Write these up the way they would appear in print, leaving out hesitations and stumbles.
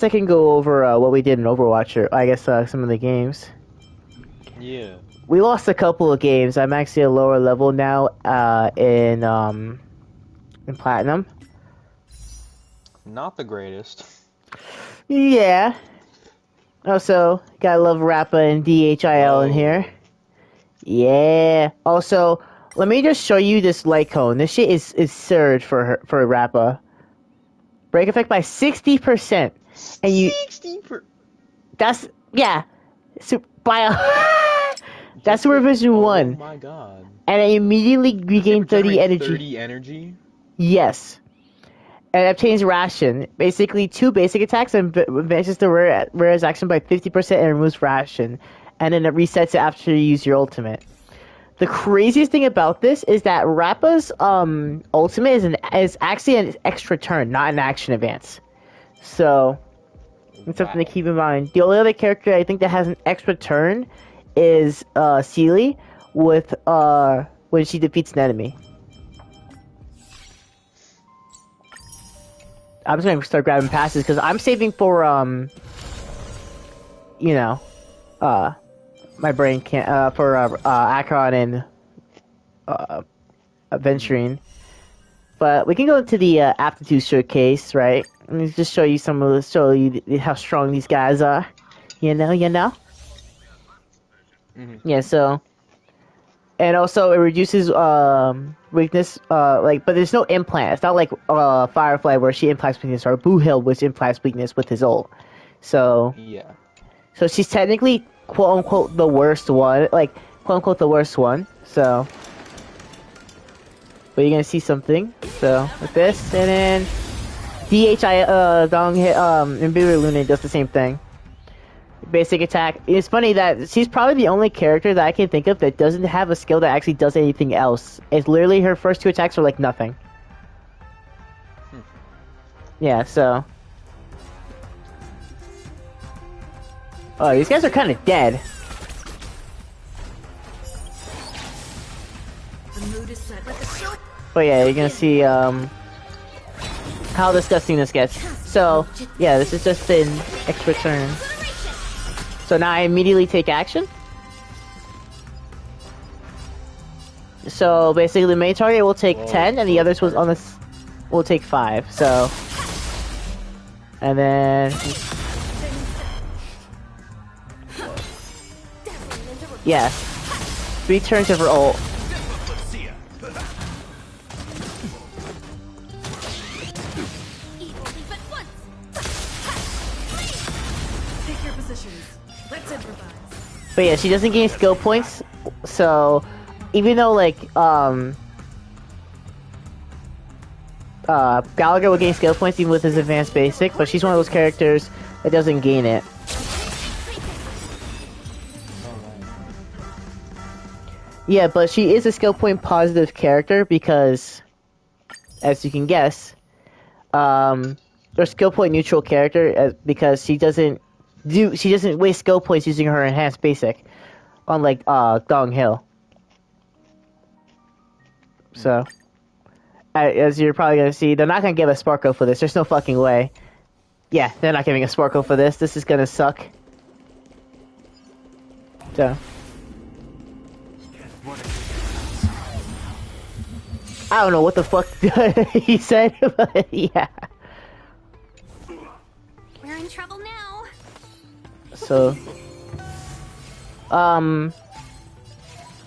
I can go over what we did in Overwatch, or I guess some of the games. Yeah. We lost a couple of games. I'm actually a lower level now in Platinum. Not the greatest. Yeah. Also, gotta love Rappa and DHIL in here. Whoa. Yeah. Also, let me just show you this light cone. This shit is surge for Rappa. Break effect by 60%. And you 60 per. that's yeah. Bio that's Just the. Revision Oh 1. my god. And I immediately Does it regain 30 regenerate energy. 30 energy? Yes. And obtains Ration. Basically, 2 basic attacks and advances the rare's action by 50% and removes Ration. And then it resets it after you use your ultimate. The craziest thing about this is that Rappa's ultimate is actually an extra turn, not an action advance. So it's something to Wow. keep in mind. The only other character I think that has an extra turn is Seely with when she defeats an enemy. I'm just gonna start grabbing passes because I'm saving for you know, my brain can't for Akron and Aventurine. But we can go into the aptitude showcase, right? Let me just show you show you how strong these guys are. You know. Mhm. Yeah. So, and also it reduces weakness. But there's no implant. It's not like Firefly where she implants weakness or Boohill which implants weakness with his ult. So, Yeah. so she's technically quote unquote the worst one. Like quote unquote the worst one. So. But you're gonna see something. So with this, and then Dong hit Imbued Luna does the same thing. Basic attack. It's funny that she's probably the only character that I can think of that doesn't have a skill that actually does anything else. It's literally her first 2 attacks are like nothing. Yeah, so. Oh, these guys are kind of dead. But yeah, you're gonna see how disgusting this gets. So yeah, this is just an extra turn. So now I immediately take action. So basically, the main target will take 10, and the others was on this will take 5. So, and then yeah, 3 turns of her ult. But yeah, she doesn't gain skill points, so even though like Gallagher will gain skill points even with his advanced basic, but she's one of those characters that doesn't gain it. Yeah, but she is a skill point positive character because, as you can guess, or skill point neutral character because she doesn't waste skill points using her enhanced basic, unlike Dong Hill. So, as you're probably gonna see, they're not gonna give a Sparkle for this. There's no fucking way. Yeah, they're not giving a Sparkle for this. This is gonna suck. So. I don't know what the fuck he said, but yeah. We're in trouble now. So,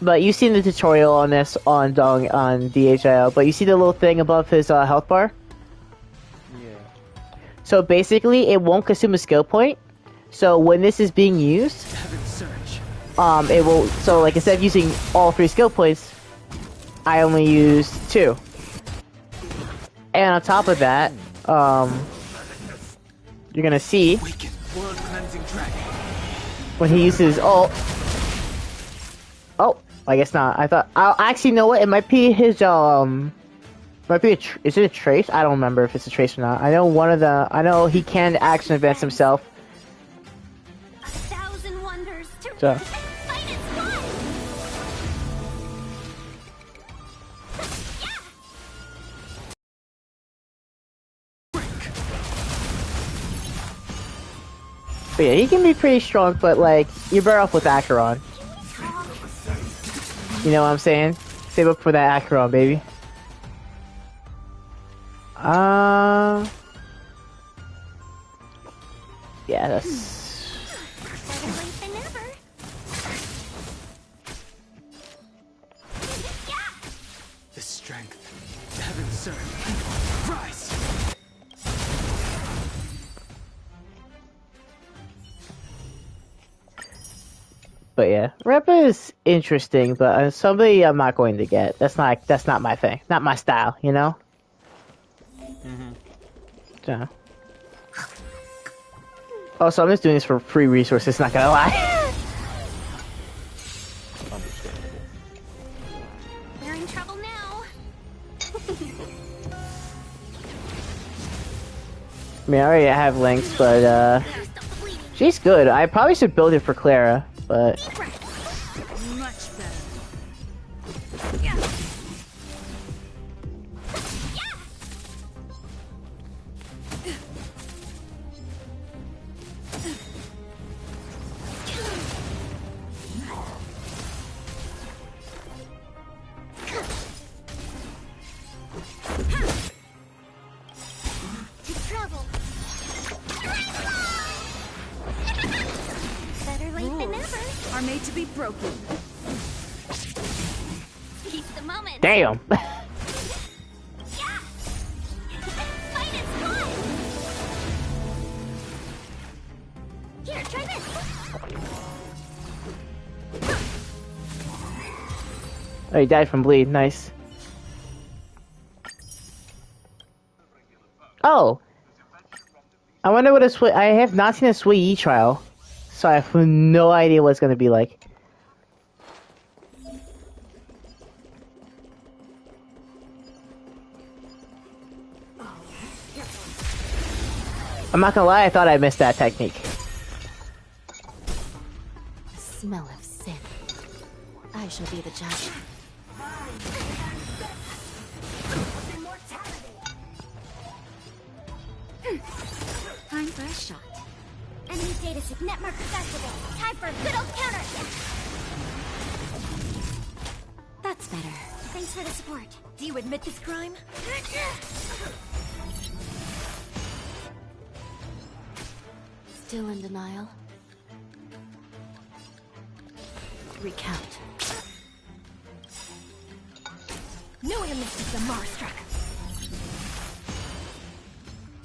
but you've seen the tutorial on this on DHIL, but you see the little thing above his health bar? Yeah. So basically, it won't consume a skill point. So when this is being used, it will. So like instead of using all 3 skill points, I only use 2. And on top of that, you're gonna see when he uses ult. Oh, I guess not. I thought I'll actually know what it might be his might be is it a trace? I don't remember if it's a trace or not. I know I know he can action advance himself. A thousand wonders to So. fight its blood. But yeah, he can be pretty strong, but like, you're better off with Acheron. You know what I'm saying? Save up for that Acheron, baby. Yeah, that's... Better late than never. Yeah. The strength. Heaven served. Rise! But yeah, Repa is interesting, but somebody I'm not going to get. That's not my thing. Not my style, you know? So. Also, I'm just doing this for free resources, not gonna lie. Understandable. We're in trouble now. I mean, I already have links, but Stop the bleeding. she's good. I probably should build it for Clara, but Much better. Yeah. To travel. Better late than never. Are made to be broken. Seize the moment. damn. Yeah. Fight is fun. Here, try this. Oh, he died from bleed. Nice. Oh, I wonder what a Sui. I have not seen a Sui Yi trial, so I have no idea what it's gonna be like. I'm not gonna lie, I thought I missed that technique. The smell of sin. I shall be the judge. Time for a shot. Enemy data set net marker activate. Time for a good old counter. That's better. Thanks for the support. Do you admit this crime? Still in denial? Recount. No one misses the Marstruck.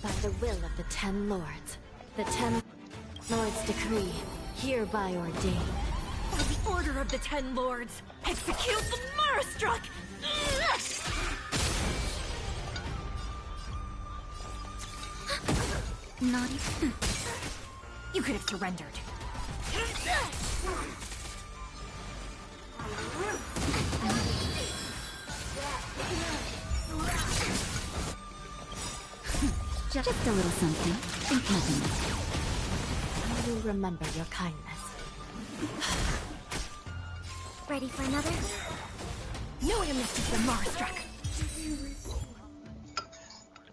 By the will of the Ten Lords. The Ten Lords decree, hereby ordained. By the order of the Ten Lords, execute the Marstruck! Not even... You could have surrendered. Just a little something. In pleasantness. I will remember your kindness. Ready for another? No one misses the Marstruck.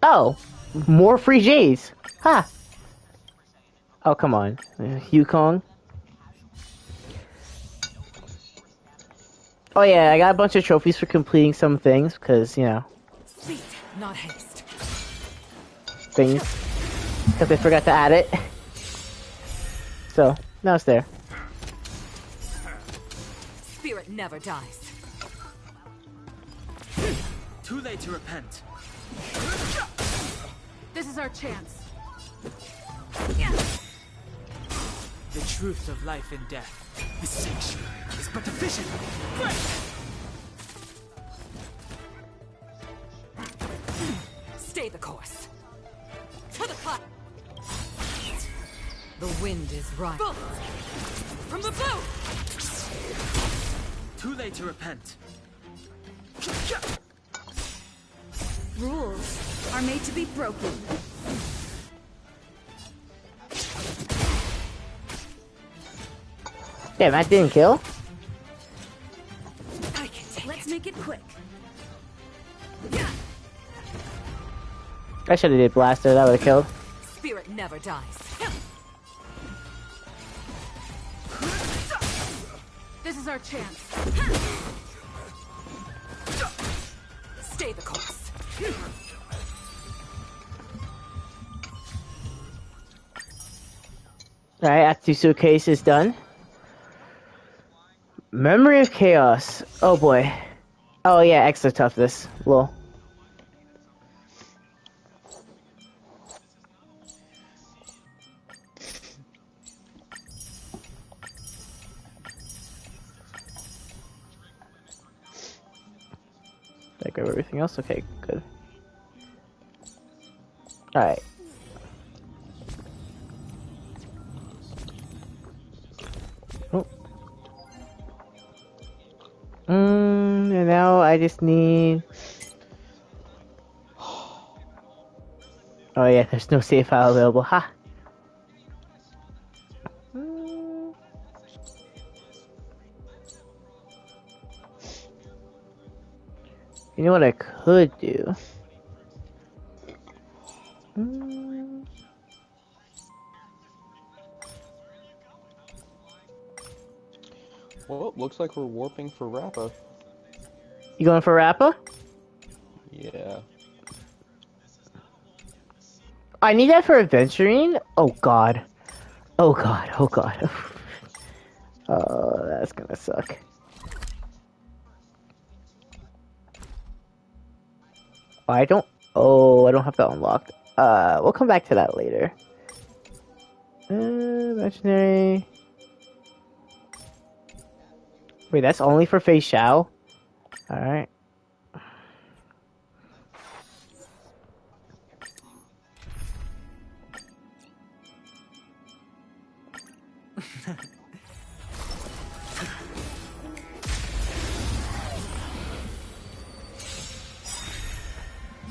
Oh, more free J's. Ha. Oh, come on. Yukong. Oh yeah, I got a bunch of trophies for completing some things, because, you know, Speed, not haste. things. Because I forgot to add it. So, now it's there. Spirit never dies. Too late to repent. This is our chance. The truth of life and death. The sanctuary is but a vision. Stay the course. To the cloud. The wind is right. From the bow! Too late to repent. Rules are made to be broken. Damn, that didn't kill? I can take Let's make it quick. I should have did Blaster, that would have killed. Spirit never dies. This is our chance. Stay the course. Alright, Atsusuke is done. Memory of Chaos. Oh boy. Oh yeah, extra toughness. Lol. Did I grab everything else? Okay, good. Alright. Oh. And now I just need... Oh yeah, there's no save file available. Ha! You know what I could do? Well, looks like we're warping for Rappa. You going for Rappa? Yeah. I need that for adventuring? Oh god. Oh god, oh god. Oh, that's gonna suck. I don't have that unlocked. We'll come back to that later. Imaginary. Wait, that's only for Fei Xiao? Alright.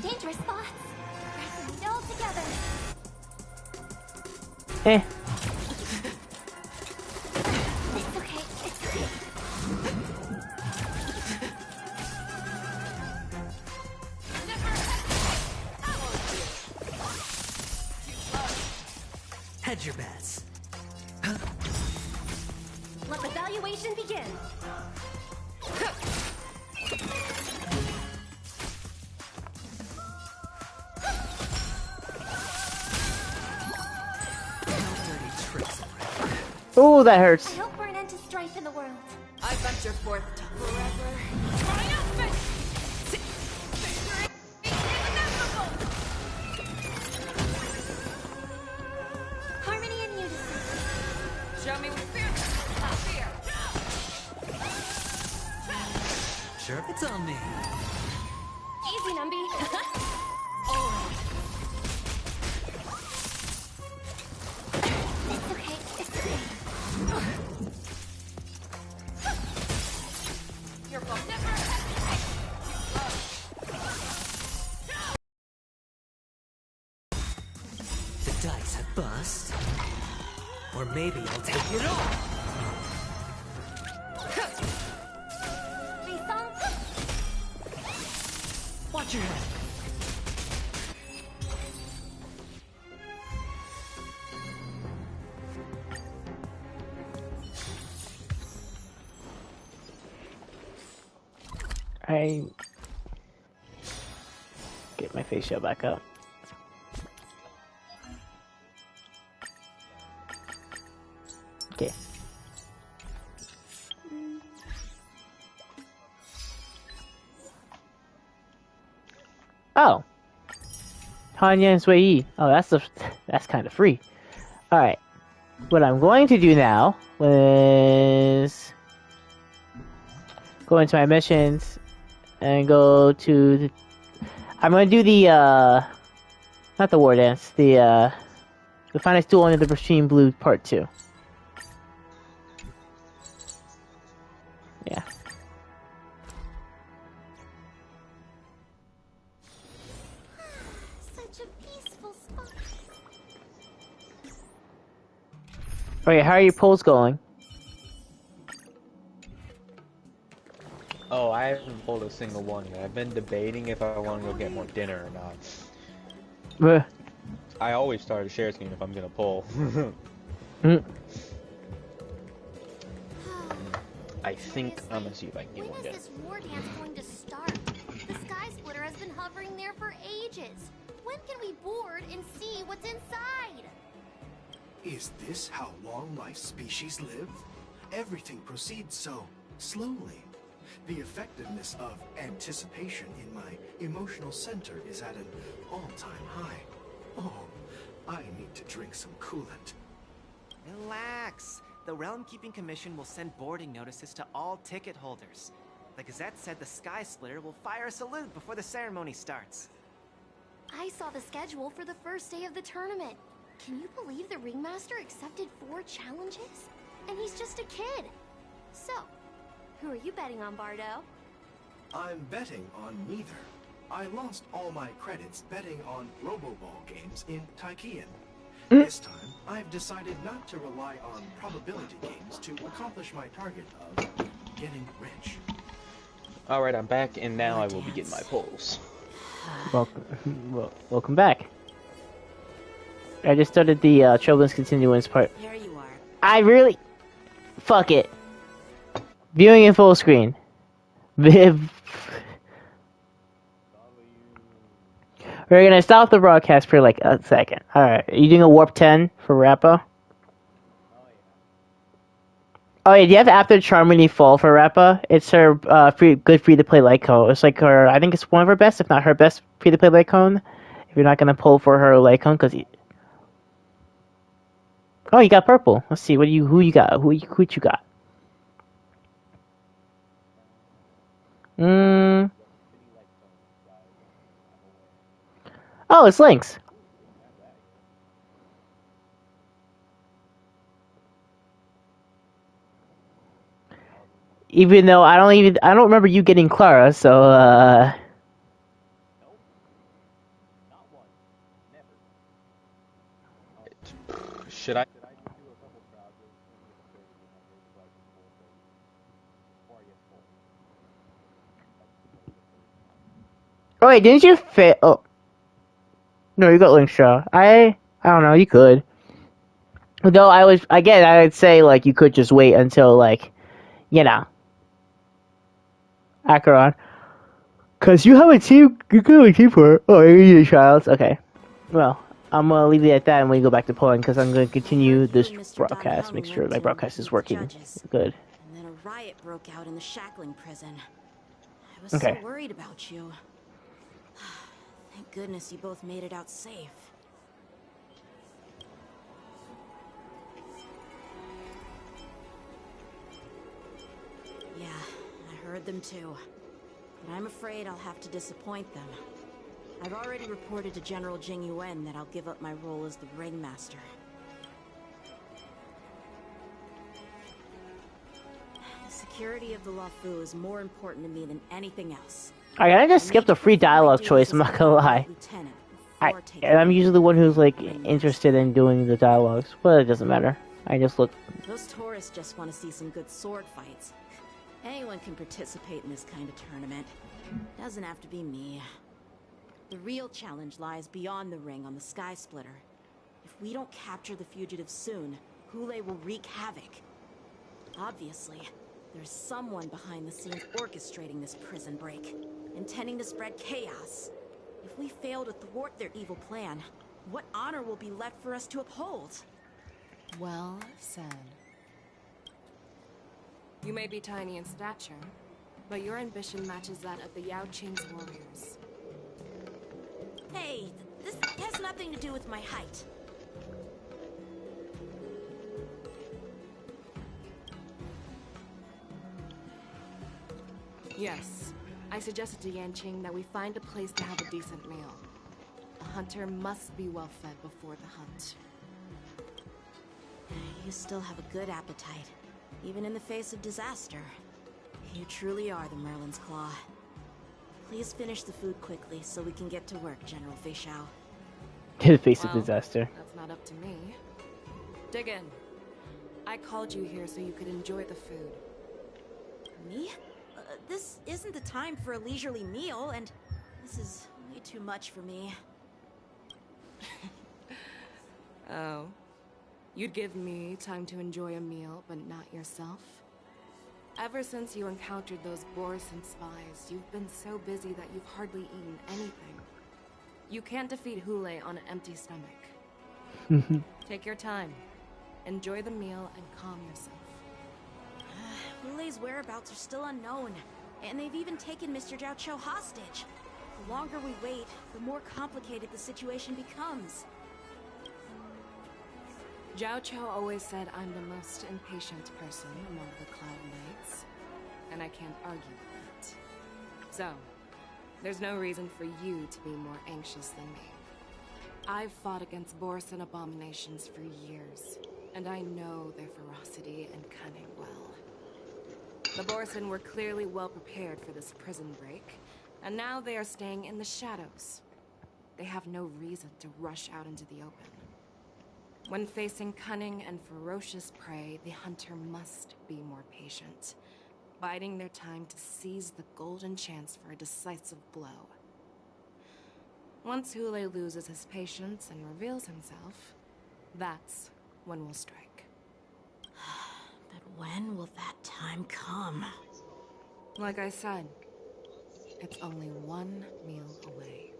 Dangerous spots. Pressing it all together. Eh. It's okay. It's okay. Hedge your bets. Let the valuation begin. Oh, that I hurts. hope for an end to strife in the world. I venture forth to forever. Triumphant! Victory is inevitable! Harmony and unison. Show me with fear, not fear. Sure, it's on me. Easy, Numby. It's okay. It's okay. Your bow never The dice have bust. Or maybe I'll take it all. Rison. Watch your head. I get my face shell back up. Okay. Oh. Tanya and Sui Yi. Oh, that's kind of free. All right. What I'm going to do now is go into my missions and go to the... I'm going to do the not the war dance, the finest duel under the Machine Blue Part 2. Yeah. Such a peaceful spot. Okay, how are your polls going? Oh, I haven't pulled a single one yet. I've been debating if I want to go get more dinner or not. I always start a share screen if I'm gonna pull. I think I'm gonna see if I can get When one is done. this war dance going to start? The Sky Splitter has been hovering there for ages. When can we board and see what's inside? Is this how long-life species live? Everything proceeds so slowly. The effectiveness of anticipation in my emotional center is at an all-time high. Oh, I need to drink some coolant. Relax. The Realm Keeping Commission will send boarding notices to all ticket holders. The Gazette said the Sky Splitter will fire a salute before the ceremony starts. I saw the schedule for the first day of the tournament. Can you believe the Ringmaster accepted 4 challenges? And he's just a kid. So, who are you betting on, Bardo? I'm betting on neither. I lost all my credits betting on Roboball games in Taikian. This time, I've decided not to rely on probability games to accomplish my target of getting rich. Alright, I'm back, and now I will begin my polls. Welcome back. I just started the Children's Continuance part. Here you are. I really... Fuck it. Viewing in full screen. We're gonna stop the broadcast for like a second. Alright, are you doing a warp 10 for Rappa? Oh yeah, do you have After Charm when you fall for Rappa? It's her good free-to-play light cone. It's like her, I think it's one of her best, if not her best free-to-play light cone. If you're not gonna pull for her light cone, cause oh, you got purple. Let's see, who you got? Who you got? Oh, it's Lynx. Even though I don't remember you getting Clara, so Should I? Oh wait, didn't you fit? Oh, no, you got Linkstraw. I don't know. You could. Though I would say like you could just wait until like, you know, Acheron, cause you have a team. You got a team for it. Oh, you need a child. Okay. Well, I'm gonna leave it at that, and we go back to pulling, cause I'm gonna continue this broadcast. Make sure my broadcast is working good. And then a riot broke out in the shackling prison. I was Okay. so worried about you. Thank goodness you both made it out safe. Yeah, I heard them too. But I'm afraid I'll have to disappoint them. I've already reported to General Jing Yuan that I'll give up my role as the Ringmaster. The security of the Luofu is more important to me than anything else. I gotta just skip the free dialogue choice. I'm not gonna lie. And I'm usually the one who's like interested in doing the dialogues, but it doesn't matter. I just look. Those tourists just want to see some good sword fights. Anyone can participate in this kind of tournament. Doesn't have to be me. The real challenge lies beyond the ring on the Sky Splitter. If we don't capture the fugitives soon, Hule will wreak havoc. Obviously, there's someone behind the scenes orchestrating this prison break, intending to spread chaos. If we fail to thwart their evil plan, what honor will be left for us to uphold? Well said. You may be tiny in stature, but your ambition matches that of the Yao Qing's warriors. Hey, this has nothing to do with my height. Yes, I suggested to Yanqing that we find a place to have a decent meal. A hunter must be well fed before the hunt. You still have a good appetite, even in the face of disaster. You truly are the Merlin's Claw. Please finish the food quickly so we can get to work, General Feixiao. In the face of Well, disaster. That's not up to me. Dig in. I called you here so you could enjoy the food. Me? This isn't the time for a leisurely meal, and this is way too much for me. Oh. You'd give me time to enjoy a meal, but not yourself? Ever since you encountered those Borison spies, you've been so busy that you've hardly eaten anything. You can't defeat Hule on an empty stomach. Take your time. Enjoy the meal and calm yourself. Hule's whereabouts are still unknown, and they've even taken Mr. Jiao Cho hostage. The longer we wait, the more complicated the situation becomes. Jiao Cho always said I'm the most impatient person among the Cloud Knights, and I can't argue with that. So, there's no reason for you to be more anxious than me. I've fought against Borison abominations for years, and I know their ferocity and cunning well. The Borison were clearly well prepared for this prison break, and now they are staying in the shadows. They have no reason to rush out into the open. When facing cunning and ferocious prey, the hunter must be more patient, biding their time to seize the golden chance for a decisive blow. Once Hule loses his patience and reveals himself, that's when we'll strike. But when will that time come? Like I said, it's only one meal away.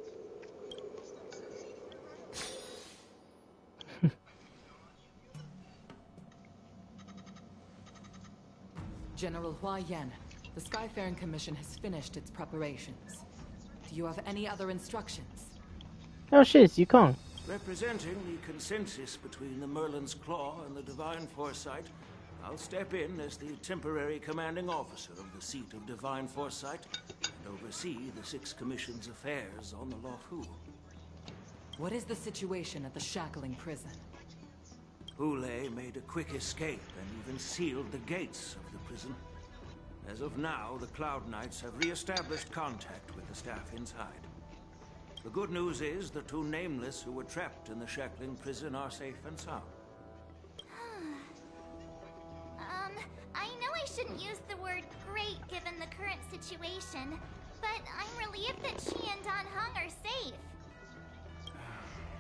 General Hua Yan, the Skyfaring Commission has finished its preparations. Do you have any other instructions? Oh shit, it's Yukong. Representing the consensus between the Merlin's Claw and the Divine Foresight, I'll step in as the temporary commanding officer of the seat of Divine Foresight and oversee the Six Commission's affairs on the Luofu. What is the situation at the Shackling prison? Hule made a quick escape and even sealed the gates of the prison. As of now, the Cloud Knights have re-established contact with the staff inside. The good news is the two Nameless who were trapped in the Shackling prison are safe and sound. I know I shouldn't use the word great given the current situation, but I'm relieved that she and Don Hung are safe.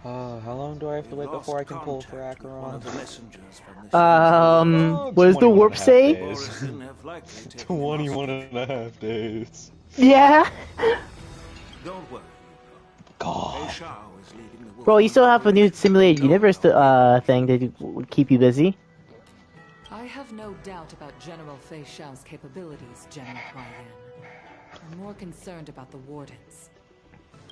How long do I have to wait before I can pull for One Acheron? of the messengers from the What does the warp say? Borison have likely taken 21 and a half days. Yeah. Don't worry. God. Fei Shao is leading the Bro, you still have a new simulated universe thing that would keep you busy. I have no doubt about General Fei Shao's capabilities, General Hua Yan. I'm more concerned about the Wardens.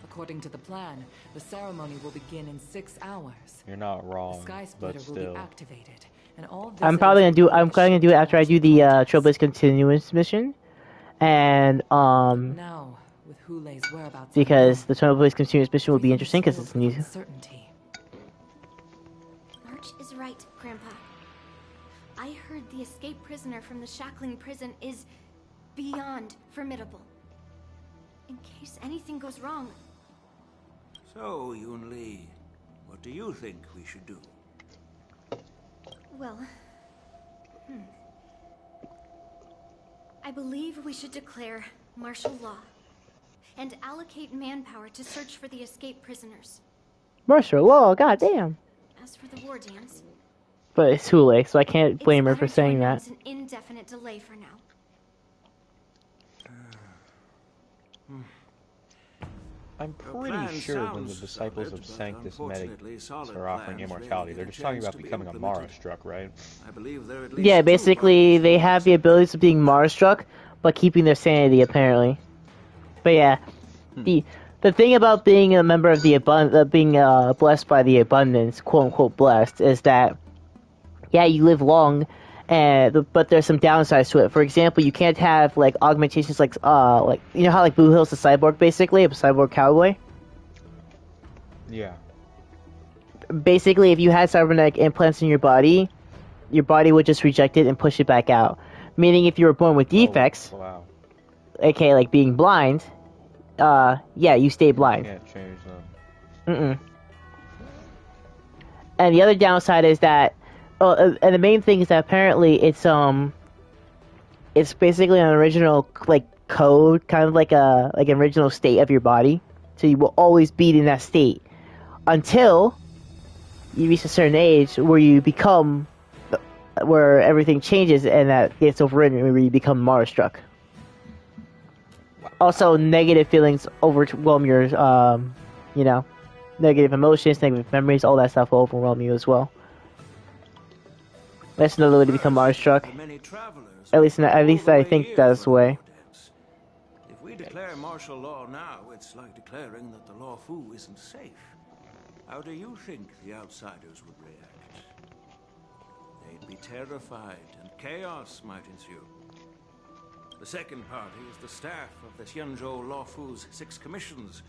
According to the plan, the ceremony will begin in 6 hours. You're not The wrong, Sky but Splitter will be still. activated, and all I'm probably gonna do it after I do the Trailblaze Continuous mission, and Now, with Hule's whereabouts because the Trailblaze Continuous mission will be interesting because it's new. Uncertainty. March is right, Grandpa. I heard the escaped prisoner from the Shackling prison is beyond formidable. In case anything goes wrong. So, Yun Li, what do you think we should do? Well, I believe we should declare martial law and allocate manpower to search for the escaped prisoners. Martial law, goddamn. As for the war dance, But it's Hule, so I can't blame her it's for better to saying that. announce an indefinite delay for now. I'm pretty sure when the disciples of Sanctus Medicus are offering immortality, they're just talking about becoming a Mara struck, right? I believe there are at least Yeah, two basically they have the abilities of being Mars struck, but keeping their sanity apparently. But yeah, the thing about being a member of the being blessed by the abundance, quote unquote blessed, is that yeah, you live long, but there's some downsides to it. For example, you can't have like augmentations like you know how like Blue Hill's a cyborg basically, a cyborg cowboy. Yeah. Basically, if you had cybernetic implants in your body would just reject it and push it back out. Meaning, if you were born with defects, Wow. aka like being blind, yeah, you stay blind. Can't change them. And the other downside is that, and the main thing is that apparently it's basically an original like code, kind of like an original state of your body, so you will always be in that state until you reach a certain age where you become where everything changes and that gets overridden where you become Mara-struck. Also, negative feelings overwhelm your, you know, negative emotions, negative memories, all that stuff will overwhelm you as well. That's another way to become Mara-struck. At least I think that's the way. If we declare martial law now, it's like declaring that the Law Fu isn't safe. How do you think the outsiders would react? They'd be terrified, and chaos might ensue. The second party is the staff of the Xianzhou Law Fu's 6 commissions.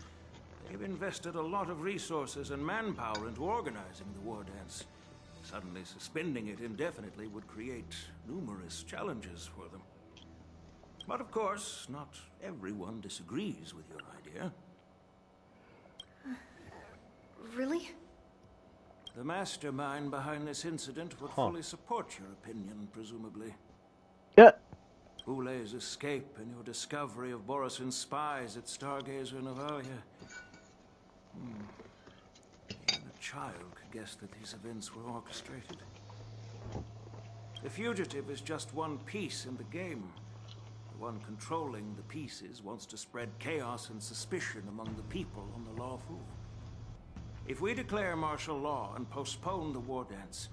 They've invested a lot of resources and manpower into organizing the war dance. Suddenly suspending it indefinitely would create numerous challenges for them. But of course, not everyone disagrees with your idea. Really? The mastermind behind this incident would fully support your opinion, presumably. Yeah. Ule's escape and your discovery of Borison's spies at Stargazer Navalia. Even a child could guess that these events were orchestrated. The fugitive is just one piece in the game. The one controlling the pieces wants to spread chaos and suspicion among the people on the Law Fu. If we declare martial law and postpone the war dance,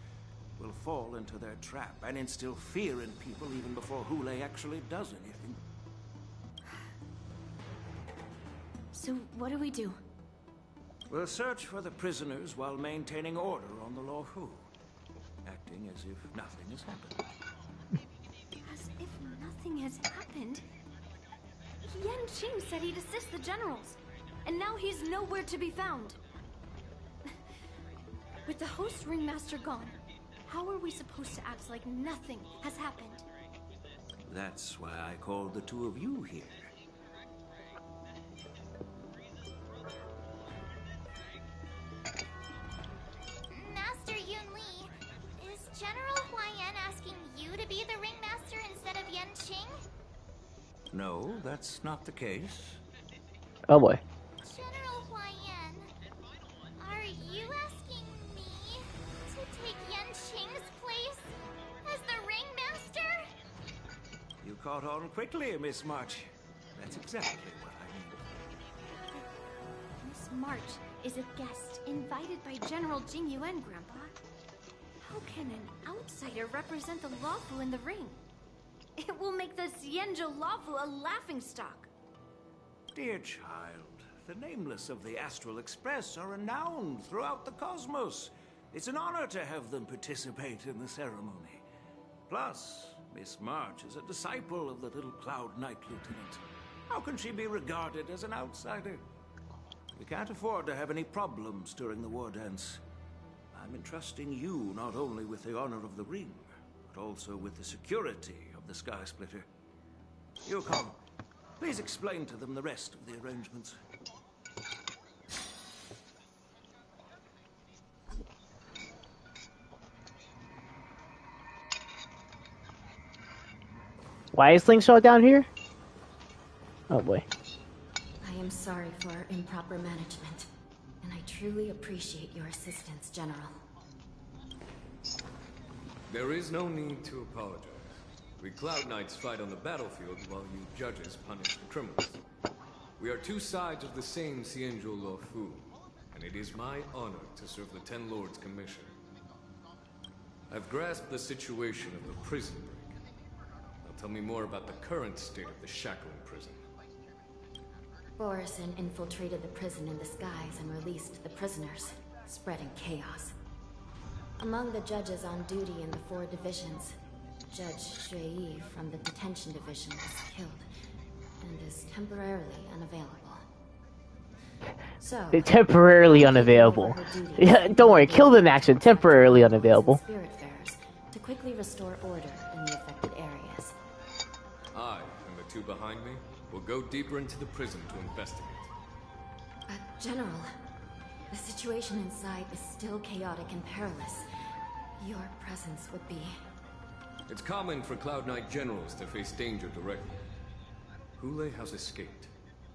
we'll fall into their trap and instill fear in people even before Hule actually does anything. So what do we do? We'll search for the prisoners while maintaining order on the Law Fu, acting as if nothing has happened. As if nothing has happened? Yan Qing said he'd assist the generals, and now he's nowhere to be found. With the host ringmaster gone, how are we supposed to act like nothing has happened? That's why I called the two of you here. Master Yun Li, is General Huaiyan asking you to be the ringmaster instead of Yan Qing? No, that's not the case. Oh boy. General Huaiyan, are you asking me to take Yan Qing's place as the ringmaster? You caught on quickly, Miss March. That's exactly what I mean. Miss March is a guest invited by General Jing Yuan, Grandpa. How can an outsider represent the Law Fu in the ring? It will make the Xianzhou Law Fu a laughingstock. Dear child, the nameless of the Astral Express are renowned throughout the cosmos. It's an honor to have them participate in the ceremony. Plus, Miss March is a disciple of the little Cloud Knight Lieutenant. How can she be regarded as an outsider? We can't afford to have any problems during the war dance. I'm entrusting you not only with the honor of the ring, but also with the security of the Sky Splitter. Yukon, please explain to them the rest of the arrangements. Why is Slingshot down here? Oh boy. I am sorry for improper management, and I truly appreciate your assistance, General. There is no need to apologize. We Cloud Knights fight on the battlefield while you judges punish the criminals. We are two sides of the same Xianzhou Law Fu, and it is my honor to serve the Ten Lords' commission. I've grasped the situation of the prison break. Now tell me more about the current state of the Shackling prison. Borison infiltrated the prison in disguise and released the prisoners, spreading chaos. Among the judges on duty in the 4 divisions, Judge Shui from the detention division was killed and is temporarily unavailable. So, They're temporarily unavailable. Yeah, don't worry, kill them action, temporarily unavailable. Spiritfarers to quickly restore order in the affected areas. I and the two behind me will go deeper into the prison to investigate. General, the situation inside is still chaotic and perilous. Your presence would be... It's common for Cloud Knight generals to face danger directly. Hule has escaped,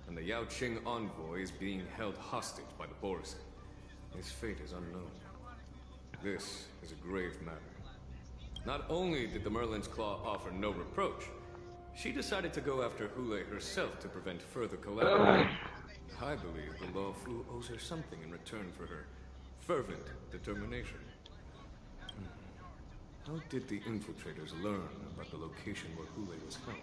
and the Yao Qing envoy is being held hostage by the Borison. His fate is unknown. This is a grave matter. Not only did the Merlin's Claw offer no reproach, she decided to go after Hule herself to prevent further calamity. I believe the Law Fu owes her something in return for her fervent determination. How did the infiltrators learn about the location where Hule was held?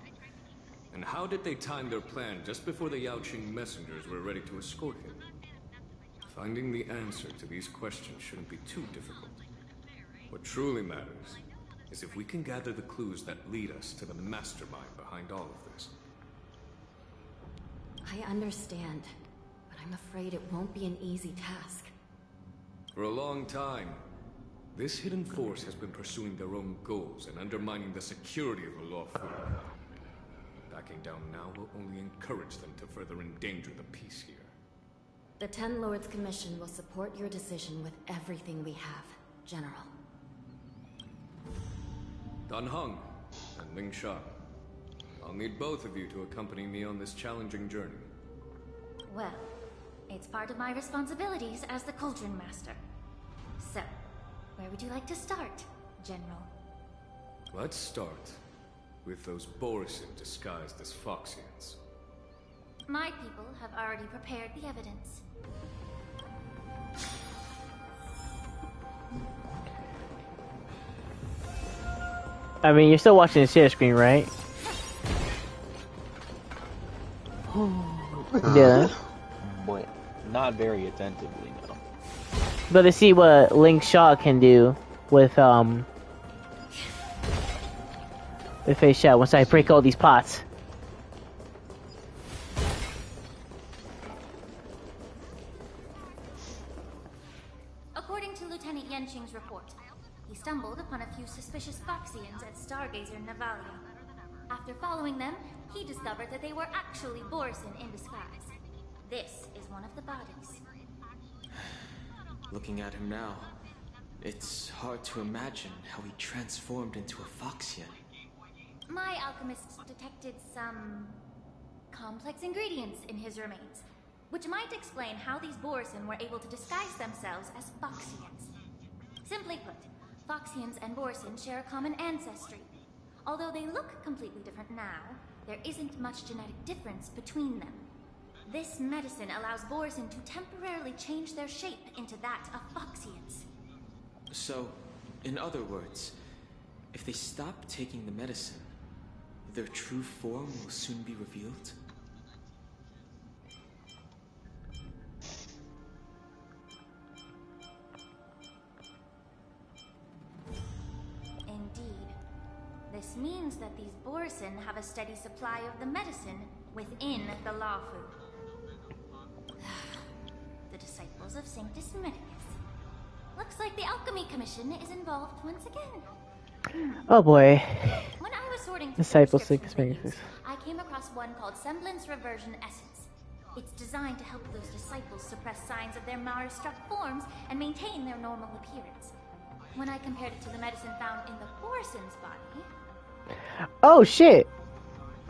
And how did they time their plan just before the Yaoqing messengers were ready to escort him? Finding the answer to these questions shouldn't be too difficult. What truly matters is if we can gather the clues that lead us to the mastermind behind all of this. I understand, but I'm afraid it won't be an easy task. For a long time, this hidden force has been pursuing their own goals and undermining the security of the Law Fu. Backing down now will only encourage them to further endanger the peace here. The Ten Lords Commission will support your decision with everything we have, General. Dan Heng and Ling Sha. I'll need both of you to accompany me on this challenging journey. Well, it's part of my responsibilities as the Cauldron Master. So, where would you like to start, General? Let's start with those Borisin disguised as Foxians. My people have already prepared the evidence. I mean, you're still watching the share screen, right? Yeah. But not very attentively, no. But to see what Ling Sha can do with Fei Xiao once I break all these pots. According to Lieutenant Yenqing's report, he stumbled upon a few suspicious Foxians at Stargazer Navalia. After following them, he discovered that they were actually Borisin in disguise. This is one of the bodies. Looking at him now, it's hard to imagine how he transformed into a Foxian. My alchemists detected some complex ingredients in his remains, which might explain how these Borisin were able to disguise themselves as Foxians. Simply put, Foxians and Borisin share a common ancestry. Although they look completely different now, there isn't much genetic difference between them. This medicine allows Borisin to temporarily change their shape into that of Foxians. So, in other words, if they stop taking the medicine, their true form will soon be revealed? Indeed. This means that these Borisin have a steady supply of the medicine within the Law Fu. The disciples of Sanctus Medicus. Looks like the Alchemy Commission is involved once again. Oh boy. When I was sorting through Disciple prescription Sanctus menus, Medicus. I came across one called Semblance Reversion Essence. It's designed to help those disciples suppress signs of their Mara-struck forms and maintain their normal appearance. When I compared it to the medicine found in the Borisin's body... Oh shit!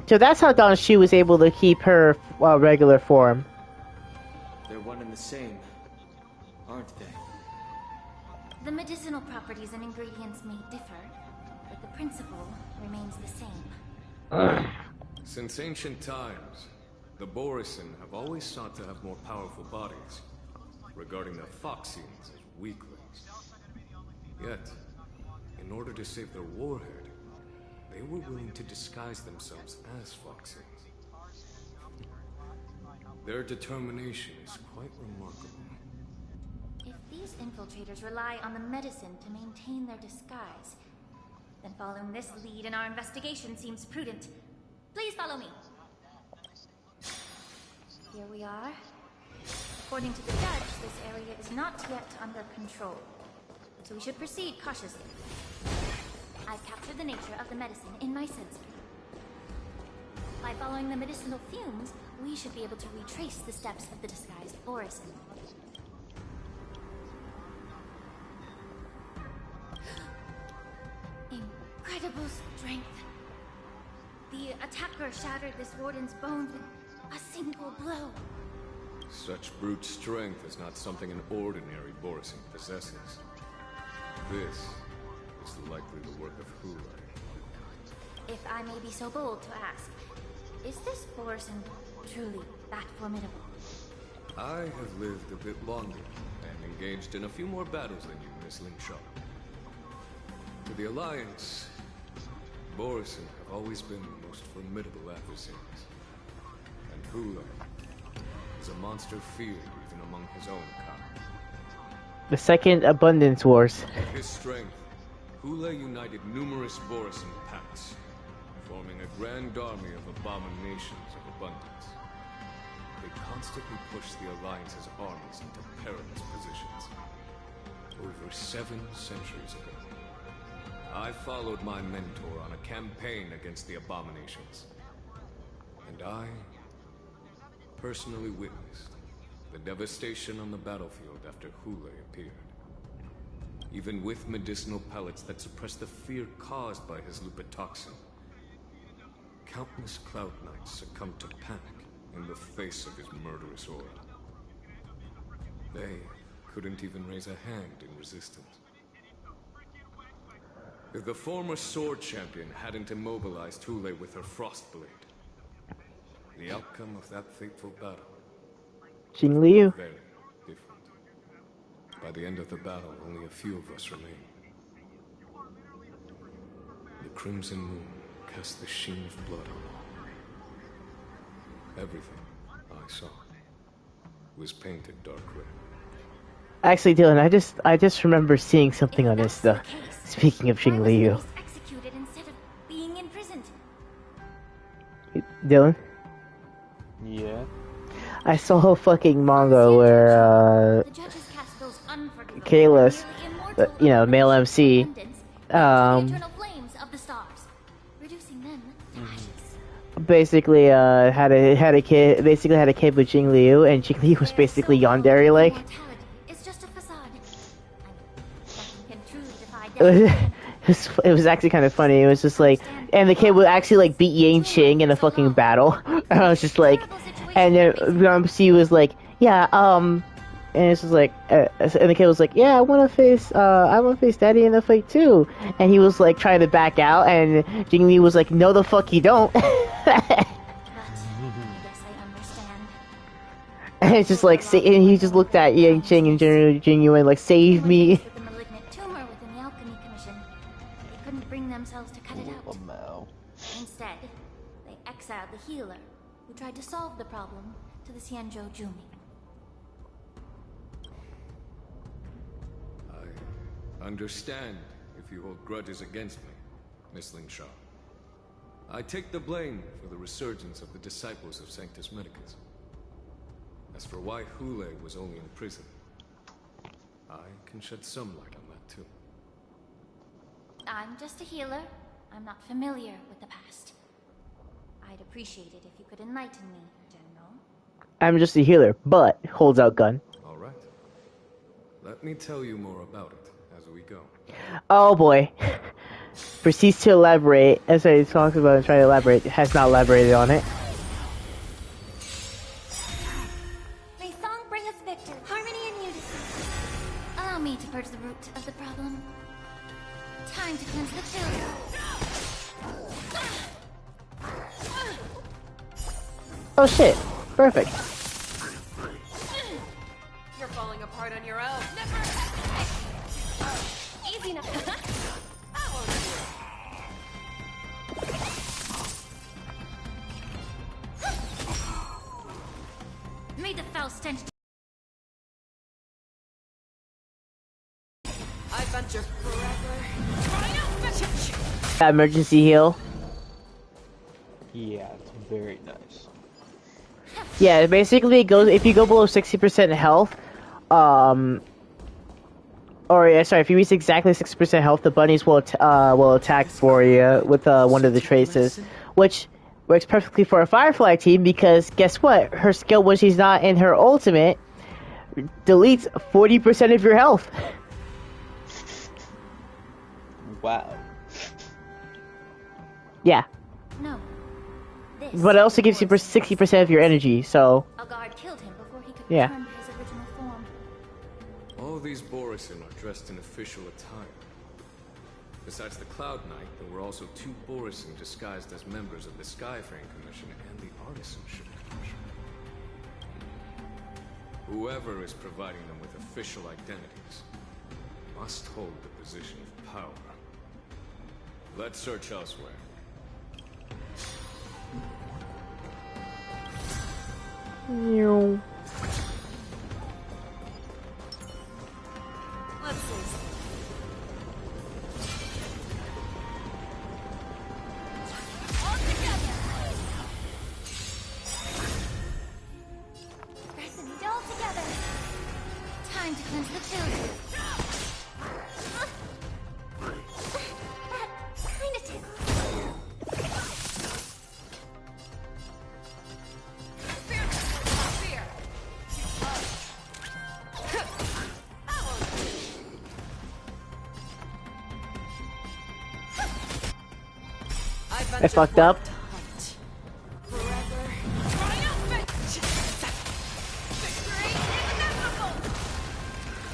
So that's how Don Shi was able to keep her regular form. They're one and the same, aren't they? The medicinal properties and ingredients may differ, but the principle remains the same. Since ancient times, the Borisin have always sought to have more powerful bodies, regarding the Foxians as weaklings. Yet, in order to save their warhead, they were willing to disguise themselves as Foxians. Their determination is quite remarkable. If these infiltrators rely on the medicine to maintain their disguise, then following this lead in our investigation seems prudent. Please follow me. Here we are. According to the judge, this area is not yet under control, so we should proceed cautiously. I've captured the nature of the medicine in my sensor. By following the medicinal fumes, we should be able to retrace the steps of the disguised Borisin. Incredible strength. The attacker shattered this warden's bones with a single blow. Such brute strength is not something an ordinary Borisin possesses. This is likely the work of Hule. If I may be so bold to ask, is this Borson truly that formidable? I have lived a bit longer and engaged in a few more battles than you, Miss Lingshaw. To the Alliance, Borson have always been the most formidable adversaries. And Hule is a monster feared even among his own kind. The Second Abundance Wars. With his strength, Hule united numerous Borson pacts, forming a grand army of abominations of abundance. They constantly pushed the Alliance's armies into perilous positions. Over 7 centuries ago, I followed my mentor on a campaign against the abominations. And I personally witnessed the devastation on the battlefield after Hule appeared. Even with medicinal pellets that suppressed the fear caused by his lupitoxin, countless Cloud Knights succumbed to panic in the face of his murderous aura. They couldn't even raise a hand in resistance. If the former sword champion hadn't immobilized Hule with her frost blade, the outcome of that fateful battle Jing Liu. very different. By the end of the battle, only a few of us remained. The crimson moon cast the sheen of blood on all. Everything I saw was painted dark red. Actually, Dylan, I just remember seeing something on Insta. Speaking of Jing Liu. Executed instead of being imprisoned. Dylan? Yeah. I saw a fucking manga where The judges cast those unforgivable, Kalis, nearly immortal you know, male MC, abundance into the eternal flames of the stars, reducing them to ashes. basically had a kid, basically had a kid with Jing Liu, and Jing Liu was basically yandere like. It's just a facade. Nothing can truly defy It was actually kind of funny. It was just like, and the kid would actually like beat Yang Qing in a fucking battle. And I was just like, and then MC was like, yeah, and it's just like, and the kid was like, yeah, I want to face Daddy in the fight too. And he was like trying to back out, and Jing Li was like, no, the fuck you don't. And it's just like, and he just looked at Yang Qing and Jing Yu and like, save me. with the malignant tumor within the Alchemy Commission. They couldn't bring themselves to cut it out. Instead, they exiled the healer, who tried to solve the problem, to the Xianzhou Jumi. I understand if you hold grudges against me, Miss Lingshaw. I take the blame for the resurgence of the disciples of Sanctus Medicus. As for why Hule was only in prison, I can shed some light on that too. I'm just a healer. I'm not familiar with the past. I'd appreciate it if you could enlighten me, General. I'm just a healer, but holds out gun. All right. Let me tell you more about it as we go. Oh boy. Proceeds to elaborate, as he talks about and try to elaborate, has not elaborated on it. May song bring us victor, harmony and unity. Allow me to purge the root of the problem. Time to cleanse the children. Oh shit. Perfect. You're falling apart on your own. Easy enough. May the foul stench. I venture forever. That emergency heal. Yeah, it's very nice. Yeah, basically it goes if you go below 60% health, or yeah, sorry, if you reach exactly 60% health, the bunnies will attack for you with one of the traces, which works perfectly for a Firefly team because guess what? Her skill when she's not in her ultimate deletes 40% of your health. Wow. Yeah. No. But it also gives you 60% of your energy, so. A guard killed him before he could Yeah. return to his original form. All these Borison are dressed in official attire. Besides the Cloud Knight, there were also 2 Borison disguised as members of the Skyframe Commission and the Artisanship Commission. Whoever is providing them with official identities must hold the position of power. Let's search elsewhere. No. Let's see. All together! Press and eat all together! Time to cleanse the children. That kinda tickles. I fucked up.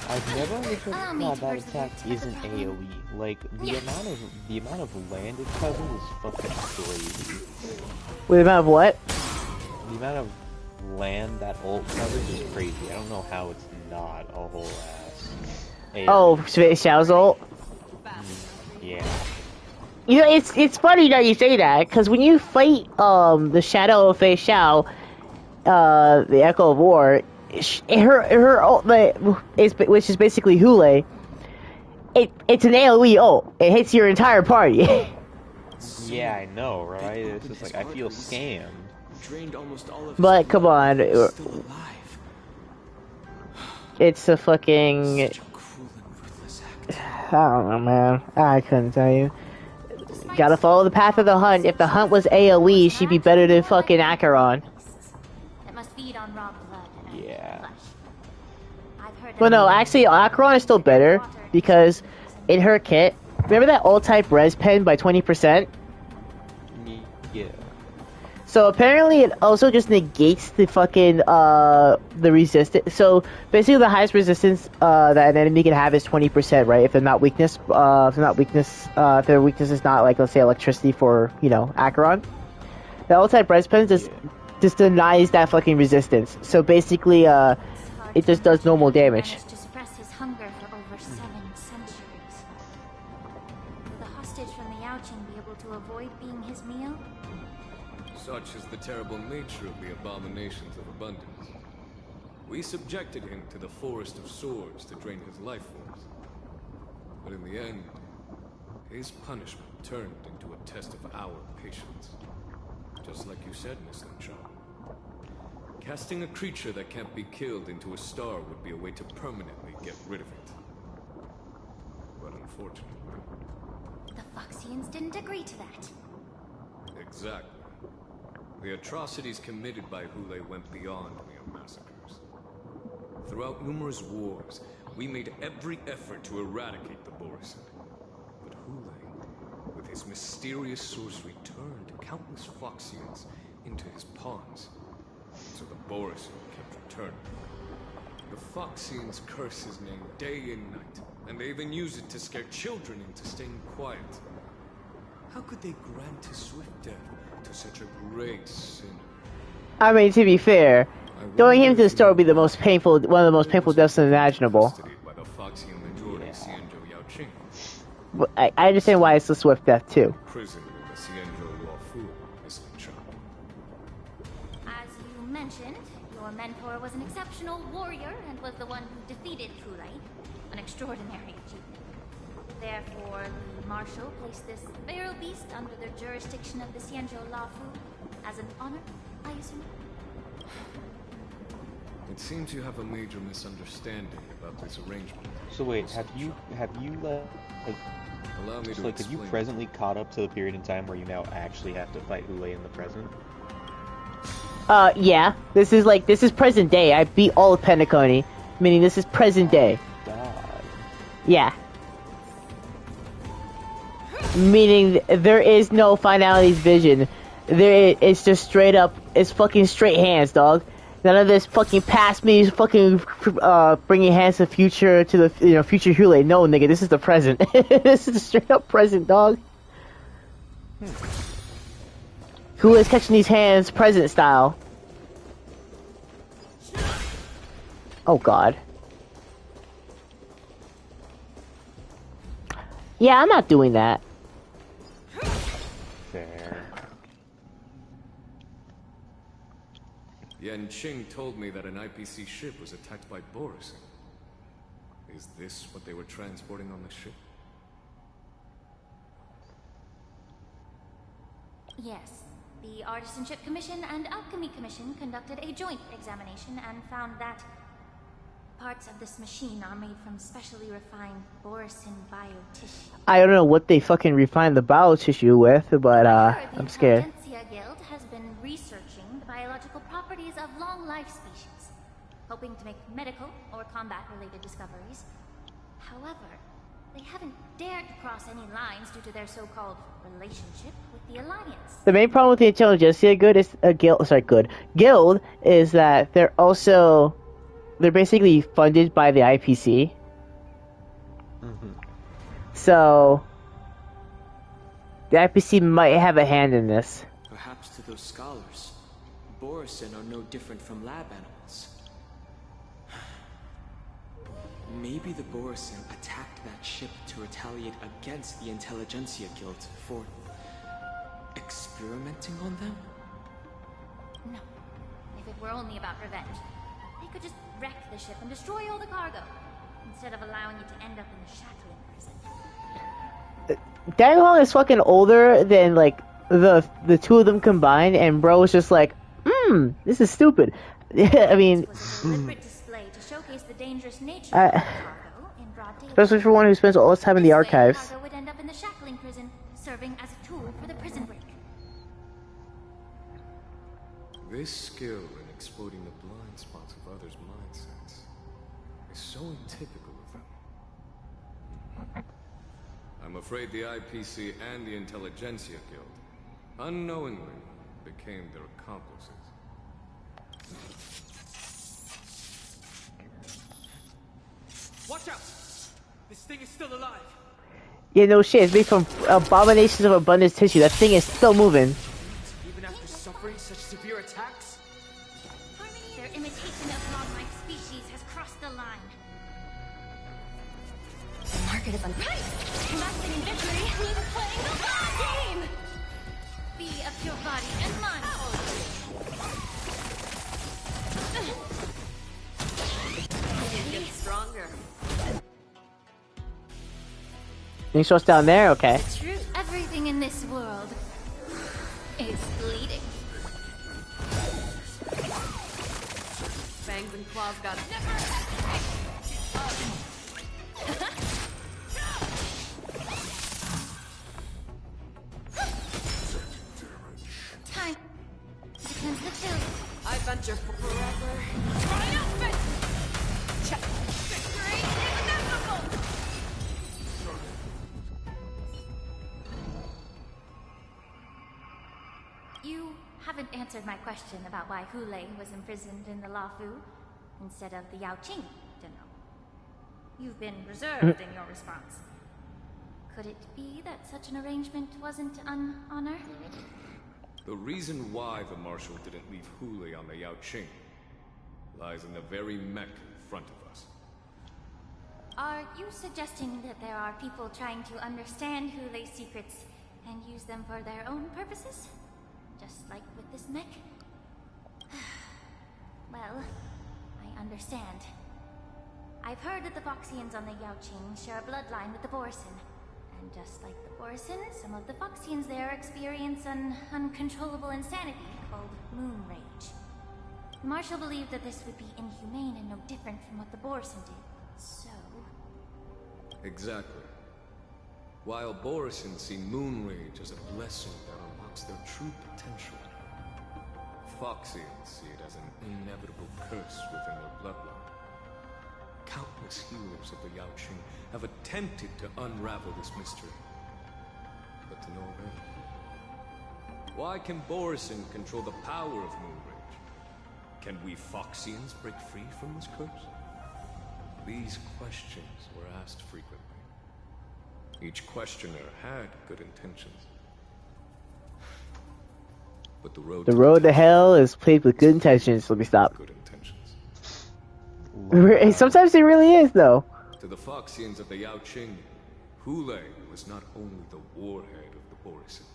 I've never understood how that attack isn't AoE. Like the amount of land it covers is fucking crazy. With the amount of what? The amount of land that ult covers is crazy. I don't know how it's not a whole ass AoE. Oh, Xiao's ult? Yeah. You know, it's funny that you say that, because when you fight the Shadow of Fei Xiao, the Echo of War, her ult, which is basically Hule, it's an AoE ult. It hits your entire party. Yeah, I know, right? It's just like I feel scammed. But come on, it's a fucking. I don't know, man. I couldn't tell you. Gotta follow the path of the hunt. If the hunt was AoE, she'd be better than fucking Acheron. That must feed on raw blood. Yeah. Well, no, actually, Acheron is still better because in her kit, remember that old type res pen by 20%? Yeah. So apparently it also just negates the fucking the resistance. So basically the highest resistance that an enemy can have is 20%, right? If they're not weakness, if their weakness is not like, let's say, electricity for, you know, Acheron. The old type res pen just denies that fucking resistance. So basically it just does normal damage. To suppress his hunger for over 7 centuries. Will the hostage from the Yaoqing be able to avoid being his meal? Such is the terrible nature of the abominations of abundance. We subjected him to the Forest of Swords to drain his life force. But in the end, his punishment turned into a test of our patience. Just like you said, Miss Lynchon. Casting a creature that can't be killed into a star would be a way to permanently get rid of it. But unfortunately... The Foxians didn't agree to that. Exactly. The atrocities committed by Hule went beyond mere massacres. Throughout numerous wars, we made every effort to eradicate the Borison. But Hule, with his mysterious sorcery, turned countless Foxians into his pawns. So the Borison kept returning. The Foxians curse his name day and night, and they even use it to scare children into staying quiet. How could they grant a swift death to such a great sinner? I mean, to be fair, throwing him to the store would be the most painful, one of the most painful deaths imaginable. By the Foxian majority, Xianzhou Yaoqing. But I understand why it's a swift death too. Prison with the Xianzhou Luofu, Miss Lynchon. As you mentioned, your mentor was an exceptional warrior and was the one who defeated Kulai. An extraordinary achievement. Therefore, the Marshal placed this feral beast under the jurisdiction of the Xianzhou Luofu as an honor, I assume? It seems you have a major misunderstanding about this arrangement. So wait, have you Allow me to have you presently caught up to the period in time where you now actually have to fight Hule in the present? Yeah. This is present day. I beat all of Penacony, meaning this is present day. God. Yeah. Meaning there is no finality's vision. It's just straight up. It's fucking straight hands, dog. None of this fucking past me, fucking bringing hands to future to the future Hule. No, nigga, this is the present. This is the straight up present, dog. Who is catching these hands, present style? Oh God. Yeah, I'm not doing that. Fair. Yan Qing told me that an IPC ship was attacked by Boris. Is this what they were transporting on the ship? Yes. The Artisanship Commission and Alchemy Commission conducted a joint examination and found that parts of this machine are made from specially refined Borisin biotissue. I don't know what they fucking refined the bio tissue with, but I'm scared. The Intelligentsia Guild has been researching the biological properties of long-life species, hoping to make medical or combat-related discoveries. However, they haven't dared to cross any lines due to their so-called relationship with the Alliance. The main problem with the Intelligentsia Guild is that they're basically funded by the IPC. So the IPC might have a hand in this. Perhaps to those scholars, Borisin are no different from lab animals. Maybe the Borisin attacked that ship to retaliate against the Intelligentsia Guild for experimenting on them? No. If it were only about revenge, they could just wreck the ship and destroy all the cargo, instead of allowing it to end up in the shackling prison. Danglong is fucking older than like the two of them combined, and bro was just like, this is stupid. I mean, this was a deliberate display to showcase the dangerous nature of the cargo in broad daylight. Especially for one who spends all his time in the archives. The cargo would end up in the shackling prison, serving as a tool for the prison break. This skill in exploiting the blind spots of others' mindsets is so untypical of them. I'm afraid the IPC and the Intelligentsia Guild unknowingly became their accomplices. Watch out! This thing is still alive! Yeah, no shit, it's made from abominations of abundance tissue. That thing is still moving. Even after suffering such severe attacks? Their imitation of long-life species has crossed the line. The market is on price. Lasting in victory means playing the long game! Be of your body and mind. Get stronger. You saw us down there? Okay. Everything in this world is bleeding. Fangs and claws got Time to cleanse the field. I venture for forever. Triumphant! Check. Victory is inevitable! You haven't answered my question about why Hule was imprisoned in the Lafu instead of the Yao Qing, Deno. You've been reserved in your response. Could it be that such an arrangement wasn't an honor? The reason why the Marshal didn't leave Hule on the Yao Qing lies in the very mech in front of us. Are you suggesting that there are people trying to understand Hule's secrets and use them for their own purposes? Just like with this mech? Well, I understand. I've heard that the Foxians on the Yao Qing share a bloodline with the Borisin. And just like the Borisin, some of the Foxians there experience an uncontrollable insanity called moon rage. The Marshal believed that this would be inhumane and no different from what the Borisin did. So... Exactly. While Borisin see moon rage as a blessing that unlocks their true potential, Foxians see it as an inevitable curse within their bloodline. Countless healers of the Yao Qing have attempted to unravel this mystery, but to no avail. Why can Borisin control the power of moon rage, Can we Foxians break free from this curse? These questions were asked frequently. Each questioner had good intentions. But the road to hell is paved with good intentions. Let me stop. Good intentions. Sometimes it really is, though. To the Foxians of the Yao Qing, Hulei was not only the warhead of the Borisin,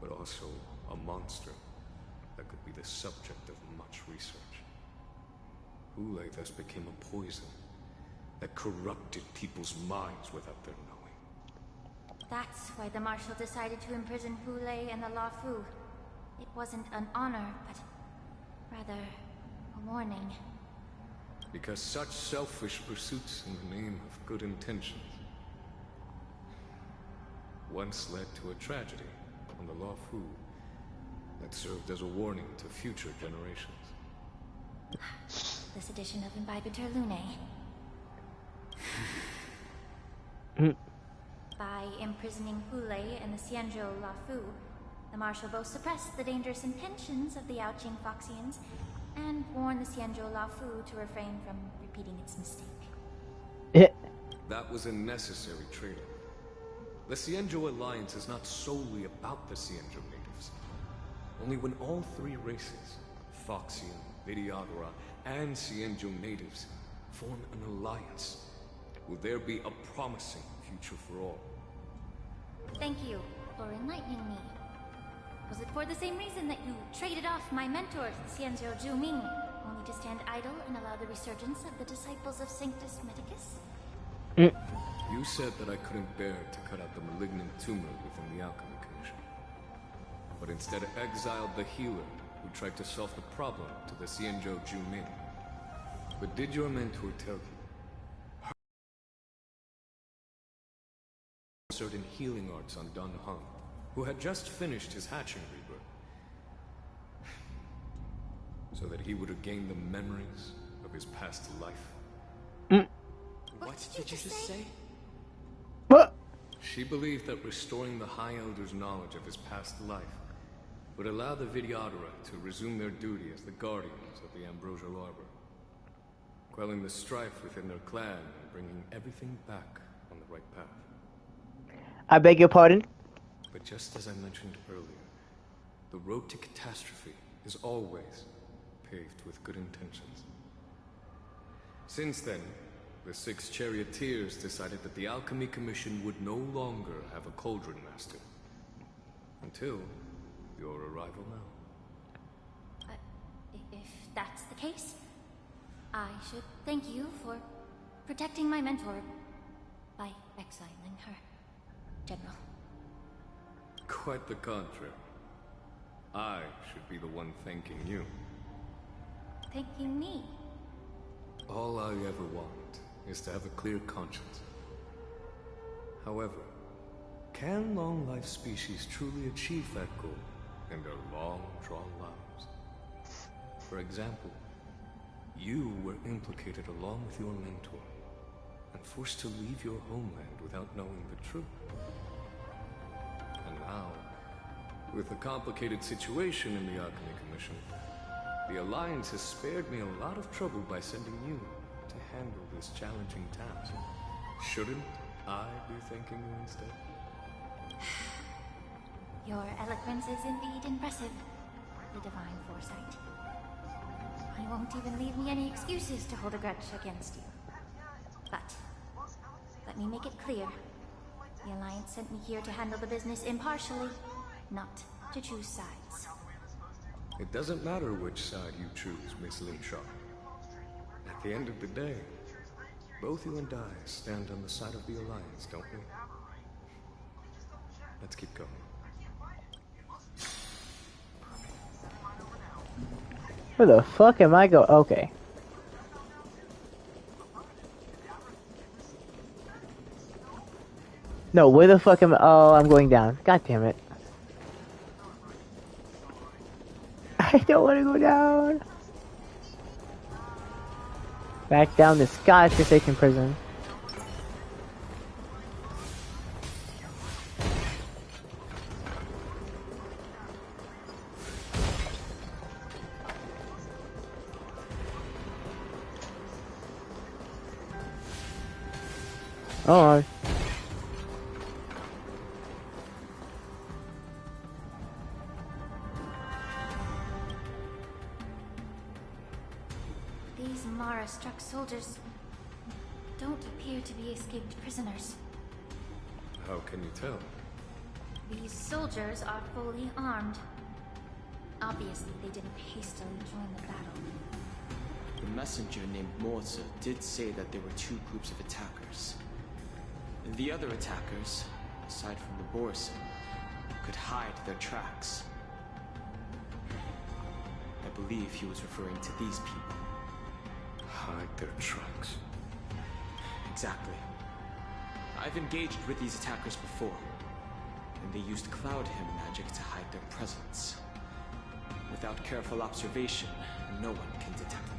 but also a monster that could be the subject of much research. Hulei thus became a poison that corrupted people's minds without their knowing. That's why the Marshal decided to imprison Hulei and the Lafu. It wasn't an honor, but rather a warning. Because such selfish pursuits in the name of good intentions once led to a tragedy on the Lafu that served as a warning to future generations. This edition of Imbibitor Lunae. By imprisoning Hulei and the Xianzhou Lafu, the Marshal both suppressed the dangerous intentions of the Yaoqing Foxians and warned the Xianzhou Lafu to refrain from repeating its mistake. That was a necessary trade-off. The Xianzhou alliance is not solely about the Xianzhou natives. Only when all three races, Foxian, Vidyadhara, and Xianzhou natives, form an alliance, will there be a promising future for all. Thank you for enlightening me. Was it for the same reason that you traded off my mentor, Xianzhou Zhuming, only to stand idle and allow the resurgence of the disciples of Sanctus Medicus? You said that I couldn't bear to cut out the malignant tumor within the Alchemy Commission, but instead exiled the healer who tried to solve the problem to the Xianzhou Zhuming. But did your mentor tell you certain healing arts on Dun Hung, who had just finished his hatching rebirth, so that he would regain the memories of his past life? What did you just say? What? She believed that restoring the High Elder's knowledge of his past life would allow the Vidyadhara to resume their duty as the guardians of the Ambrosial Arbor, quelling the strife within their clan and bringing everything back on the right path. I beg your pardon? But just as I mentioned earlier, the road to catastrophe is always paved with good intentions. Since then, the 6 charioteers decided that the Alchemy Commission would no longer have a cauldron master. Until your arrival now. If that's the case, I should thank you for protecting my mentor by exiling her, General. Quite the contrary. I should be the one thanking you. Thanking me? All I ever want is to have a clear conscience. However, can long-life species truly achieve that goal in their long, drawn lives? For example, you were implicated along with your mentor and forced to leave your homeland without knowing the truth. And now, with the complicated situation in the Alchemy Commission, the Alliance has spared me a lot of trouble by sending you to handle this challenging task. Shouldn't I be thanking you instead? Your eloquence is indeed impressive, the divine foresight. You won't even leave me any excuses to hold a grudge against you. But, let me make it clear. The Alliance sent me here to handle the business impartially, not to choose sides. It doesn't matter which side you choose, Miss Linshaw. At the end of the day, both you and I stand on the side of the Alliance, don't we? Let's keep going. Where the fuck am I going? Okay. No, where the fuck am I? Oh, I'm going down. God damn it. I don't want to go down. Back down this godforsaken prison. Oh. These Mara-struck soldiers don't appear to be escaped prisoners. How can you tell? These soldiers are fully armed. Obviously, they didn't hastily join the battle. The messenger named Morza did say that there were two groups of attackers. The other attackers, aside from the Borison, could hide their tracks. I believe he was referring to these people. Hide their tracks. Exactly. I've engaged with these attackers before, and they used Cloud Hymn magic to hide their presence. Without careful observation, no one can detect them.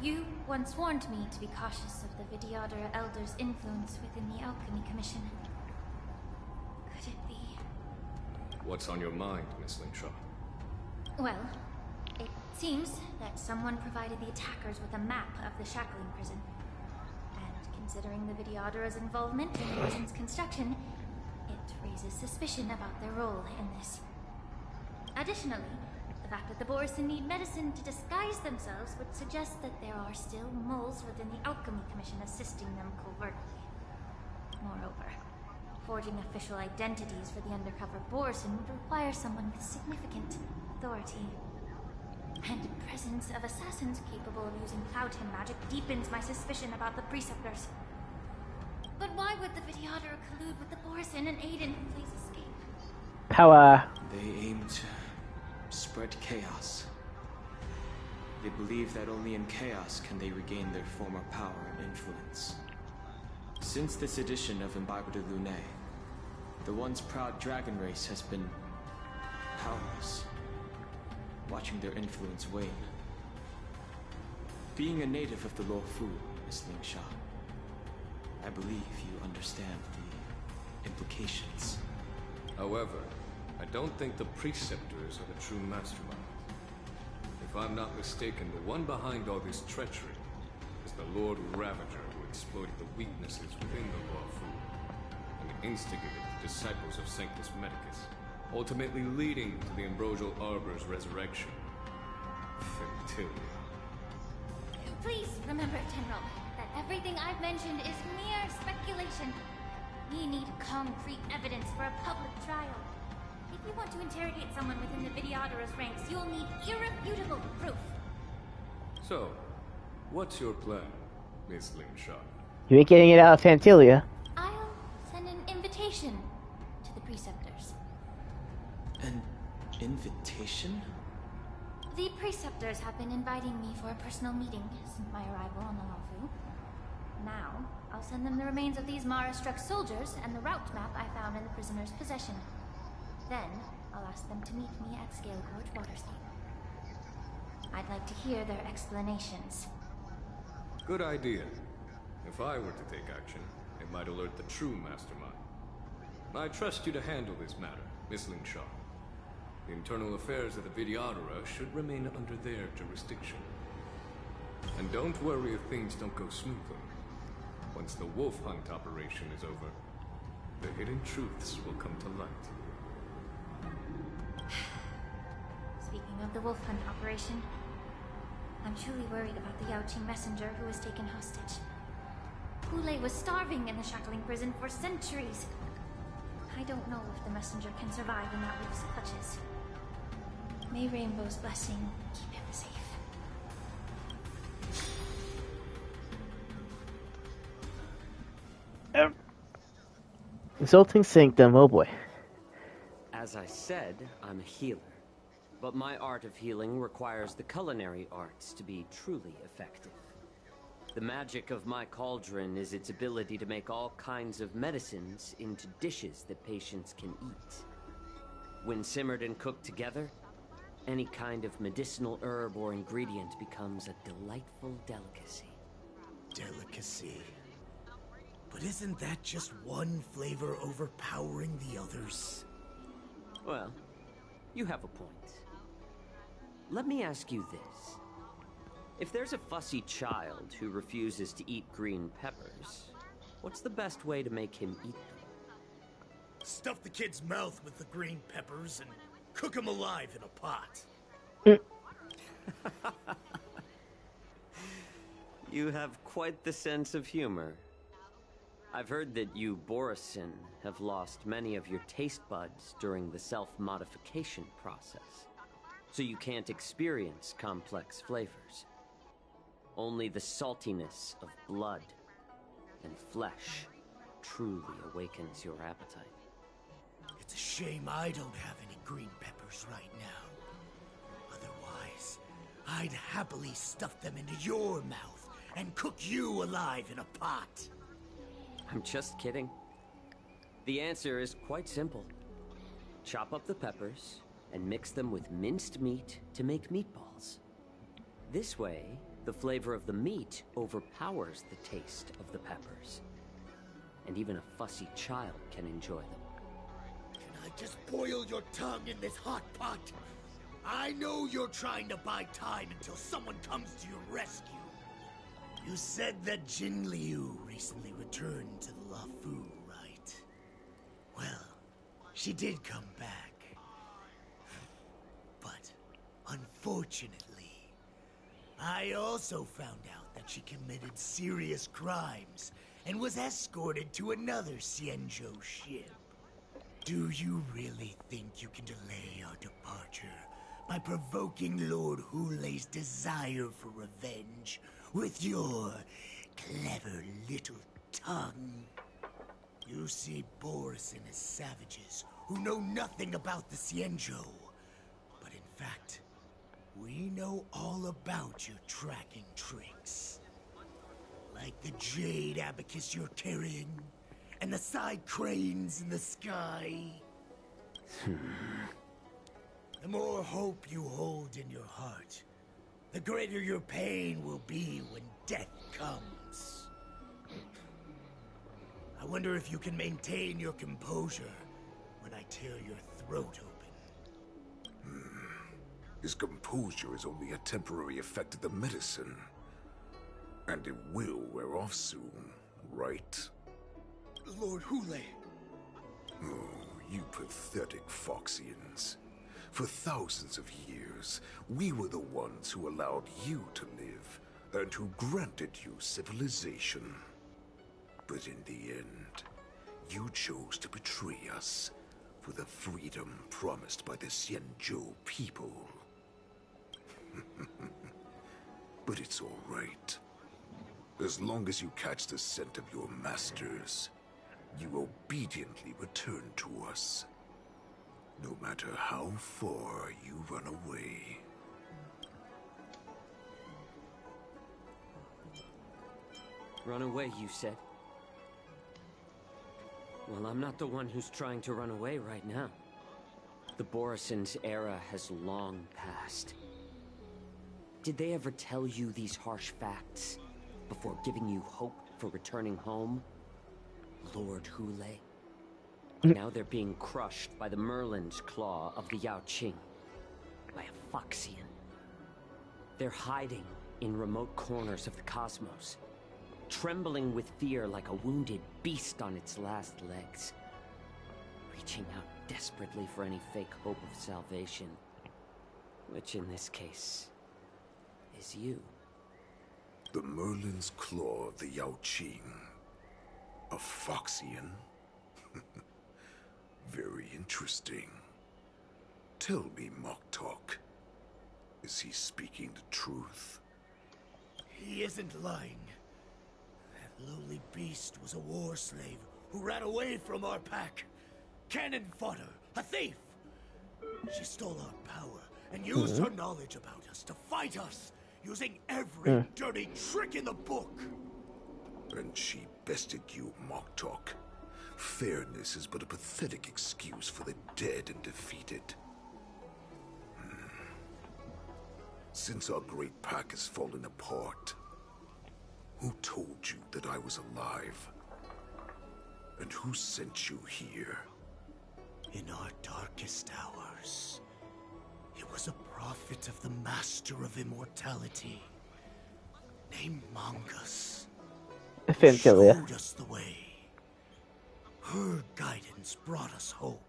You once warned me to be cautious of the Vidyadhara Elder's influence within the Alchemy Commission. Could it be? What's on your mind, Miss Lingshaw? Well, it seems that someone provided the attackers with a map of the shackling prison. And considering the Vidyadhara's involvement in the prison's construction, it raises suspicion about their role in this. Additionally, the fact that the Borison need medicine to disguise themselves would suggest that there are still moles within the Alchemy Commission assisting them covertly. Moreover, forging official identities for the undercover Borison would require someone with significant authority. And the presence of assassins capable of using Cloud Hymn magic deepens my suspicion about the Preceptors. But why would the Vidyadhara collude with the Borison and aid in Flay's escape? Power. They aim to spread chaos. They believe that only in chaos can they regain their former power and influence. Since this edition of Imbibe de Lune, the once proud dragon race has been powerless, watching their influence wane. Being a native of the Luofu, Miss Lingshaw, I believe you understand the implications. However, I don't think the Preceptors are the true masterminds. If I'm not mistaken, the one behind all this treachery is the Lord Ravager who exploited the weaknesses within the Luofu and instigated the disciples of Sanctus Medicus, ultimately leading to the Ambrosial Arbor's resurrection. Fentilia. Please remember, Tenrod, that everything I've mentioned is mere speculation. We need concrete evidence for a public trial. If you want to interrogate someone within the Vidyadhara's ranks, you'll need irrefutable proof. So, what's your plan, Miss Lingshaw? You ain't getting it out of Fantilia. I'll send an invitation to the Preceptors. An invitation? The Preceptors have been inviting me for a personal meeting since my arrival on the Luofu. Now, I'll send them the remains of these Mara-struck soldiers and the route map I found in the prisoner's possession. Then, I'll ask them to meet me at Scale Gorge Waterscape. I'd like to hear their explanations. Good idea. If I were to take action, it might alert the true mastermind. I trust you to handle this matter, Miss Lingshaw. The internal affairs of the Vidyadhara should remain under their jurisdiction. And don't worry if things don't go smoothly. Once the wolf hunt operation is over, the hidden truths will come to light. Speaking of the wolf hunt operation, I'm truly worried about the Yaoqing messenger who was taken hostage. Hule was starving in the shackling prison for centuries. I don't know if the messenger can survive in that wolf's clutches. May Rainbow's blessing keep him safe. Exalting Sanctum, oh boy. As I said, I'm a healer. But my art of healing requires the culinary arts to be truly effective. The magic of my cauldron is its ability to make all kinds of medicines into dishes that patients can eat. When simmered and cooked together, any kind of medicinal herb or ingredient becomes a delightful delicacy. Delicacy. But isn't that just one flavor overpowering the others? Well, you have a point. Let me ask you this. If there's a fussy child who refuses to eat green peppers, What's the best way to make him eat them? Stuff the kid's mouth with the green peppers and cook him alive in a pot. You have quite the sense of humor. I've heard that you, Borisin, have lost many of your taste buds during the self-modification process, so you can't experience complex flavors. Only the saltiness of blood and flesh truly awakens your appetite. It's a shame I don't have any green peppers right now. Otherwise, I'd happily stuff them into your mouth and cook you alive in a pot. I'm just kidding. The answer is quite simple. Chop up the peppers and mix them with minced meat to make meatballs. This way, the flavor of the meat overpowers the taste of the peppers. And even a fussy child can enjoy them. Can I just boil your tongue in this hot pot? I know you're trying to buy time until someone comes to your rescue. You said that Jin Liu recently returned to the Luofu, right? Well, she did come back. But, unfortunately, I also found out that she committed serious crimes and was escorted to another Xianzhou ship. Do you really think you can delay our departure by provoking Lord Hulei's desire for revenge with your clever little tongue? You see Borisin as savages who know nothing about the Xianzhou. But in fact, we know all about your tracking tricks. Like the jade abacus you're carrying, and the side cranes in the sky. The more hope you hold in your heart, the greater your pain will be when death comes. I wonder if you can maintain your composure when I tear your throat open. His composure is only a temporary effect of the medicine. And it will wear off soon, right? Lord Hulei. Oh, you pathetic Foxians. For thousands of years, we were the ones who allowed you to live, and who granted you civilization. But in the end, you chose to betray us for the freedom promised by the Xianzhou people. But it's all right. As long as you catch the scent of your masters, you obediently return to us. No matter how far you run away. Run away, you said? Well, I'm not the one who's trying to run away right now. The Borisin's era has long passed. Did they ever tell you these harsh facts before giving you hope for returning home? Lord Hulei? Now they're being crushed by the Merlin's claw of the Yaoqing. By a Foxian. They're hiding in remote corners of the cosmos, trembling with fear like a wounded beast on its last legs, reaching out desperately for any fake hope of salvation, which in this case is you. The Merlin's claw of the Yaoqing. A Foxian? Very interesting. Tell me, Moktok, is he speaking the truth? He isn't lying. That lowly beast was a war slave who ran away from our pack. Cannon fodder, a thief. She stole our power and used her knowledge about us to fight us, using every dirty trick in the book. And she bested you, Moktok. Fairness is but a pathetic excuse for the dead and defeated. Since our great pack has fallen apart, who told you that I was alive? And who sent you here? In our darkest hours, it was a prophet of the Master of Immortality, named Mongus. Fintilia. showed us the way. Her guidance brought us hope.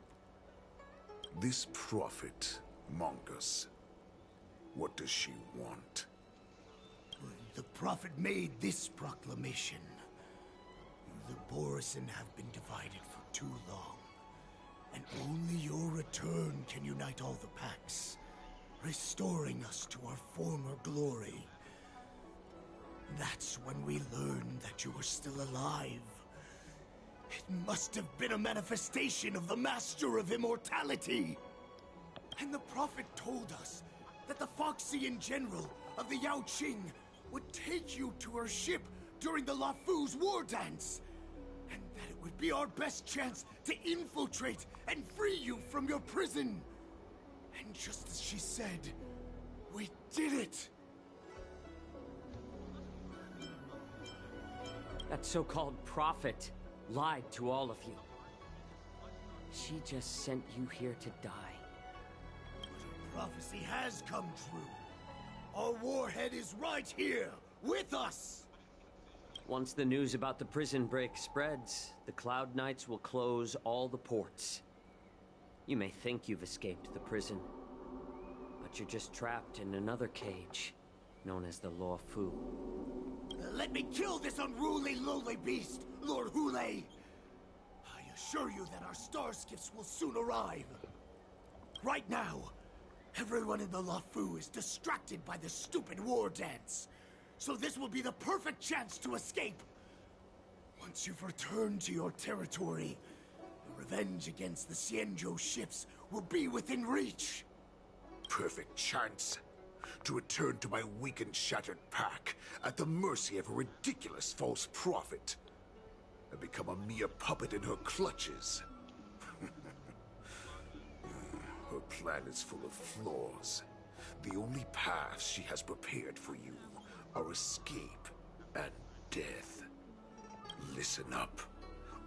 This prophet, Mongus, what does she want? The prophet made this proclamation. The Borisin have been divided for too long, and only your return can unite all the packs, restoring us to our former glory. That's when we learned that you were still alive. It must have been a manifestation of the Master of Immortality. And the prophet told us that the Foxian General of the Yao Qing would take you to her ship during the Lafu's war dance. And that it would be our best chance to infiltrate and free you from your prison. And just as she said, we did it. That so-called prophet lied to all of you. She just sent you here to die. Prophecy has come true. Our warhead is right here, with us! Once the news about the prison break spreads, the Cloud Knights will close all the ports. You may think you've escaped the prison, but you're just trapped in another cage, known as the Law Fu. Let me kill this unruly, lowly beast, Lord Hule! I assure you that our star skiffs will soon arrive. Right now, everyone in the Lafu is distracted by the stupid war dance. So this will be the perfect chance to escape. Once you've returned to your territory, the revenge against the Xianzhou ships will be within reach. Perfect chance to return to my weak and shattered pack at the mercy of a ridiculous false prophet and become a mere puppet in her clutches. Her plan is full of flaws. The only paths she has prepared for you are escape and death. Listen up.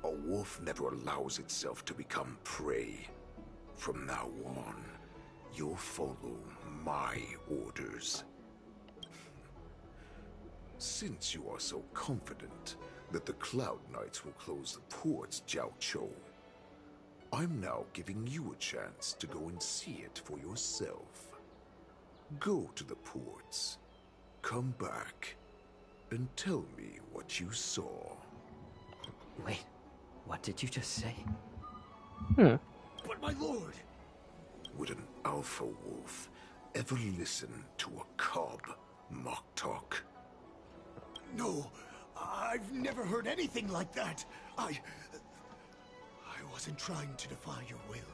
A wolf never allows itself to become prey. From now on, you'll follow my orders. Since you are so confident that the Cloud Knights will close the ports, Jiao Chou, I'm now giving you a chance to go and see it for yourself. Go to the ports, come back, and tell me what you saw. Wait, what did you just say? But my lord! Would an alpha wolf ever listen to a cub, Moktok? No, I've never heard anything like that. I wasn't trying to defy your will.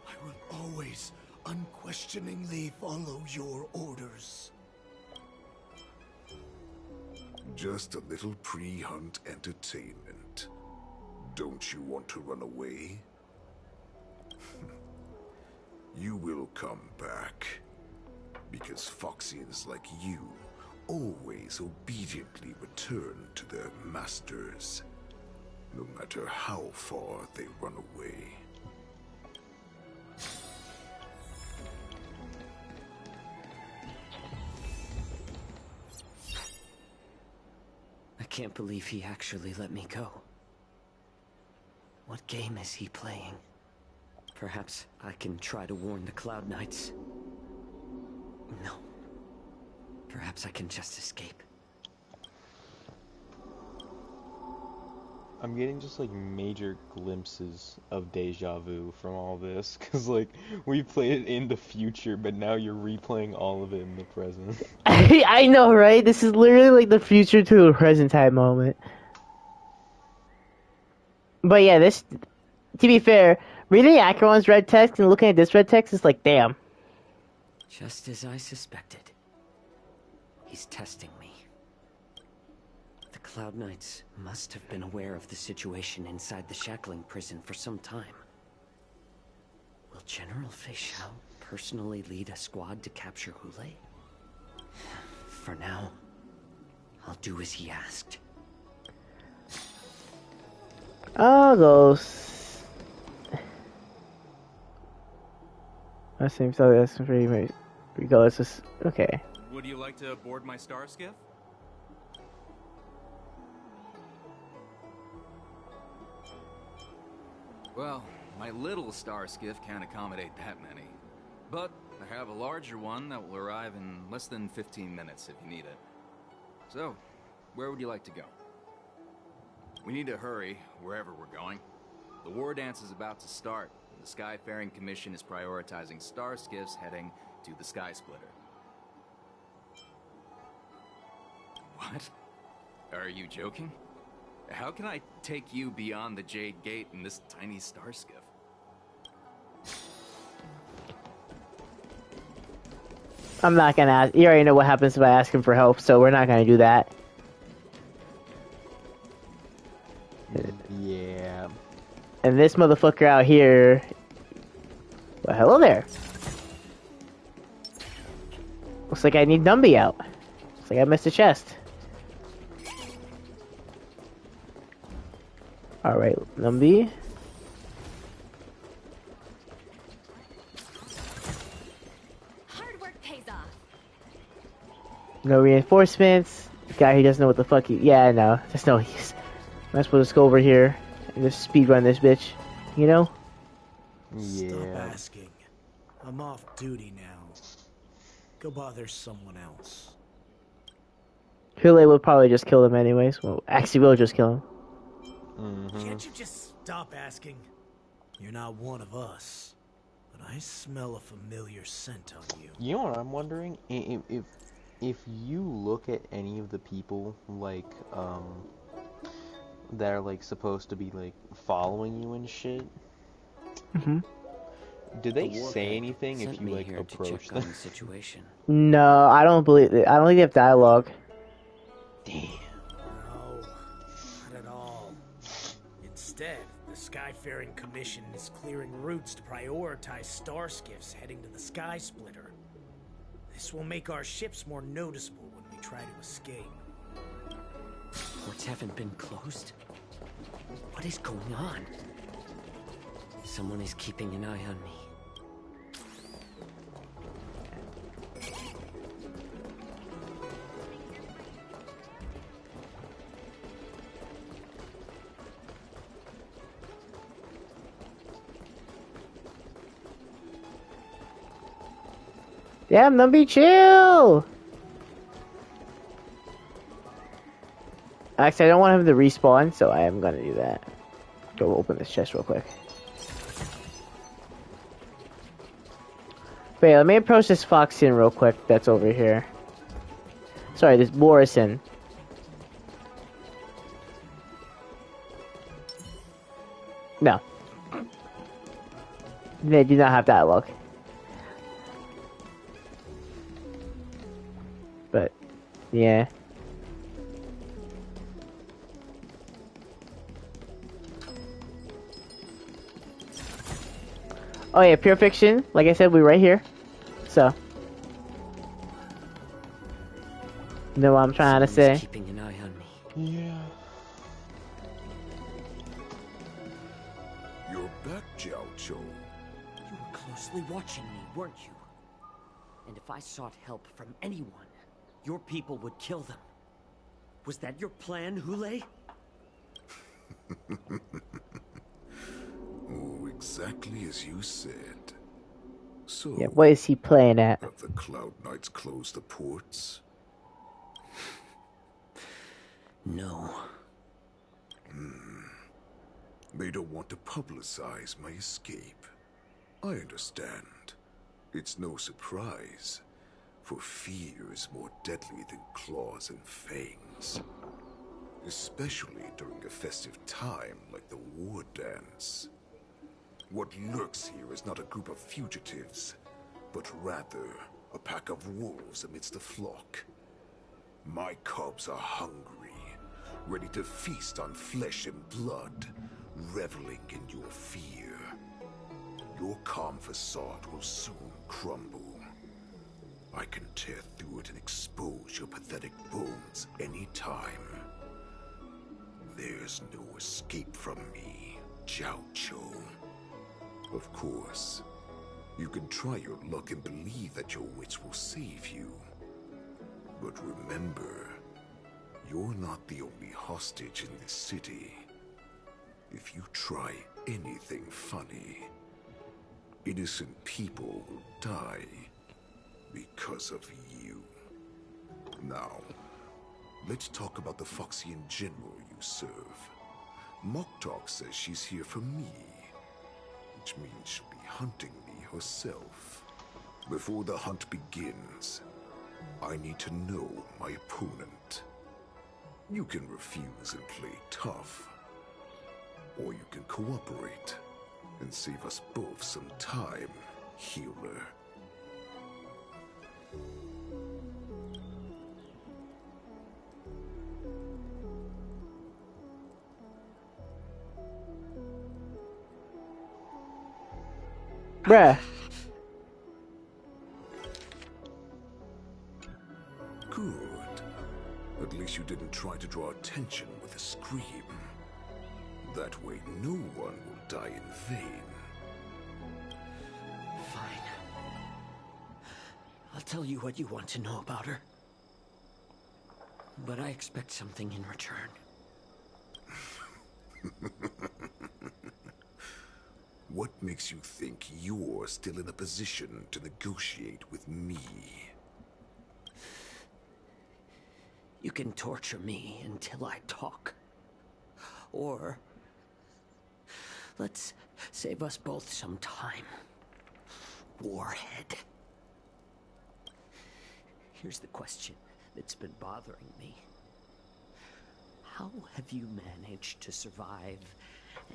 I will always unquestioningly follow your orders. Just a little pre-hunt entertainment. Don't you want to run away? You will come back. Because Foxians like you always obediently return to their masters, no matter how far they run away. I can't believe he actually let me go. What game is he playing? Perhaps I can try to warn the Cloud Knights. No. Perhaps I can just escape. I'm getting just like major glimpses of deja vu from all this, cause like we played it in the future, but now you're replaying all of it in the present. I know, right? This is literally like the future to the present time moment. But yeah, this, to be fair, reading Acheron's red text and looking at this red text is like, damn. Just as I suspected. He's testing me. The Cloud Knights must have been aware of the situation inside the shackling prison for some time. Will General Fei Xiao personally lead a squad to capture Hule? For now, I'll do as he asked. Oh, those. That seems like that's pretty much regardless. Okay. Would you like to board my star skiff? Well, my little star skiff can't accommodate that many. But I have a larger one that will arrive in less than 15 minutes if you need it. So, where would you like to go? We need to hurry, wherever we're going. The war dance is about to start, and the Skyfaring Commission is prioritizing star skiffs heading to the Sky Splitter. What? Are you joking? How can I take you beyond the Jade Gate in this tiny star skiff? I'm not gonna ask. You already know what happens if I ask him for help, so we're not gonna do that. Yeah. And this motherfucker out here. Well, hello there. Looks like I need Numby out. Looks like I missed a chest. Alright, Numby. Hard work pays off. No reinforcements. The guy who doesn't know what the fuck he... Yeah, I know. There's no use. Might as well just go over here and just speedrun this bitch. You know? Stop asking. I'm off duty now. Go bother someone else. Hule will probably just kill him anyways. Well, actually, we'll just kill him. Can't you just stop asking? You're not one of us, but I smell a familiar scent on you. You know what I'm wondering? If you look at any of the people like that are like supposed to be like following you and shit, do they say anything if you like approach them? Situation. No, I don't believe it. I don't think they have dialogue. Damn. No, not at all. Instead, the Skyfaring Commission is clearing routes to prioritize star skiffs heading to the Sky Splitter. This will make our ships more noticeable when we try to escape. Ports haven't been closed? What is going on? Someone is keeping an eye on me. Damn, Numby, chill! Actually, I don't want him to respawn, so I am gonna do that. Go open this chest real quick. Wait, let me approach this Foxian real quick that's over here. Sorry, this Borison. No. They do not have dialogue. But, yeah. Oh yeah, Pure Fiction. Like I said, we're right here. So. You know what I'm trying to say? Keeping an eye on me. Yeah. You're back, Jiao Chou. You were closely watching me, weren't you? And if I sought help from anyone, your people would kill them. Was that your plan, Hule? Oh, exactly as you said. So, Yeah, what is he playing at? have the Cloud Knights closed the ports? No. They don't want to publicize my escape. I understand. It's no surprise, for fear is more deadly than claws and fangs. Especially during a festive time like the war dance. What lurks here is not a group of fugitives, but rather a pack of wolves amidst a flock. My cubs are hungry, ready to feast on flesh and blood, reveling in your fear. Your calm facade will soon crumble. I can tear through it and expose your pathetic bones any time. There's no escape from me, Jiao Chou. Of course, you can try your luck and believe that your wits will save you. But remember, you're not the only hostage in this city. If you try anything funny. Innocent people will die because of you. Now, let's talk about the Foxian general you serve. Moktok says she's here for me, which means she'll be hunting me herself. Before the hunt begins, I need to know my opponent. You can refuse and play tough, or you can cooperate and save us both some time, healer. Bruh. Good. At least you didn't try to draw attention with a scream. That way no one will die in vain. Fine. I'll tell you what you want to know about her. But I expect something in return. What makes you think you're still in a position to negotiate with me? You can torture me until I talk. Or let's save us both some time. Warhead. Here's the question that's been bothering me. How have you managed to survive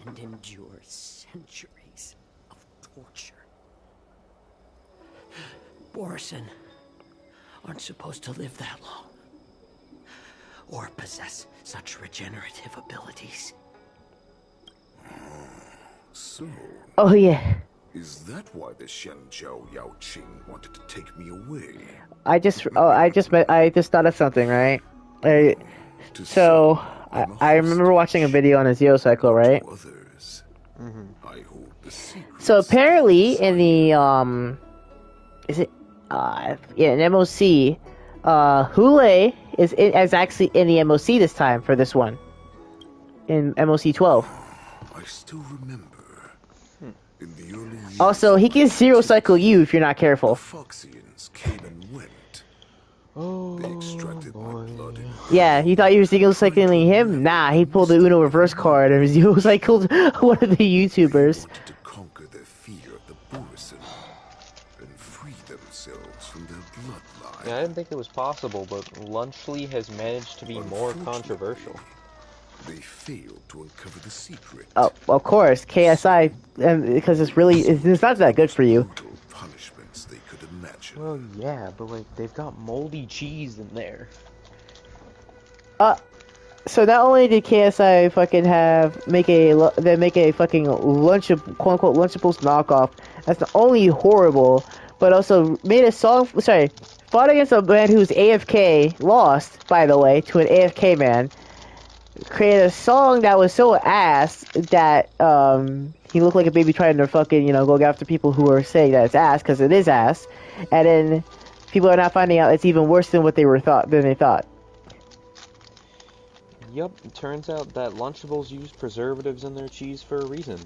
and endure centuries of torture? Borison aren't supposed to live that long, or possess such regenerative abilities. So, Oh yeah. is that why the Shenjiao Yao Qing wanted to take me away? I just thought of something, right? I remember watching a video on a Zero Cycle, right? I hold the secret. So apparently in the in MOC, Hule is actually in the MOC this time for this one. In MOC 12. I still remember. In the early years, Also, he can Zero Cycle you if you're not careful. Foxians came and went. They extracted my blood and Yeah, you thought you were Zero Cycling him? Nah, he pulled the Uno reverse card and Zero Cycled one of the YouTubers. to conquer their fear of the Borison and free themselves from their bloodline. Yeah, I didn't think it was possible, but Lunchley has managed to be more controversial. They failed to uncover the secret. Oh, of course, KSI, because it's not that good for you. Punishments they could imagine. Well, yeah, but like they've got moldy cheese in there. So not only did KSI fucking make a fucking quote unquote Lunchables knockoff, that's not only horrible, but also made a song. Sorry, fought against a man who's AFK, lost by the way to an AFK man. Created a song that was so ass that he looked like a baby trying to fucking go after people who are saying that it's ass because it is ass, and then people are now finding out it's even worse than they thought. Yep, it turns out that Lunchables use preservatives in their cheese for a reason.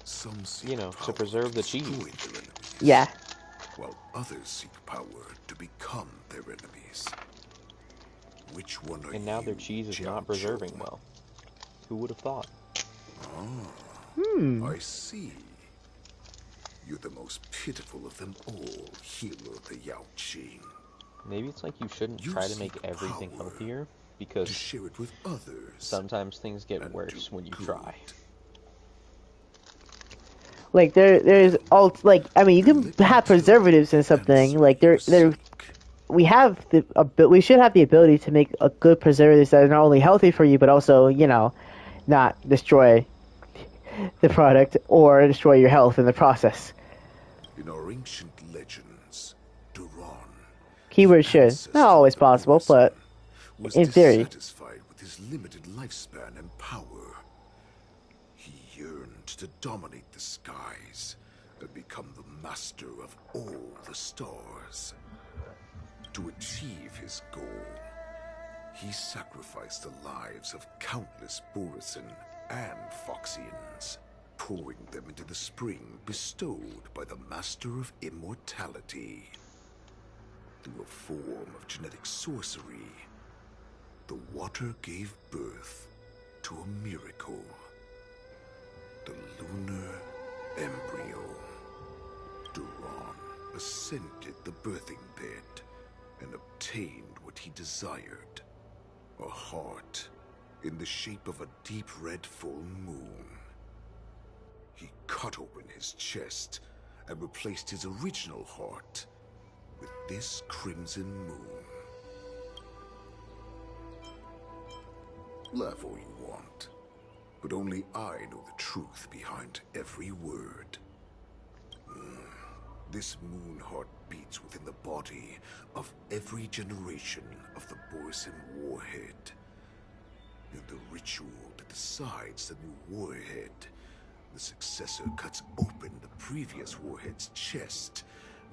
Some seek to preserve the cheese. Yeah. While others seek power to become their enemies. Which one are And now their cheese is not preserving well. Who would have thought? I see. You're the most pitiful of them all, healer the Yao Qing. Maybe it's like you shouldn't try to make everything healthier, because share it with others. Sometimes things get worse when you try. Like there's all you can have preservatives in something like we should have the ability to make a good preservatives that are not only healthy for you but also not destroy the product or destroy your health in the process. In our ancient legends, Duran, keyword should not always possible, but in theory. Dissatisfied with his limited lifespan and power, he yearned to dominate the skies and become the master of all the stars. To achieve his goal, he sacrificed the lives of countless Borison and Foxians, pouring them into the spring bestowed by the Master of Immortality. Through a form of genetic sorcery, the water gave birth to a miracle. The lunar embryo. Duran ascended the birthing bed and obtained what he desired. A heart in the shape of a deep red full moon. He cut open his chest and replaced his original heart with this crimson moon. Laugh all you want, but only I know the truth behind every word. This moon heart beats within the body of every generation of the Borson warhead. In the ritual that decides the new warhead, the successor cuts open the previous warhead's chest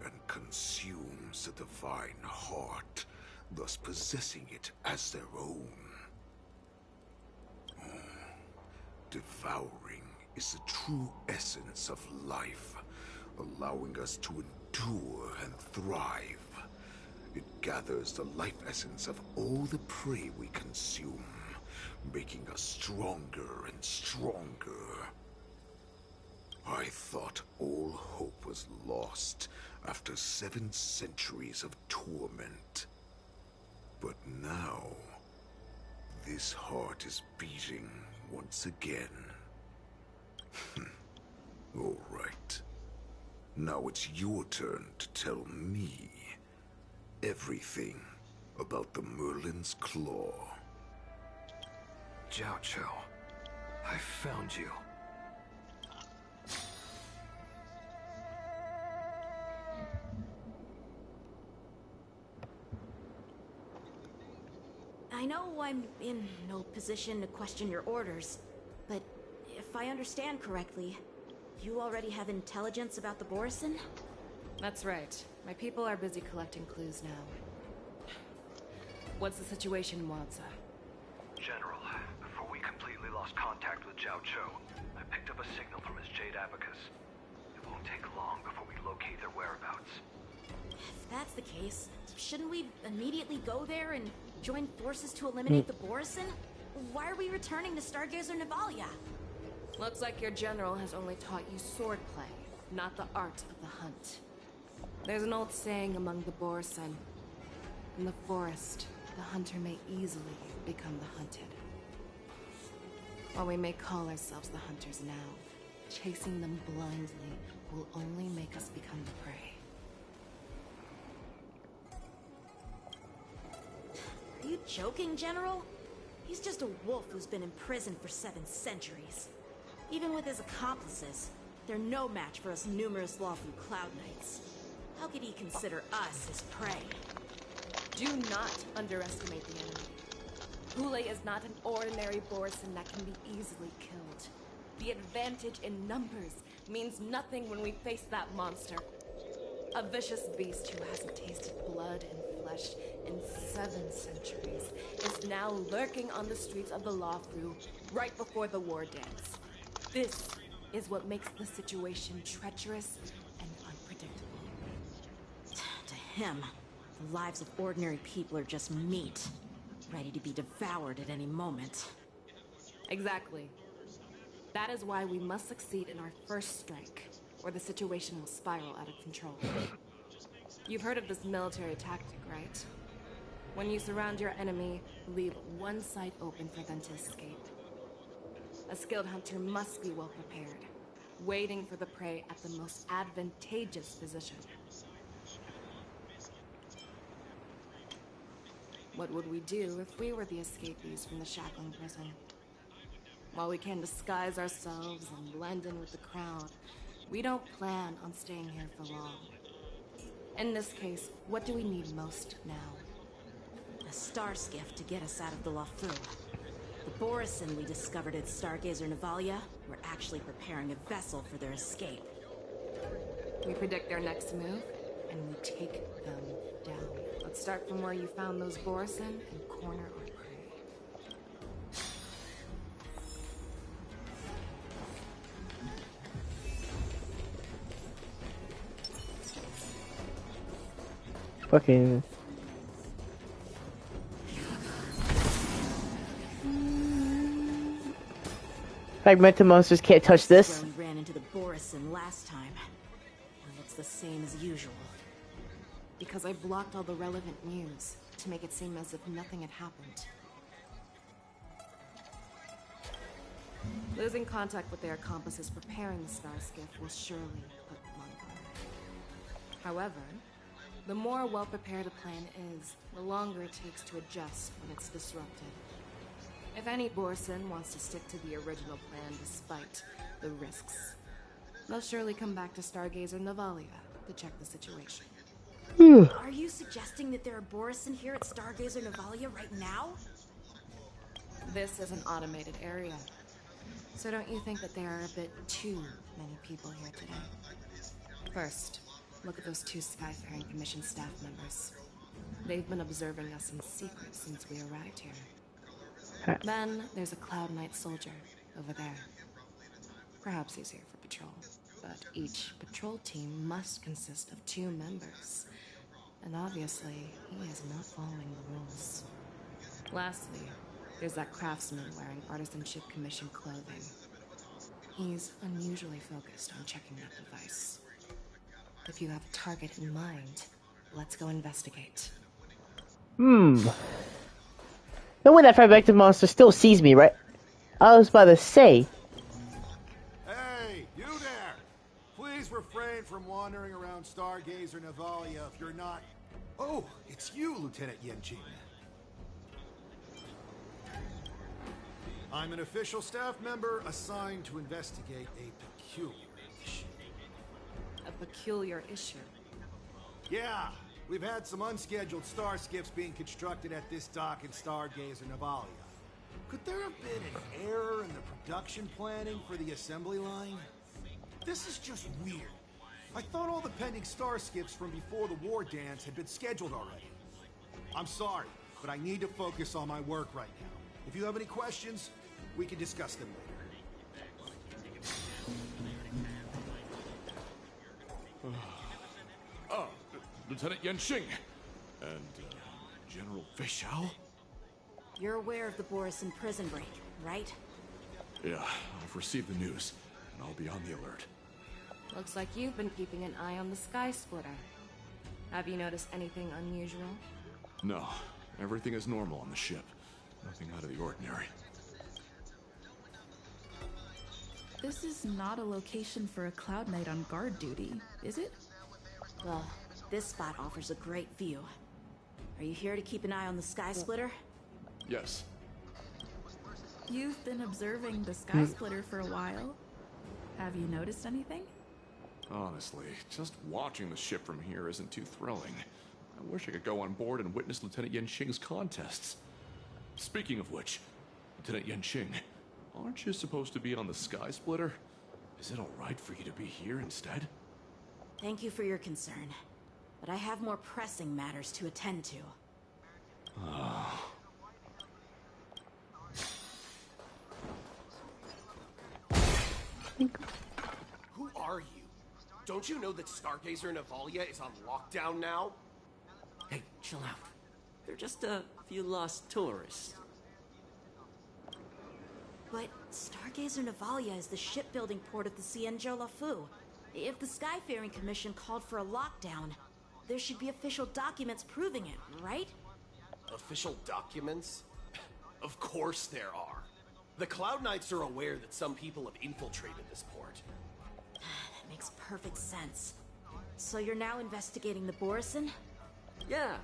and consumes the divine heart, thus possessing it as their own. Devouring is the true essence of life, allowing us to endure and thrive. It gathers the life essence of all the prey we consume, making us stronger and stronger. I thought all hope was lost after 7 centuries of torment. But now, this heart is beating once again. All right. Now it's your turn to tell me everything about the Merlin's Claw. Jiao Cho, I found you. I know I'm in no position to question your orders, but if I understand correctly, you already have intelligence about the Borison? That's right. My people are busy collecting clues now. What's the situation, Wadza? General, before we completely lost contact with Jiao Cho, I picked up a signal from his Jade Abacus. It won't take long before we locate their whereabouts. If that's the case, shouldn't we immediately go there and join forces to eliminate the Borison? Why are we returning to Stargazer Navalia? Looks like your general has only taught you swordplay, not the art of the hunt. There's an old saying among the Borison. In the forest, the hunter may easily become the hunted. While we may call ourselves the hunters now, chasing them blindly will only make us become the prey. Are you joking, General? He's just a wolf who's been imprisoned for 7 centuries. Even with his accomplices, they're no match for us numerous lawful Cloud Knights. How could he consider us his prey? Do not underestimate the enemy. Hule is not an ordinary Borison that can be easily killed. The advantage in numbers means nothing when we face that monster. A vicious beast who hasn't tasted blood and flesh in 7 centuries is now lurking on the streets of the Lawfru right before the war dance. This is what makes the situation treacherous and unpredictable. To him, the lives of ordinary people are just meat, ready to be devoured at any moment. Exactly. That is why we must succeed in our first strike, or the situation will spiral out of control. You've heard of this military tactic, right? When you surround your enemy, leave one side open for them to escape. A skilled hunter must be well prepared, waiting for the prey at the most advantageous position. What would we do if we were the escapees from the shackling prison? While we can disguise ourselves and blend in with the crowd, we don't plan on staying here for long. In this case, what do we need most now? A star skiff to get us out of the Lawfru. The Borison we discovered at Stargazer Navalia were actually preparing a vessel for their escape. We predict their next move, and we take them down. Let's start from where you found those Borison and corner our prey. Fucking. Fragmented monsters can't touch this. We ran into the Borison last time. It looks the same as usual. Because I blocked all the relevant news to make it seem as if nothing had happened. Losing contact with their accomplices preparing the Star Skiff will surely put them on guard. However, the more well-prepared a plan is, the longer it takes to adjust when it's disrupted. If any Borson wants to stick to the original plan despite the risks, they'll surely come back to Stargazer Navalia to check the situation. Are you suggesting that there are Borison here at Stargazer Navalia right now? This is an automated area. So don't you think that there are a bit too many people here today? First, look at those two Skyfaring Commission staff members. They've been observing us in secret since we arrived here. Then there's a Cloud Knight soldier over there. Perhaps he's here for patrol, but each patrol team must consist of 2 members. And obviously, he is not following the rules. Lastly, there's that craftsman wearing Artisanship Commission clothing. He's unusually focused on checking that device. If you have a target in mind, let's go investigate. No way that fragmented monster still sees me, right? I was about to say. Hey, you there! Please refrain from wandering around Stargazer Navalia if you're not... Oh, it's you, Lieutenant Yenjing. I'm an official staff member assigned to investigate a peculiar issue. A peculiar issue? Yeah, we've had some unscheduled star skiffs being constructed at this dock in Stargazer Navalia. Could there have been an error in the production planning for the assembly line? This is just weird. I thought all the pending star skiffs from before the war dance had been scheduled already. I'm sorry, but I need to focus on my work right now. If you have any questions, we can discuss them later. Lieutenant Yenxing and General Feixiao? You're aware of the Borison prison break, right? Yeah, I've received the news, and I'll be on the alert. Looks like you've been keeping an eye on the Sky Splitter. Have you noticed anything unusual? No, everything is normal on the ship. Nothing out of the ordinary. This is not a location for a Cloud Knight on guard duty, is it? Well, this spot offers a great view. Are you here to keep an eye on the Sky Splitter? Yes. You've been observing the Sky Splitter for a while. Have you noticed anything? Honestly, just watching the ship from here isn't too thrilling. I wish I could go on board and witness Lieutenant Yenxing's contests. Speaking of which, Lieutenant Yenxing, aren't you supposed to be on the Sky Splitter? Is it alright for you to be here instead? Thank you for your concern, but I have more pressing matters to attend to. Who are you? Don't you know that Stargazer Navalia is on lockdown now? Hey, chill out. They're just a few lost tourists. But Stargazer Navalia is the shipbuilding port of the Cienjo Lafu. If the Skyfaring Commission called for a lockdown, there should be official documents proving it, right? Official documents? Of course there are. The Cloud Knights are aware that some people have infiltrated this port. That makes perfect sense. So you're now investigating the Borison? Yeah,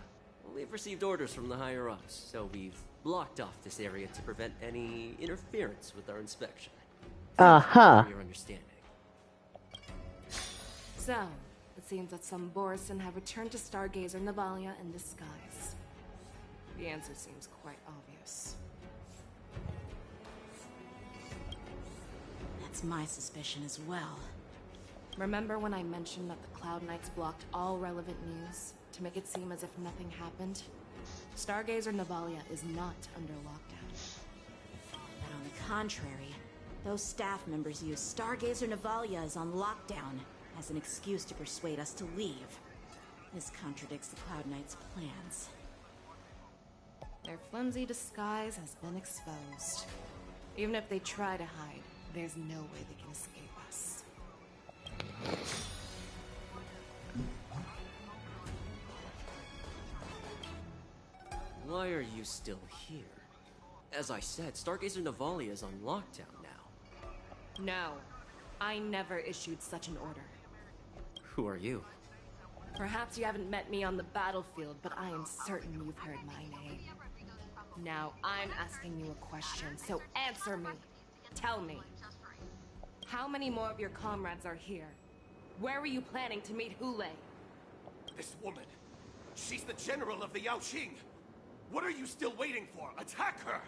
we've received orders from the higher-ups, so we've blocked off this area to prevent any interference with our inspection. Uh-huh. For your understanding. So, it seems that some Borison have returned to Stargazer Navalia in disguise. The answer seems quite obvious. That's my suspicion as well. Remember when I mentioned that the Cloud Knights blocked all relevant news to make it seem as if nothing happened? Stargazer Navalia is not under lockdown. But on the contrary, those staff members use Stargazer Navalia is on lockdown as an excuse to persuade us to leave. This contradicts the Cloud Knight's plans. Their flimsy disguise has been exposed. Even if they try to hide, there's no way they can escape us. Why are you still here? As I said, Stargazer Navalia is on lockdown now. No, I never issued such an order. Who are you? Perhaps you haven't met me on the battlefield, but I am certain you've heard my name. Now, I'm asking you a question, so answer me. Tell me. How many more of your comrades are here? Where were you planning to meet Hule? This woman, she's the general of the Yaoqing. What are you still waiting for? Attack her!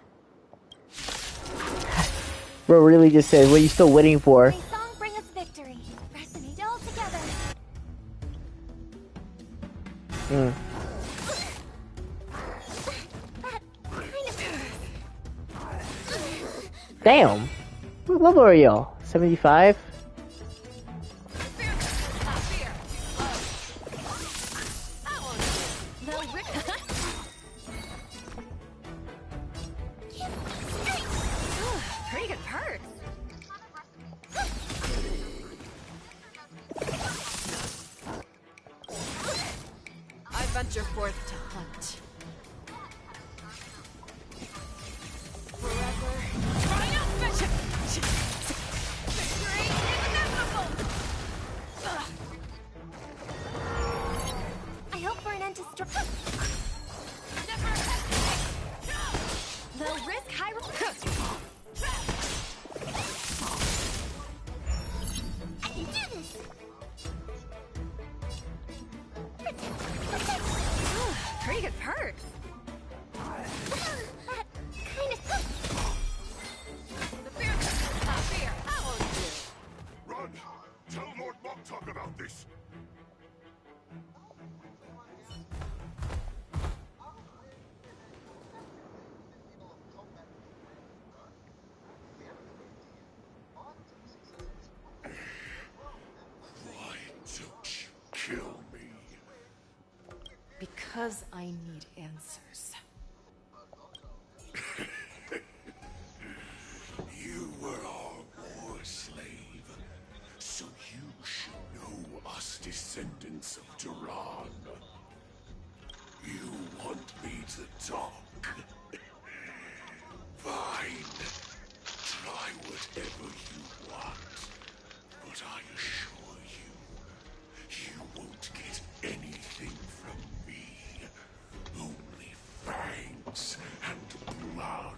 Bro really just said, what are you still waiting for? May song bring us victory. Resonate all together. Damn. What level are you? 75? Pretty good perks. I venture forth to hunt. Forever. Triumphant! Victory is inevitable! I hope for an end to Never hesitate! They'll risk high I can do this! Pretty good perks. That kind of... The fear, not fear. I won't do. Run! Tell Lord Moktok about this! Why don't you kill me? Because I need answers. You were our war slave, so you should know us descendants of Duran. You want me to talk? Fine. Try whatever you want. But I assure you, you won't get anything from me. Only fangs and blood.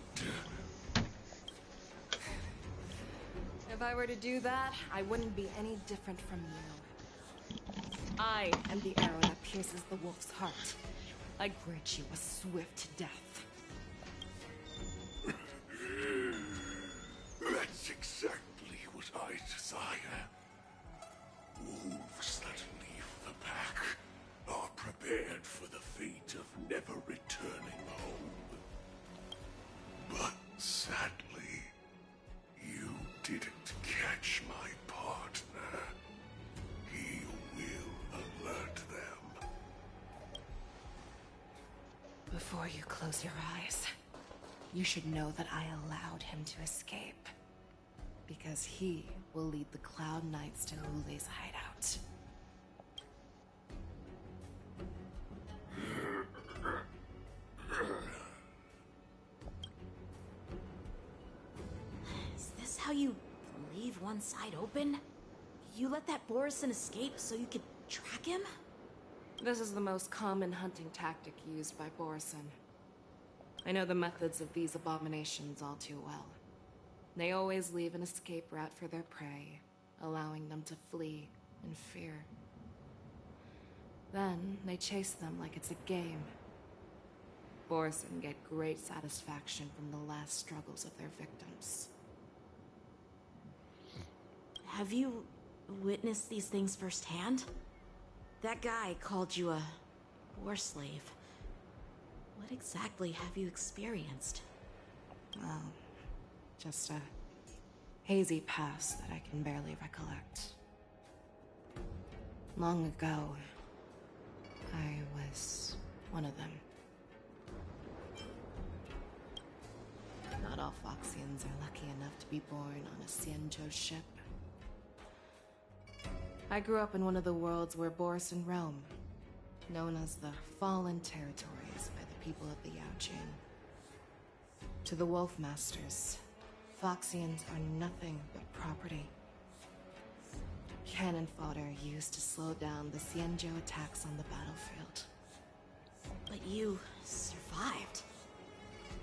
If I were to do that, I wouldn't be any different from you. I am the arrow that pierces the wolf's heart. I grant you a swift death. That's exactly what I desire. Wolves that leave the pack are prepared for the fate of never returning home. But sadly, you didn't catch my partner. He will alert them. Before you close your eyes, you should know that I allowed him to escape. Because he will lead the Cloud Knights to Hule's hideout. Is this how you leave one side open? You let that Borison escape so you could track him? This is the most common hunting tactic used by Borison. I know the methods of these abominations all too well. They always leave an escape route for their prey, allowing them to flee in fear. Then they chase them like it's a game. Borison get great satisfaction from the last struggles of their victims. Have you witnessed these things firsthand? That guy called you a war slave. What exactly have you experienced? Well, just a hazy past that I can barely recollect. Long ago, one of them. Not all Foxians are lucky enough to be born on a Xianzhou ship. I grew up in one of the worlds where Borison Realm, known as the Fallen Territories by the people of the Yaojing. To the Wolf Masters, Foxians are nothing but property. Cannon fodder used to slow down the Xianzhou attacks on the battlefield. But you survived.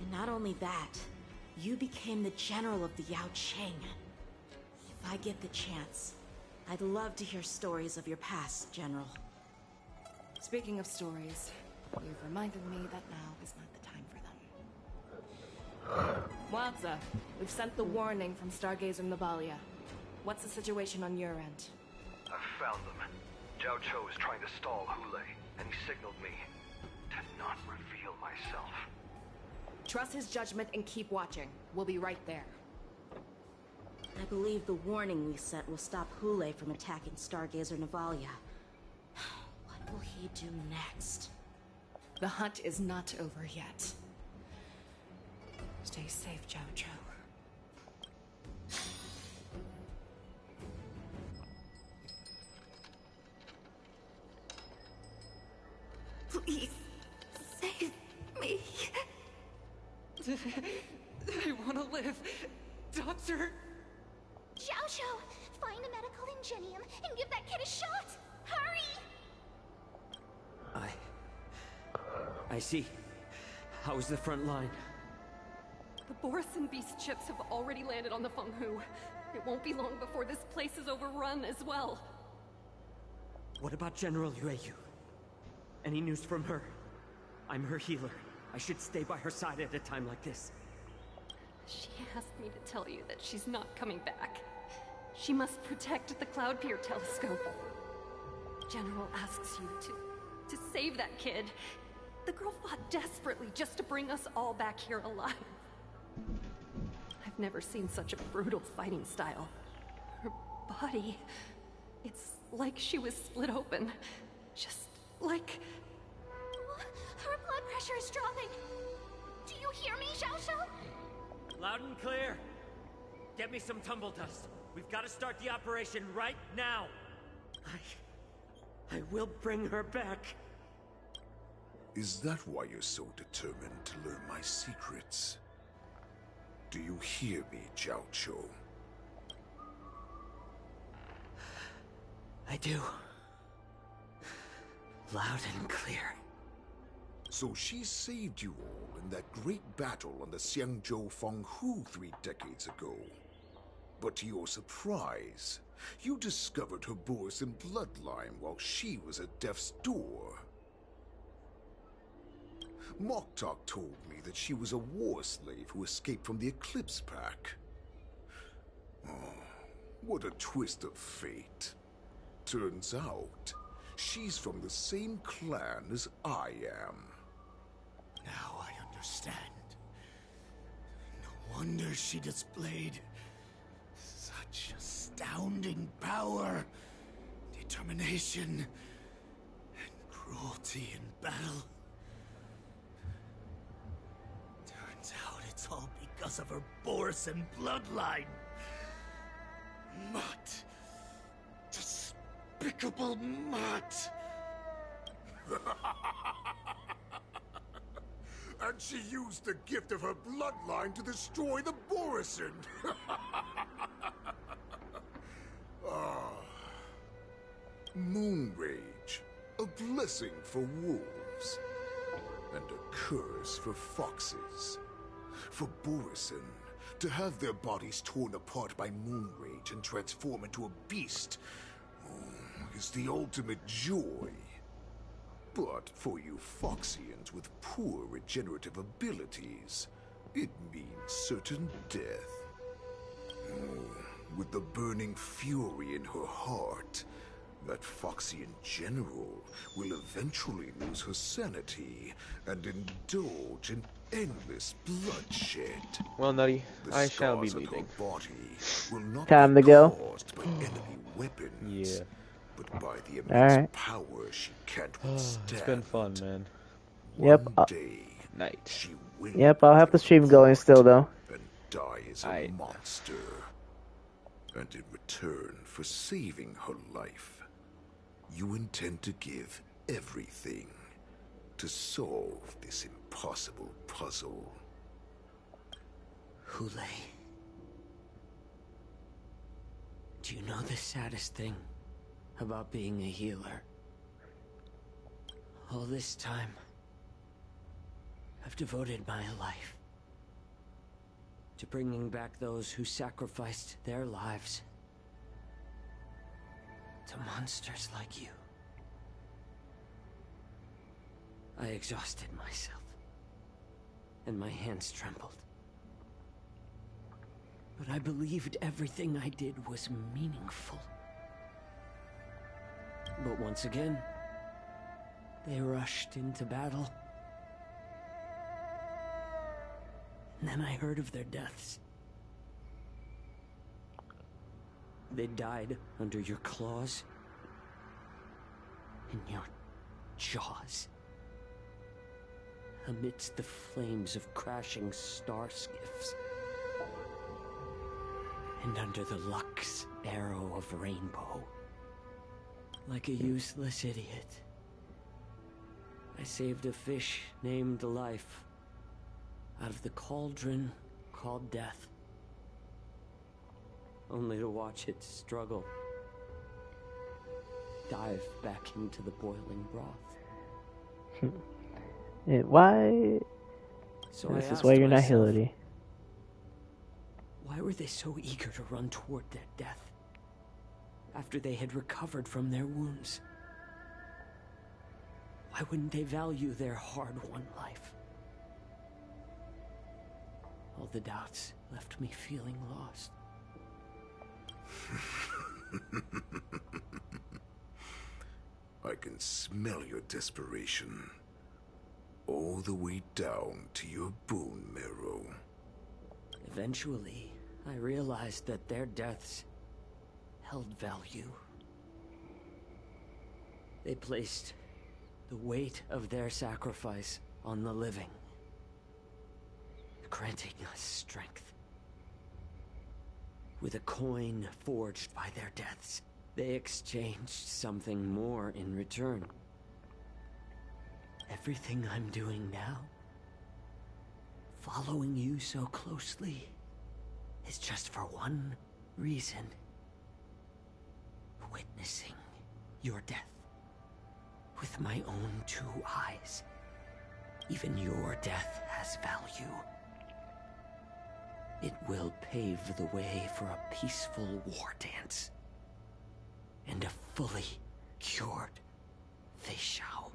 And not only that, you became the general of the Yaoqing. If I get the chance, I'd love to hear stories of your past, General. Speaking of stories, you've reminded me that now is not the time for them. Wadza, we've sent the warning from Stargazer Navalia. What's the situation on your end? I've found them. Zhao Cho is trying to stall Hule, and he signaled me to not reveal myself. Trust his judgment and keep watching. We'll be right there. I believe the warning we sent will stop Hule from attacking Stargazer Navalia. What will he do next? The hunt is not over yet. Stay safe, Zhao Cho. Please, save me. I want to live. Doctor! Xiao Xiao, find a medical ingenium and give that kid a shot! Hurry! I see. How's the front line? The Borison Beast chips have already landed on the Fenghu. It won't be long before this place is overrun as well. What about General Yueyu? Any news from her? I'm her healer. I should stay by her side at a time like this. She asked me to tell you that she's not coming back. She must protect the Cloud Pier telescope. General asks you to save that kid. The girl fought desperately just to bring us all back here alive. I've never seen such a brutal fighting style. Her body, it's like she was split open. Just like... Her blood pressure is dropping. Do you hear me, Xiao Xiao? Loud and clear. Get me some tumble dust. We've got to start the operation right now. I will bring her back. Is that why you're so determined to learn my secrets? Do you hear me, Zhao Cho? I do. Loud and clear. So she saved you all in that great battle on the Xiangzhou Fenghu 3 decades ago. But to your surprise, you discovered her Borison bloodline while she was at death's door. Moktok told me that she was a war slave who escaped from the Eclipse Pack. Oh, what a twist of fate. Turns out, she's from the same clan as I am. Now I understand. No wonder she displayed such astounding power, determination, and cruelty in battle. Turns out it's all because of her Borison bloodline. Mutt. Despicable mutt. And she used the gift of her bloodline to destroy the Borison. Moon Rage, a blessing for wolves, and a curse for foxes. For Borison, to have their bodies torn apart by Moon Rage and transform into a beast is the ultimate joy. But for you Foxians with poor regenerative abilities, it means certain death. With the burning fury in her heart, that Foxian general will eventually lose her sanity and indulge in endless bloodshed. Well, Nutty, The I shall be scars on her leaving. body will not Time be to go. caused by enemy weapons, Yeah. but by the immense Alright. power she can't It's withstand. been fun, man. Yep. One day, Night. she will Yep, I'll have the stream going still though. die as a monster. And in return for saving her life, you intend to give everything to solve this impossible puzzle. Hule. Do you know the saddest thing about being a healer? All this time, I've devoted my life to bringing back those who sacrificed their lives to monsters like you. I exhausted myself, and my hands trembled. But I believed everything I did was meaningful. But once again, they rushed into battle. And then I heard of their deaths. They died under your claws, in your jaws, amidst the flames of crashing star skiffs, and under the luck's arrow of rainbow. Like a useless idiot, I saved a fish named Life out of the cauldron called Death, only to watch it struggle, dive back into the boiling broth. Why? So This I is why asked you're not myself, Hillary. why were they so eager to run toward their death after they had recovered from their wounds? Why wouldn't they value their hard-won life? All the doubts left me feeling lost. I can smell your desperation. All the way down to your bone marrow. Eventually, I realized that their deaths held value. They placed the weight of their sacrifice on the living, granting us strength. With a coin forged by their deaths, they exchanged something more in return. Everything I'm doing now, following you so closely, is just for one reason. Witnessing your death with my own two eyes. Even your death has value. It will pave the way for a peaceful war dance. And a fully cured Fei Shao.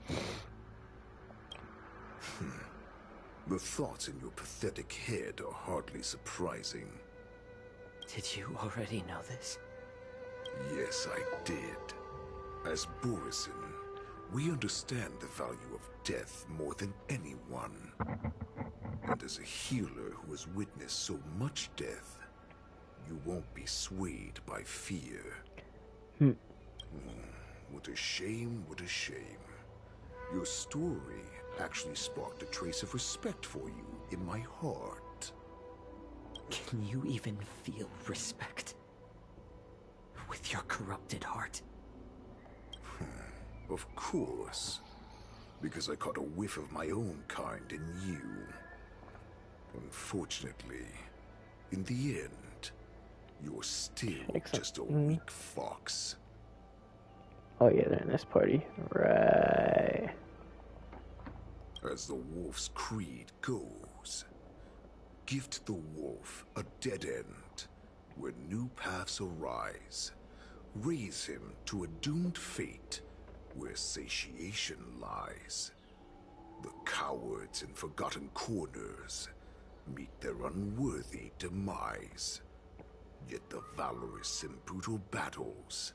The thoughts in your pathetic head are hardly surprising. Did you already know this? Yes, I did. As Borisin, we understand the value of death more than anyone. And as a healer who has witnessed so much death, you won't be swayed by fear. What a shame, what a shame. Your story actually sparked a trace of respect for you in my heart. Can you even feel respect with your corrupted heart? Of course. Because I caught a whiff of my own kind in you. Unfortunately, in the end, you're still just a weak fox. Oh yeah, they're in this party. Right. As the wolf's creed goes, gift the wolf a dead end where new paths arise. Raise him to a doomed fate where satiation lies. The cowards in forgotten corners meet their unworthy demise. Yet the valorous in brutal battles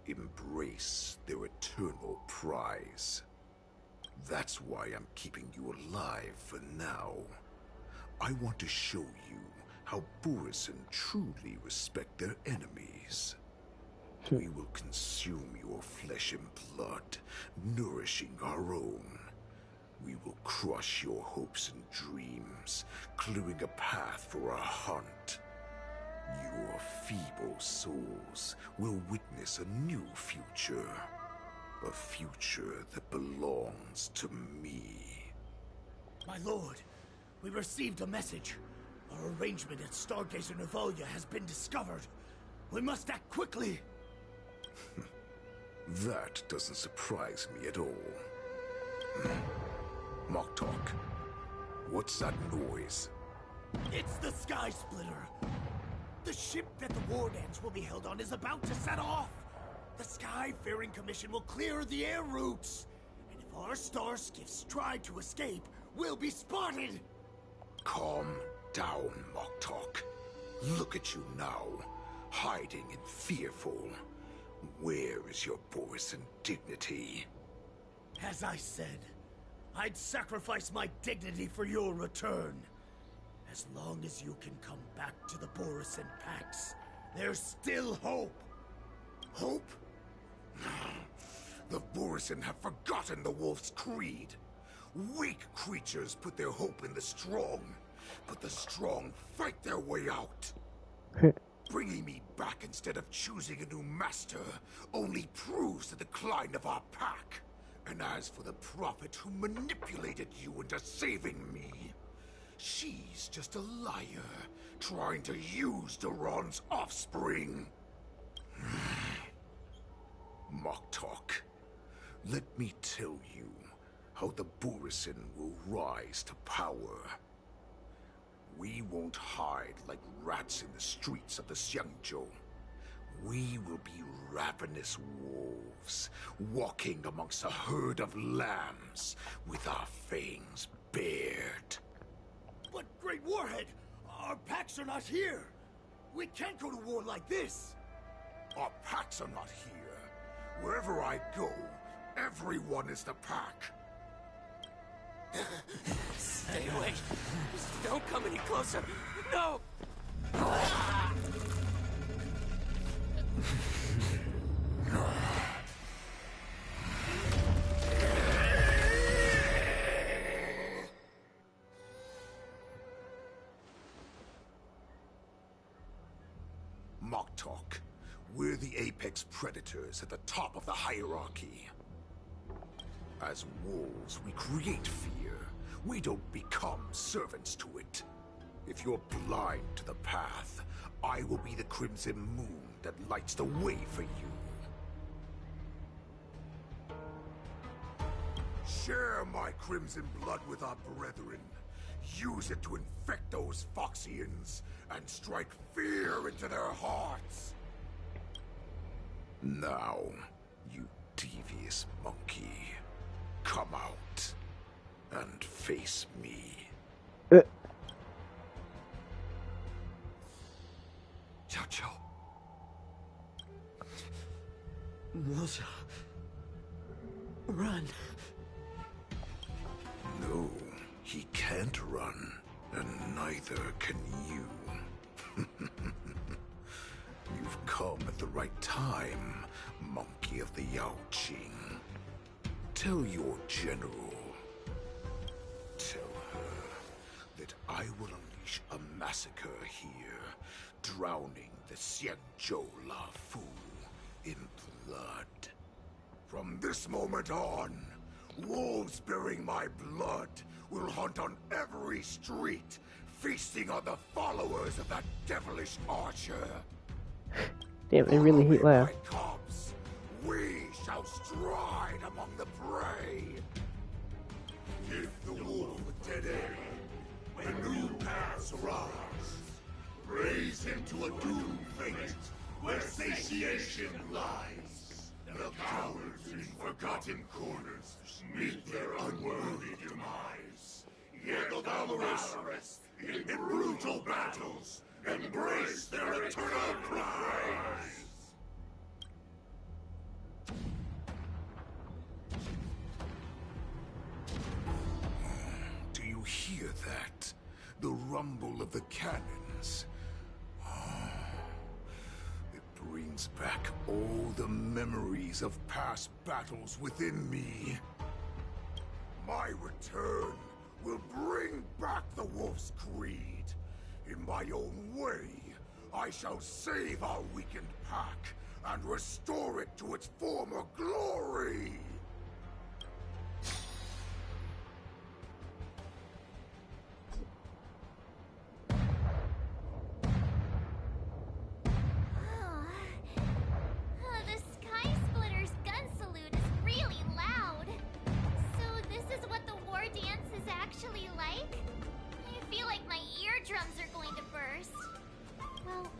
embrace their eternal prize. That's why I'm keeping you alive for now. I want to show you how Borisin truly respect their enemies. We will consume your flesh and blood, nourishing our own. We will crush your hopes and dreams, clearing a path for our hunt. Your feeble souls will witness a new future. A future that belongs to me. My lord, we received a message. Our arrangement at Stargazer Navalia has been discovered. We must act quickly. That doesn't surprise me at all. Moktok, what's that noise? It's the Sky Splitter. The ship that the Wardens will be held on is about to set off. The Skyfaring Commission will clear the air routes. And if our star skiffs try to escape, we'll be spotted. Calm down, Moktok. Look at you now, hiding and fearful. Where is your Borisan dignity? As I said, I'd sacrifice my dignity for your return. As long as you can come back to the Borisan Pax, there's still hope. Hope? The Borisan have forgotten the Wolf's creed. Weak creatures put their hope in the strong, but the strong fight their way out. Bringing me back instead of choosing a new master only proves the decline of our pack. And as for the prophet who manipulated you into saving me, she's just a liar, trying to use Duran's offspring. Moktok, let me tell you how the Borisan will rise to power. We won't hide like rats in the streets of the Xiangzhou. We will be ravenous wolves, walking amongst a herd of lambs with our fangs bared. But, Great Warhead, our packs are not here. We can't go to war like this. Our packs are not here. Wherever I go, everyone is the pack. Stay away. Don't come any closer. No! Moktok, we're the apex predators at the top of the hierarchy. As wolves, we create fear. We don't become servants to it. If you're blind to the path, I will be the crimson moon that lights the way for you. Share my crimson blood with our brethren. Use it to infect those Foxians and strike fear into their hearts. Now, you devious monkey, come out and face me. Chow Chow. Moza. Run. No, he can't run, and neither can you. You've come at the right time, monkey of the Yaoqing. Tell your general. Tell her that I will unleash a massacre here, drowning the Xianzhou La Fu in blood. From this moment on, wolves bearing my blood will hunt on every street, feasting on the followers of that devilish archer. Damn, they really hate laugh. Cubs, we shall stride among the prey. Give the wolf a dead end when new paths arise. Raise him to a doomed fate where satiation lies. The cowards in forgotten corners meet their unworthy demise. Yet the valorous in brutal battles embrace their eternal prize. Do you hear that? The rumble of the cannons. It brings back all the memories of past battles within me. My return will bring back the wolf's greed. In my own way, I shall save our weakened pack and restore it to its former glory! The Sky Splitter's gun salute is really loud. So this is what the war dance is actually like? I feel like my eardrums are going to burst. Well,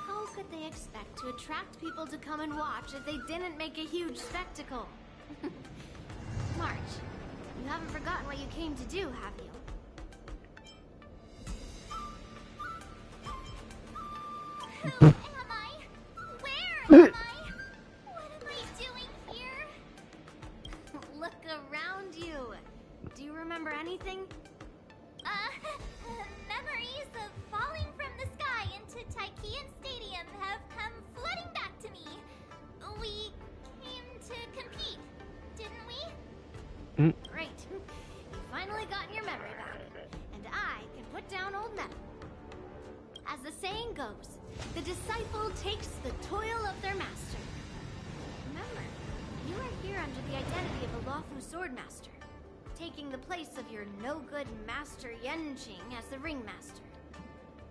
how could they expect to attract people to come and watch if they didn't make a huge spectacle? March, you haven't forgotten what you came to do, have you? Who am I? Where am I? What am I doing here? Look around you. Do you remember anything? Memories of falling from the sky into Tychean Stadium have come flooding back to me. We came to compete, didn't we? Great. You've finally gotten your memory back. And I can put down old metal. As the saying goes, the disciple takes the toil of their master. Remember, you are here under the identity of a lawful swordmaster, taking the place of your no-good master Yenqing as the ringmaster.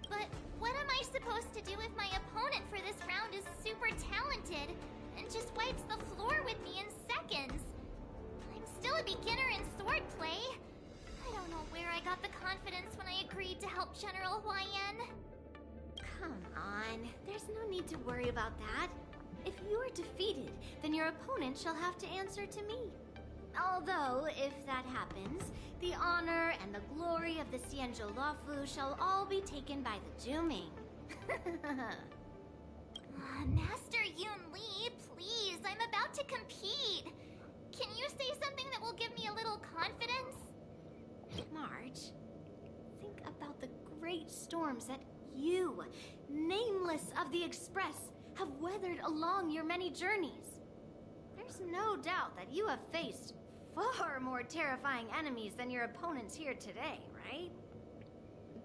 But what am I supposed to do if my opponent for this round is super talented and just wipes the floor with me in seconds? I'm still a beginner in swordplay. I don't know where I got the confidence when I agreed to help General Huayan. Come on, there's no need to worry about that. If you are defeated, then your opponent shall have to answer to me. Although, if that happens, the honor and the glory of the Xianzhou Luofu shall all be taken by the Zhuming. Master Yun Li, please, I'm about to compete. Can you say something that will give me a little confidence? March, think about the great storms that you, nameless of the Express, have weathered along your many journeys. There's no doubt that you have faced far more terrifying enemies than your opponents here today, right?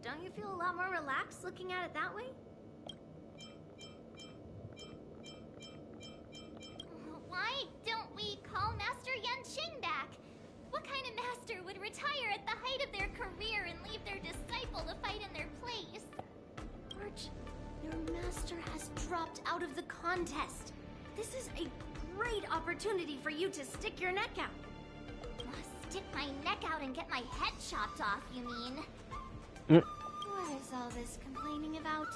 Don't you feel a lot more relaxed looking at it that way? Why don't we call Master Yenqing back? What kind of master would retire at the height of their career and leave their disciple to fight in their place? March, your master has dropped out of the contest. This is a great opportunity for you to stick your neck out. Stick my neck out and get my head chopped off, you mean? What is all this complaining about?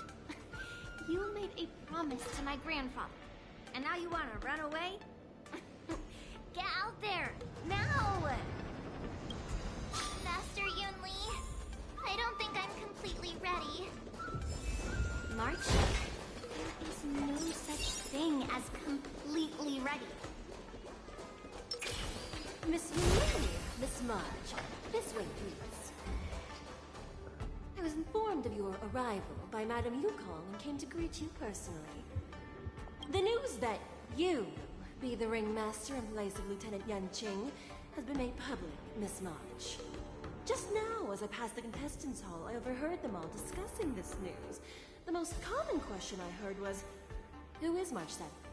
You made a promise to my grandfather, and now you want to run away? Get out there, now! Master Yun Li, I don't think I'm completely ready. March, there is no such thing as completely ready. Miss Yuli, Miss March, this way, please. I was informed of your arrival by Madame Yukong and came to greet you personally. The news that you be the ringmaster in place of Lieutenant Yenqing has been made public, Miss March. Just now, as I passed the contestants' hall, I overheard them all discussing this news. The most common question I heard was, who is March 7th?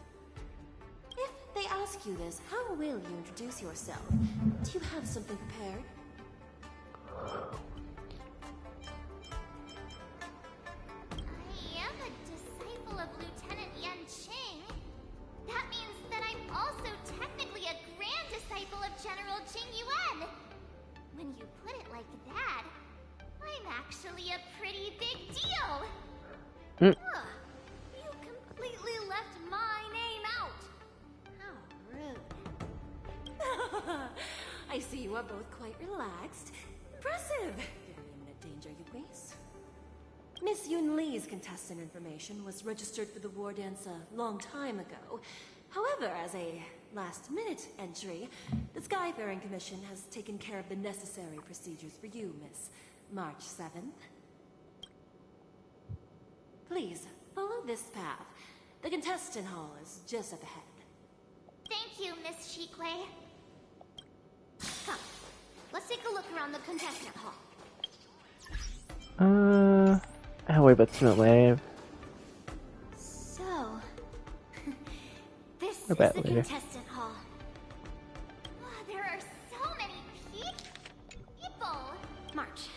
If they ask you this, how will you introduce yourself? Do you have something prepared? I am a disciple of Lieutenant Yenqing. That means that I'm also technically a grand disciple of General Qing Yuan. When you put it like that, I'm actually a pretty big deal. Huh. You completely left my name out. How rude. I see you are both quite relaxed. Impressive. Very imminent danger, you grace. Miss Yun Li's contestant information was registered for the war dance a long time ago. However, as a last-minute entry, the Skyfaring Commission has taken care of the necessary procedures for you, Miss March 7th. Please, follow this path. The contestant hall is just up ahead. Thank you, Miss Shikwe. Come, let's take a look around the contestant hall. I worry about Team Wave. So, this Or is about the later. contestant hall. Ah, there are so many people. March,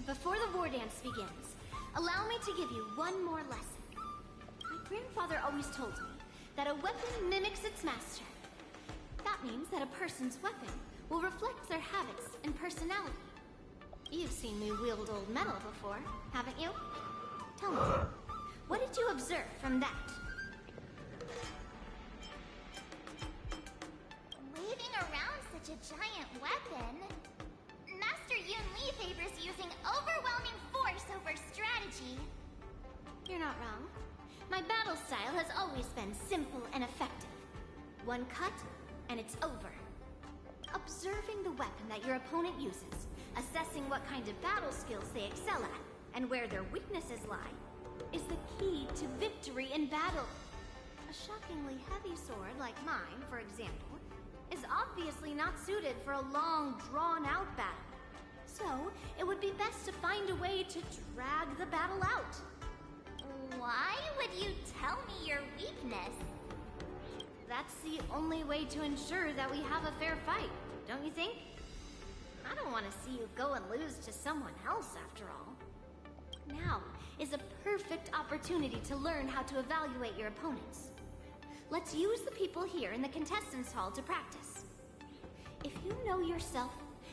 before the war dance begins, allow me to give you one more lesson. My grandfather always told me that a weapon mimics its master. That means that a person's weapon will reflect their habits and personality. You've seen me wield old metal before, haven't you? Tell me, what did you observe from that? Waving around such a giant weapon. Master Yun Li favors using overwhelming force over strategy. You're not wrong. My battle style has always been simple and effective. One cut, and it's over. Observing the weapon that your opponent uses, assessing what kind of battle skills they excel at, and where their weaknesses lie, is the key to victory in battle. A shockingly heavy sword like mine, for example, is obviously not suited for a long, drawn-out battle. So, it would be best to find a way to drag the battle out. Why would you tell me your weakness? That's the only way to ensure that we have a fair fight, don't you think? I don't want to see you go and lose to someone else, after all. Now is a perfect opportunity to learn how to evaluate your opponents. Let's use the people here in the contestants' hall to practice. If you know yourself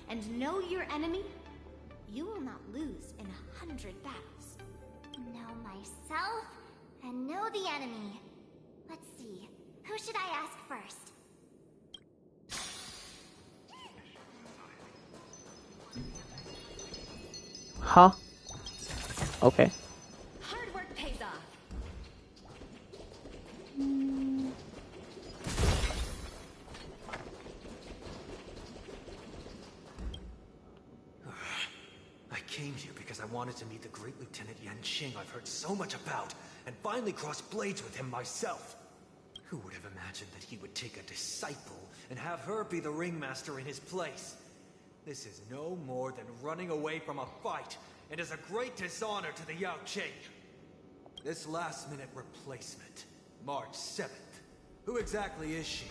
and know your enemy, you will not lose in 100 battles. Know myself and know the enemy. Let's see, who should I ask first? Huh? Okay. Hard work pays off. I came here because I wanted to meet the great Lieutenant Yan Qing I've heard so much about, and finally cross blades with him myself. Who would have imagined that he would take a disciple and have her be the ringmaster in his place? This is no more than running away from a fight, and is a great dishonor to the Yao Qing. This last-minute replacement, March 7th. Who exactly is she?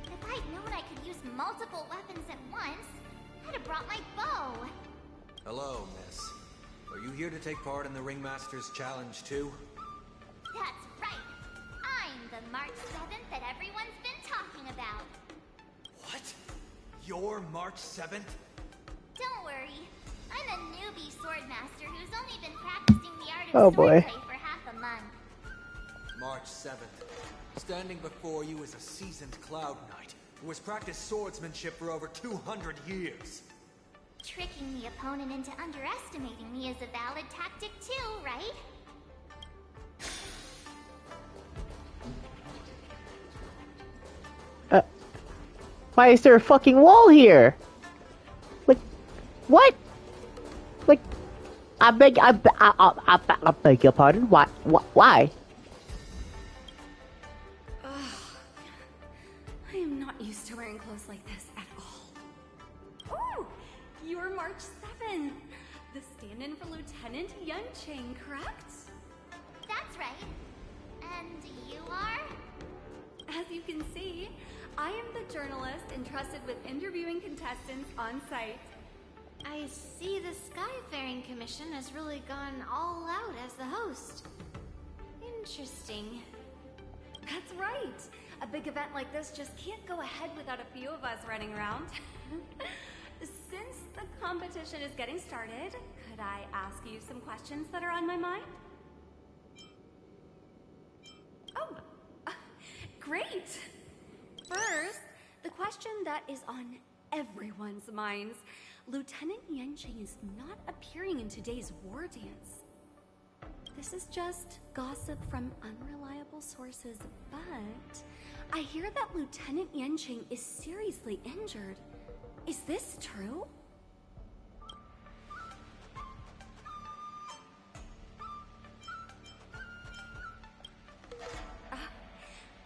If I'd known I could use multiple weapons at once, I'd have brought my bow. Hello, miss. Are you here to take part in the Ringmaster's Challenge too? That's right. I'm the March 7th that everyone's been talking about. What? You're March 7th? Don't worry. I'm a newbie swordmaster who's only been practicing the art Oh, of boy. swordplay for half a month. March 7th. Standing before you is a seasoned Cloud Knight who has practiced swordsmanship for over 200 years. Tricking the opponent into underestimating me is a valid tactic too, right? Why is there a fucking wall here? Like, what? Like, I beg your pardon? Why? Why? Ugh. I am not used to wearing clothes like this at all. Oh, you're March 7th, the stand-in for Lieutenant Yan Qing, correct? That's right. And you are? As you can see, I am the journalist entrusted with interviewing contestants on site. I see the Skyfaring Commission has really gone all out as the host. Interesting. That's right. A big event like this just can't go ahead without a few of us running around. Since the competition is getting started, could I ask you some questions that are on my mind? Oh, great! First, the question that is on everyone's minds. Lieutenant Yan Qing is not appearing in today's war dance. This is just gossip from unreliable sources, but I hear that Lieutenant Yan Qing is seriously injured. Is this true?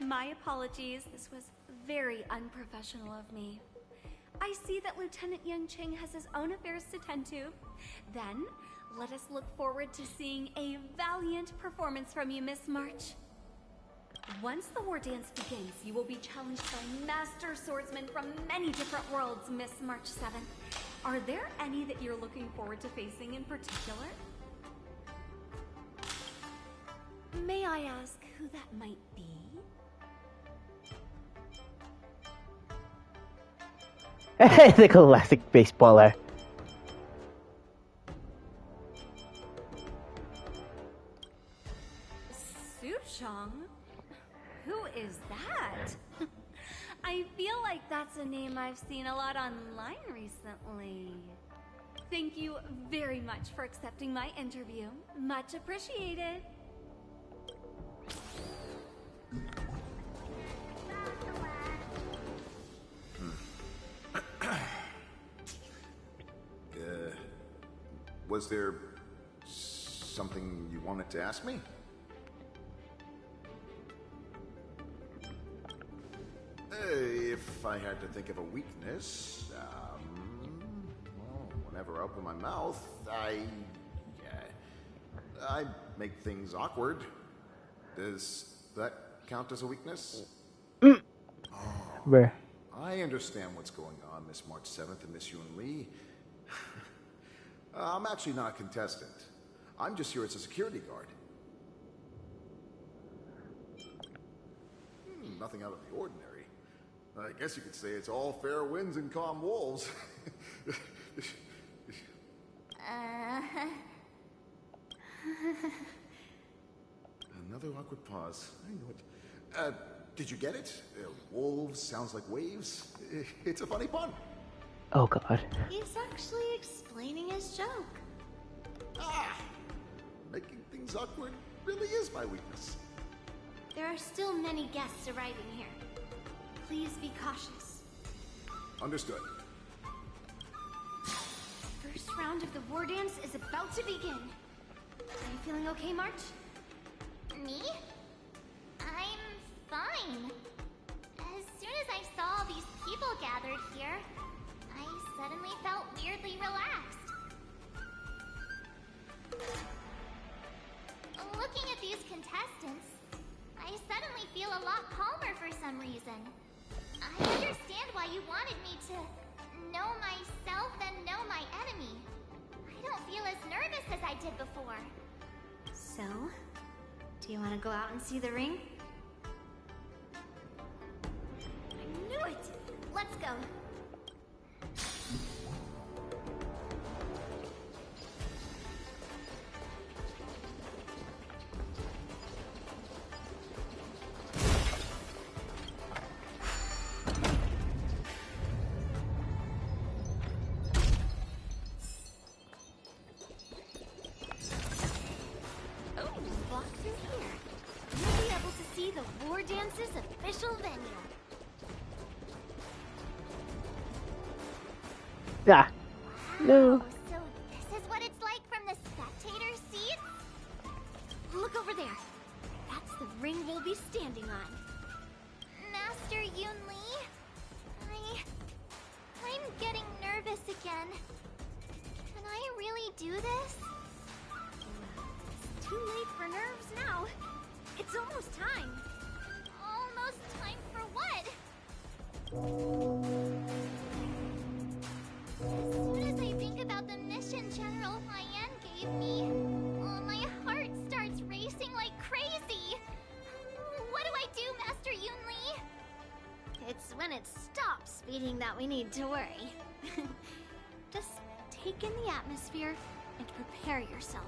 My apologies. This was very unprofessional of me. I see that Lieutenant Yanqing has his own affairs to tend to. Then, let us look forward to seeing a valiant performance from you, Miss March. Once the war dance begins, you will be challenged by master swordsmen from many different worlds, Miss March 7th. Are there any that you're looking forward to facing in particular? May I ask who that might be? The classic baseballer. Sushong? Who is that? I feel like that's a name I've seen a lot online recently. Thank you very much for accepting my interview. Much appreciated. Was there something you wanted to ask me? If I had to think of a weakness, well, whenever I open my mouth, I make things awkward. Does that count as a weakness? Bruh. I understand what's going on, Miss March 7th and Miss Yun Li. I'm actually not a contestant. I'm just here as a security guard. Nothing out of the ordinary. I guess you could say it's all fair winds and calm wolves. Another awkward pause. I knew it. Did you get it? Wolves sounds like waves. It's a funny pun. Oh god. He's actually explaining his joke. Making things awkward really is my weakness. There are still many guests arriving here. Please be cautious. Understood. First round of the war dance is about to begin. Are you feeling okay, March? Me? I'm fine. As soon as I saw all these people gathered here, I suddenly felt weirdly relaxed. Looking at these contestants, I suddenly feel a lot calmer for some reason. I understand why you wanted me to know myself and know my enemy. I don't feel as nervous as I did before. So, do you want to go out and see the ring? I knew it! Let's go. Walk through here. You'll be able to see the war dance's official venue. Ah. No. So this is what it's like from the spectator seat? Look over there. That's the ring we'll be standing on. Master Yun Li? I'm getting nervous again. Can I really do this? It's too late for nerves now. It's almost time. Almost time for what? As soon as I think about the mission General Huayan gave me, my heart starts racing like crazy. What do I do, Master Yun Li? It's when it stops beating that we need to worry. Just take in the atmosphere and prepare yourself.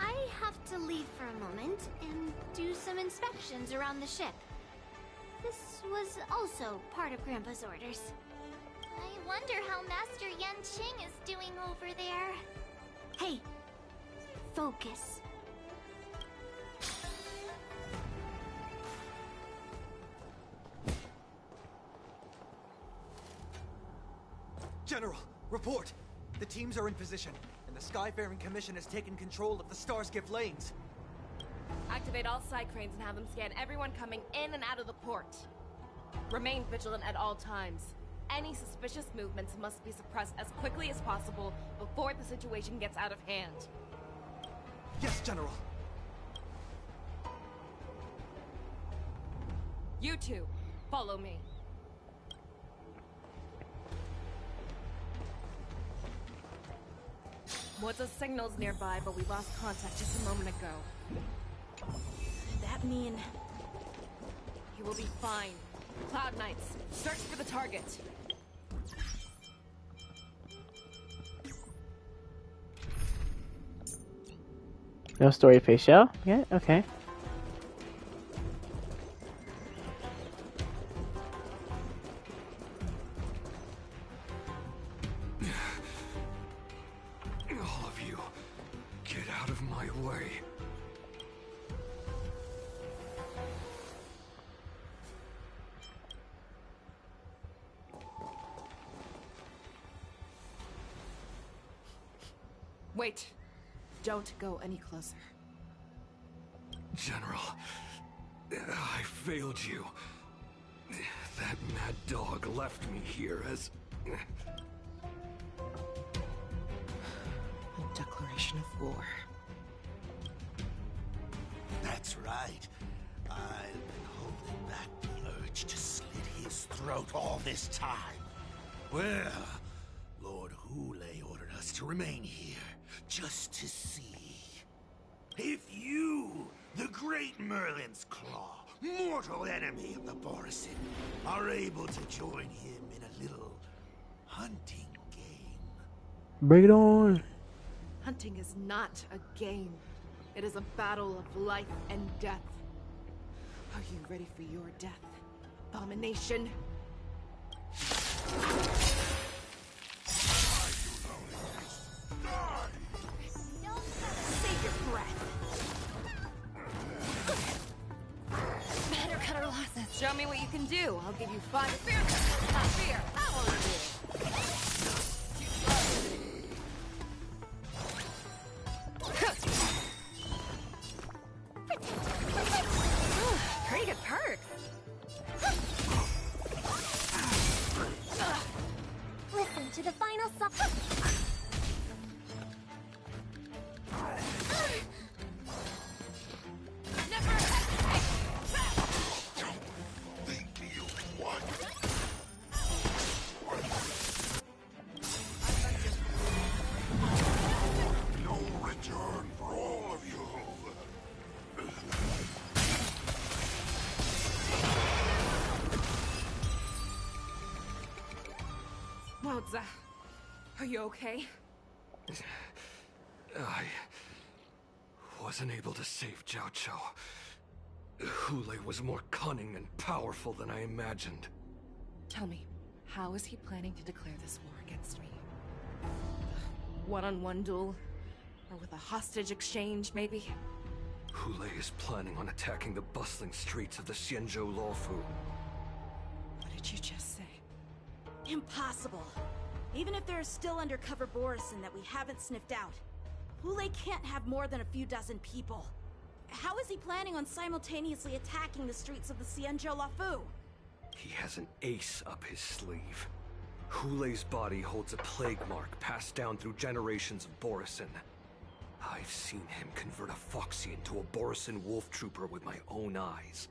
I have to leave for a moment and do some inspections around the ship. This was also part of Grandpa's orders. I wonder how Master Yanqing is doing over there. Hey, focus. General, report! The teams are in position, and the Skyfaring Commission has taken control of the Starskiff lanes. Activate all side cranes and have them scan everyone coming in and out of the port. Remain vigilant at all times. Any suspicious movements must be suppressed as quickly as possible before the situation gets out of hand. Yes, General. You two, follow me. What's signals nearby, but we lost contact just a moment ago. That mean... He will be fine. Cloud Knights, search for the target. No story face shell? Yeah, okay. All of you, get out of my way. Wait. Don't go any closer. General, I failed you. That mad dog left me here as... A declaration of war. That's right. I've been holding back the urge to slit his throat all this time. Well, Lord Hule ordered us to remain here, just to see. If you, the great Merlin's Claw, mortal enemy of the Borisin, are able to join him in a little hunting game. Bring it on. Hunting is not a game. It is a battle of life and death. Are you ready for your death, Abomination? Save your breath. Better cut our losses. Show me what you can do. I'll give you 5 fear. Not fear. I want to do. Pretty good perk. Listen to the final song. No return for all of you. Wowza. Are you okay? I wasn't able to save Jiao Cho. Hule was more cunning and powerful than I imagined. Tell me, how is he planning to declare this war against me? One-on-one duel? Or with a hostage exchange, maybe? Hule is planning on attacking the bustling streets of the Xianzhou Luofu. What did you just say? Impossible. Even if there are still undercover Borisin that we haven't sniffed out, Hule can't have more than a few dozen people. How is he planning on simultaneously attacking the streets of the Xianzhou Luofu? He has an ace up his sleeve. Hule's body holds a plague mark passed down through generations of Borisin. I've seen him convert a Foxian to a Borisin wolf trooper with my own eyes.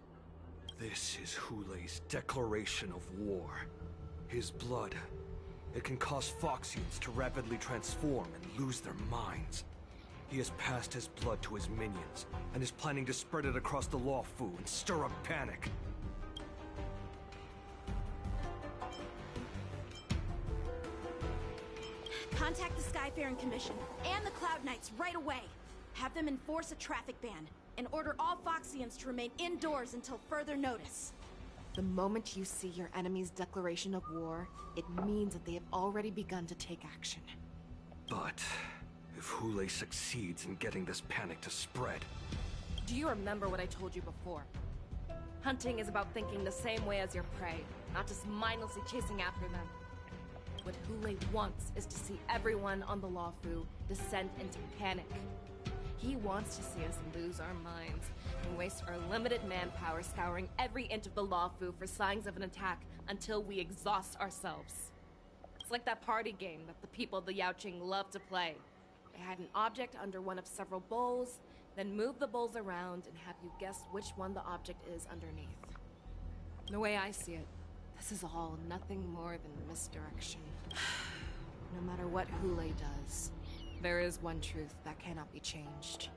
This is Hule's declaration of war. His blood, it can cause Foxians to rapidly transform and lose their minds. He has passed his blood to his minions, and is planning to spread it across the Luofu and stir up panic. Contact the Skyfaring Commission and the Cloud Knights right away. Have them enforce a traffic ban, and order all Foxians to remain indoors until further notice. The moment you see your enemy's declaration of war, it means that they have already begun to take action. But if Hule succeeds in getting this panic to spread... Do you remember what I told you before? Hunting is about thinking the same way as your prey, not just mindlessly chasing after them. What Hule wants is to see everyone on the Luofu descend into panic. He wants to see us lose our minds and waste our limited manpower scouring every inch of the Lawfu for signs of an attack until we exhaust ourselves. It's like that party game that the people of the Yaoqing love to play. They hide an object under one of several bowls, then move the bowls around and have you guess which one the object is underneath. The way I see it, this is all nothing more than misdirection. No matter what Hule does, there is one truth that cannot be changed.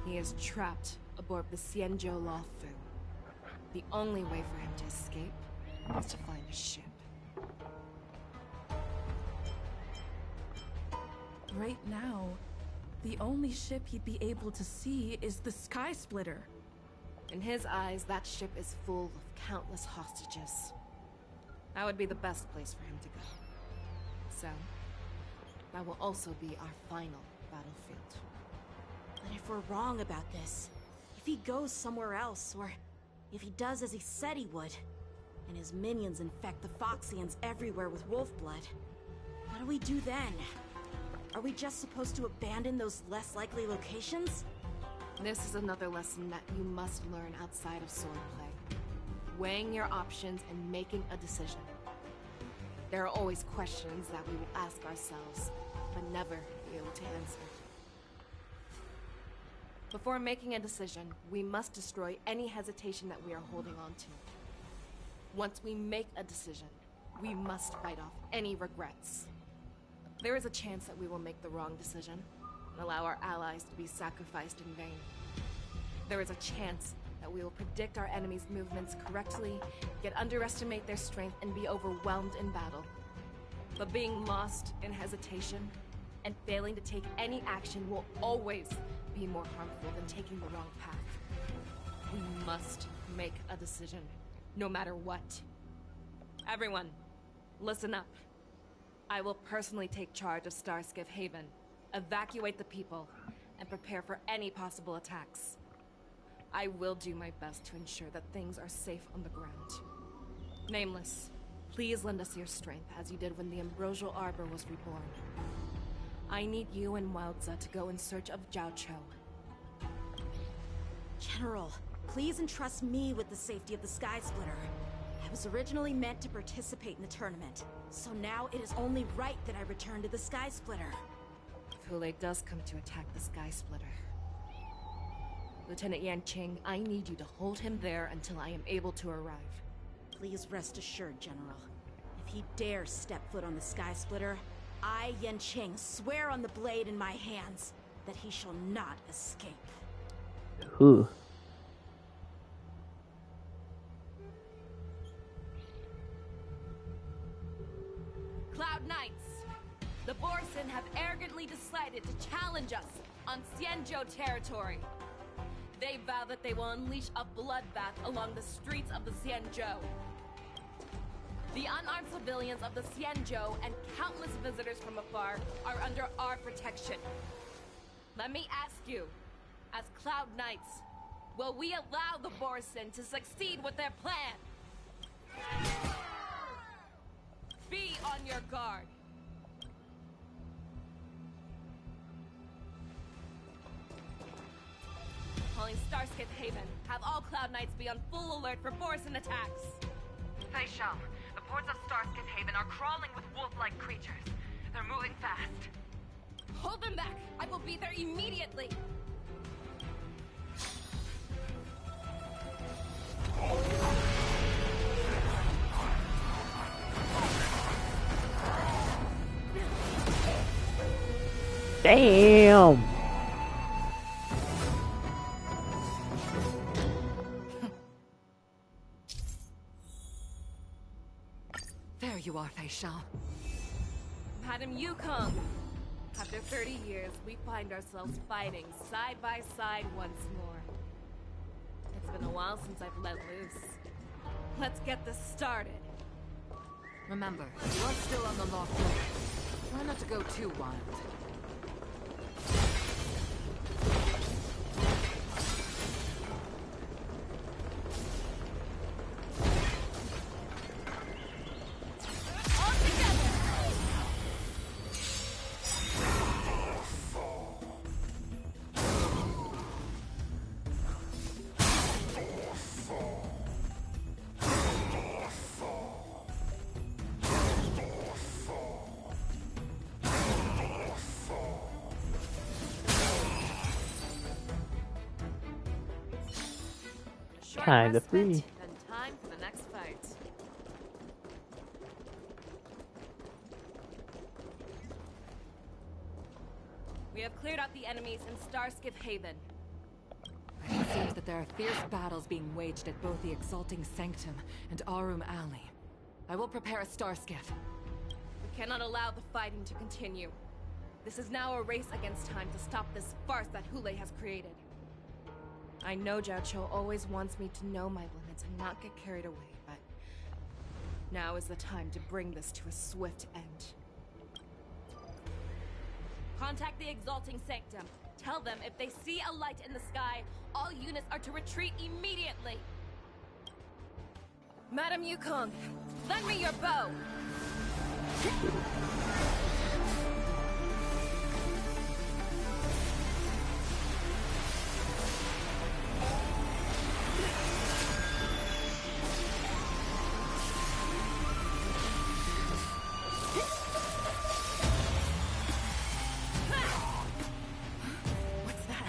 He is trapped aboard the Xianzhou Lawfu. The only way for him to escape is to find a ship. Right now, the only ship he'd be able to see is the Sky Splitter. In his eyes, that ship is full of countless hostages. That would be the best place for him to go. So, that will also be our final battlefield. But if we're wrong about this, if he goes somewhere else, or if he does as he said he would, and his minions infect the Foxians everywhere with wolf blood, what do we do then? Are we just supposed to abandon those less likely locations? This is another lesson that you must learn outside of swordplay. Weighing your options and making a decision. There are always questions that we will ask ourselves, but never be able to answer. Before making a decision, we must destroy any hesitation that we are holding on to. Once we make a decision, we must fight off any regrets. There is a chance that we will make the wrong decision and allow our allies to be sacrificed in vain. There is a chance that we will predict our enemies' movements correctly, yet underestimate their strength and be overwhelmed in battle. But being lost in hesitation and failing to take any action will always be more harmful than taking the wrong path. We must make a decision, no matter what. Everyone, listen up. I will personally take charge of Starskiff Haven, evacuate the people, and prepare for any possible attacks. I will do my best to ensure that things are safe on the ground. Nameless, please lend us your strength as you did when the Ambrosial Arbor was reborn. I need you and Wildza to go in search of Zhao Cho. General, please entrust me with the safety of the Sky Splitter. I was originally meant to participate in the tournament, so now it is only right that I return to the Sky Splitter. If Hule does come to attack the Sky Splitter, Lieutenant Yanqing, I need you to hold him there until I am able to arrive. Please rest assured, General. If he dares step foot on the Sky Splitter, I, Yanqing, swear on the blade in my hands that he shall not escape. Who? Cloud Knights! The Borson have arrogantly decided to challenge us on Xianzhou territory. They vow that they will unleash a bloodbath along the streets of the Xianzhou. The unarmed civilians of the Xianzhou and countless visitors from afar are under our protection. Let me ask you, as Cloud Knights, will we allow the Borson to succeed with their plan? Be on your guard. Calling Starskiff Haven. Have all Cloud Knights be on full alert for Borson attacks. Fei Shao, the ports of Starskiff Haven are crawling with wolf-like creatures. They're moving fast. Hold them back! I will be there immediately! Damn! There you are, Fei Shao. Madam Yukong. After 30 years, we find ourselves fighting side by side once more. It's been a while since I've let loose. Let's get this started. Remember, you are still on the law floor. Try not to go too wild. short Kinda respite, free. then time for the next fight. We have cleared out the enemies in Starskip Haven. It seems that there are fierce battles being waged at both the Exalting Sanctum and Arum Alley. I will prepare a star skiff. We cannot allow the fighting to continue. This is now a race against time to stop this farce that Hule has created. I know Jiao Cho always wants me to know my limits and not get carried away, but now is the time to bring this to a swift end. Contact the Exalting Sanctum. Tell them if they see a light in the sky, all units are to retreat immediately. Madam Yukong, lend me your bow.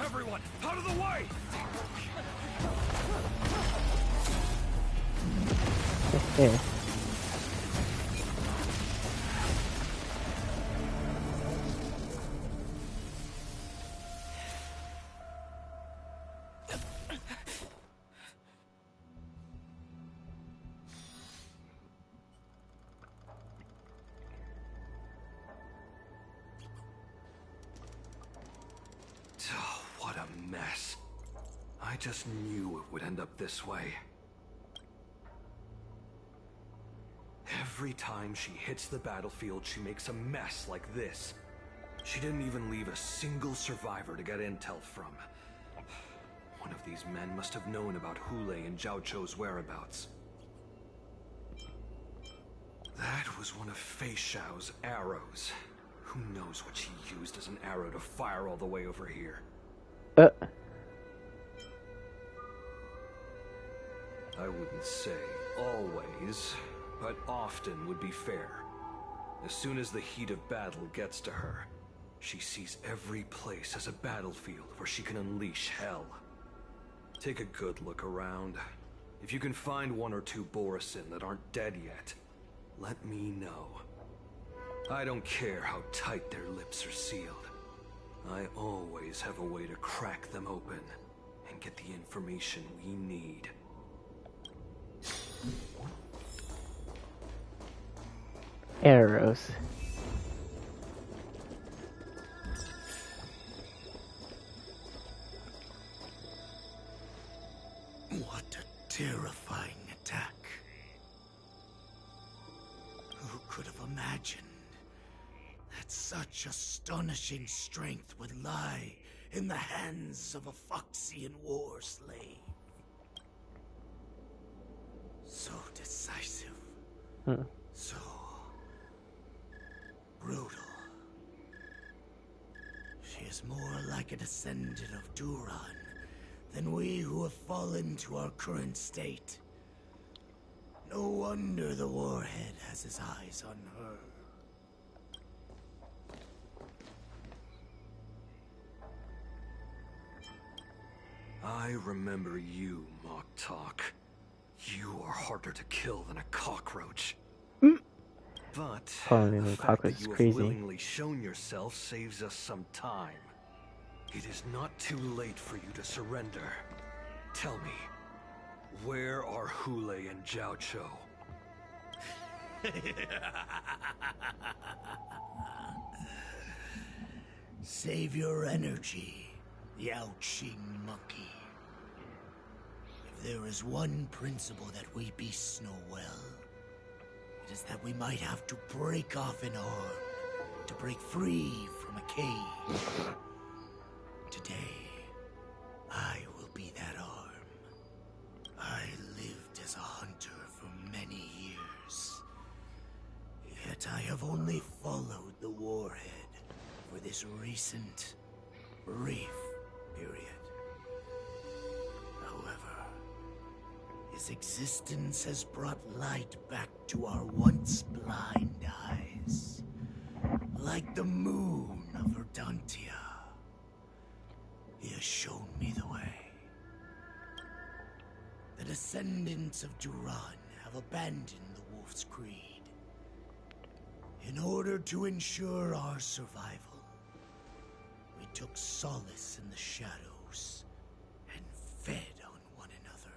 Everyone, out of the way! Yeah. Oh, what a mess. I just knew it would end up this way. Every time she hits the battlefield, she makes a mess like this. She didn't even leave a single survivor to get intel from. One of these men must have known about Hule and Jiao Cho's whereabouts. That was one of Fei Xiao's arrows. Who knows what she used as an arrow to fire all the way over here? I wouldn't say always, but often would be fair. As soon as the heat of battle gets to her, she sees every place as a battlefield where she can unleash hell. Take a good look around. If you can find one or two Borisin that aren't dead yet, let me know. I don't care how tight their lips are sealed. I always have a way to crack them open and get the information we need. Arrows. What a terrifying attack. Who could have imagined that such astonishing strength would lie in the hands of a Foxian war slave? So decisive. So brutal. She is more like a descendant of Duran than we who have fallen to our current state. No wonder the Warhead has his eyes on her. I remember you, Mock Talk. You are harder to kill than a cockroach. But Calling the him a fact cockroach that is you have crazy. willingly shown yourself saves us some time. It is not too late for you to surrender. Tell me, where are Hule and Jiao Cho? Save your energy, Yao Qing monkey. If there is one principle that we beasts know well, it is that we might have to break off an arm to break free from a cage. Today, I will be that arm. I lived as a hunter for many years. Yet I have only followed the Warhead for this recent, brief period. However, his existence has brought light back to our once blind eyes. Like the moon of Verdantia. He has shown me the way. descendants of Duran have abandoned the Wolf's Creed. In order to ensure our survival, we took solace in the shadows and fed on one another.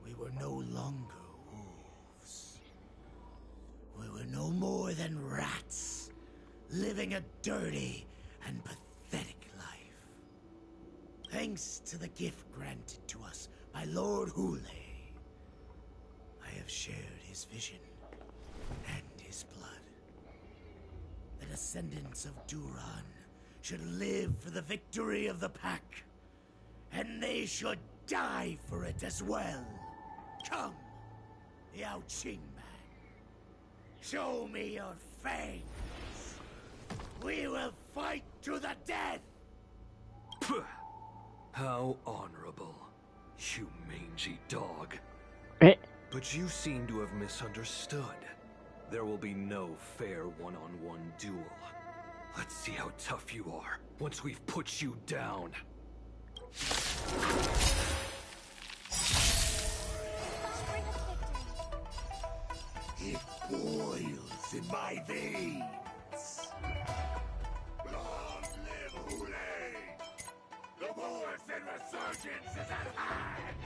We were no longer wolves. We were no more than rats, living a dirty and pathetic life. Thanks to the gift granted to us by Lord Hule, I have shared his vision and his blood. The descendants of Duran should live for the victory of the Pack, and they should die for it as well. Come, Yao Qing man. Show me your fangs. We will fight to the death! How honorable, you mangy dog. But you seem to have misunderstood. There will be no fair one-on-one duel. Let's see how tough you are once we've put you down. It boils in my veins. Long live Hule! The Morrison resurgence is at hand!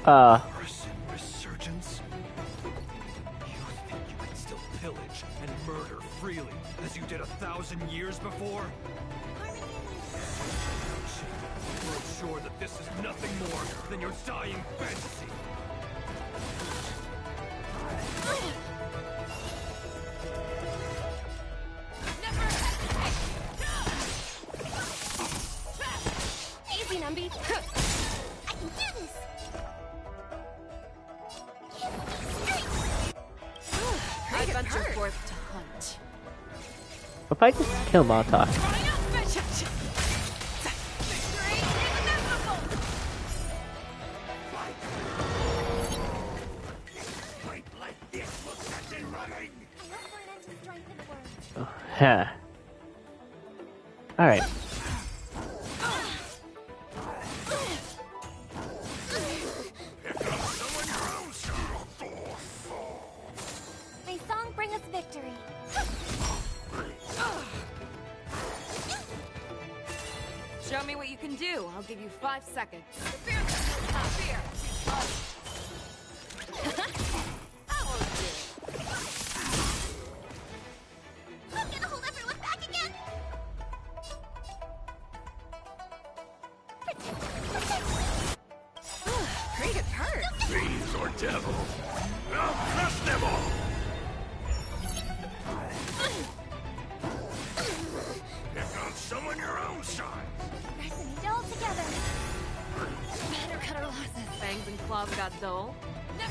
Morrison resurgence? You think you can still pillage and murder freely, as you did 1,000 years before? We're sure that this is nothing more than your dying fantasy. Easy, Numby. I can do this. I venture forth to hunt. If I just kill Montauk. Huh. Alright. May song bring us victory. Show me what you can do. I'll give you 5 seconds. I'm gonna hold everyone back again. Great, it hurt. Fiends or devil, I'll crush them all! Pick on someone your own size! Resonate all together. Better cut our losses. Fangs and claws got dull. My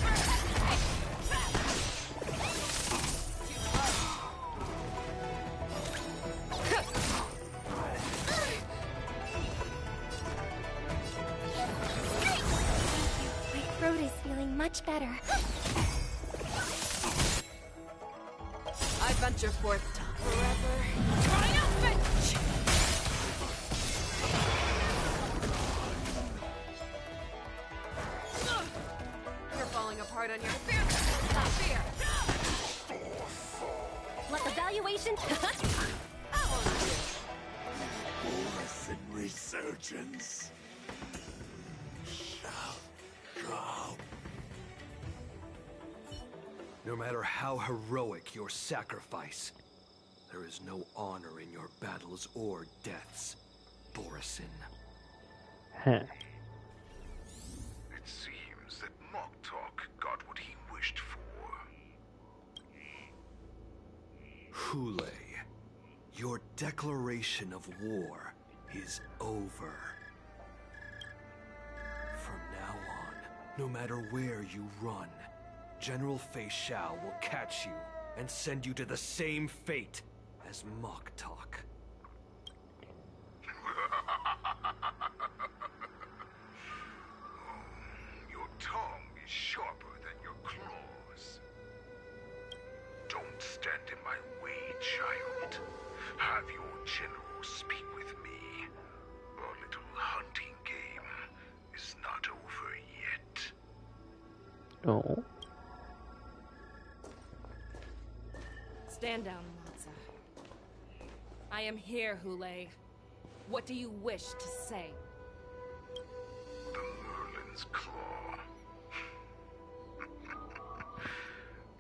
throat is feeling much better. I venture forth to forever. Triumphant! You're falling apart on your fear. Fear. Let the valuation. Morrison resurgence shall come. No matter how heroic your sacrifice, there is no honor in your battles or deaths, Borison. Huh. It seems that Moktok got what he wished for. Hule, your declaration of war is over. From now on, no matter where you run, General Fei Shao will catch you and send you to the same fate as Moktok. Your tongue is sharper than your claws. Don't stand in my way, child. Have your general speak with me, Our little hunting game is not over yet. Oh. Stand down, Matza. I am here, Hule. What do you wish to say? The Merlin's Claw.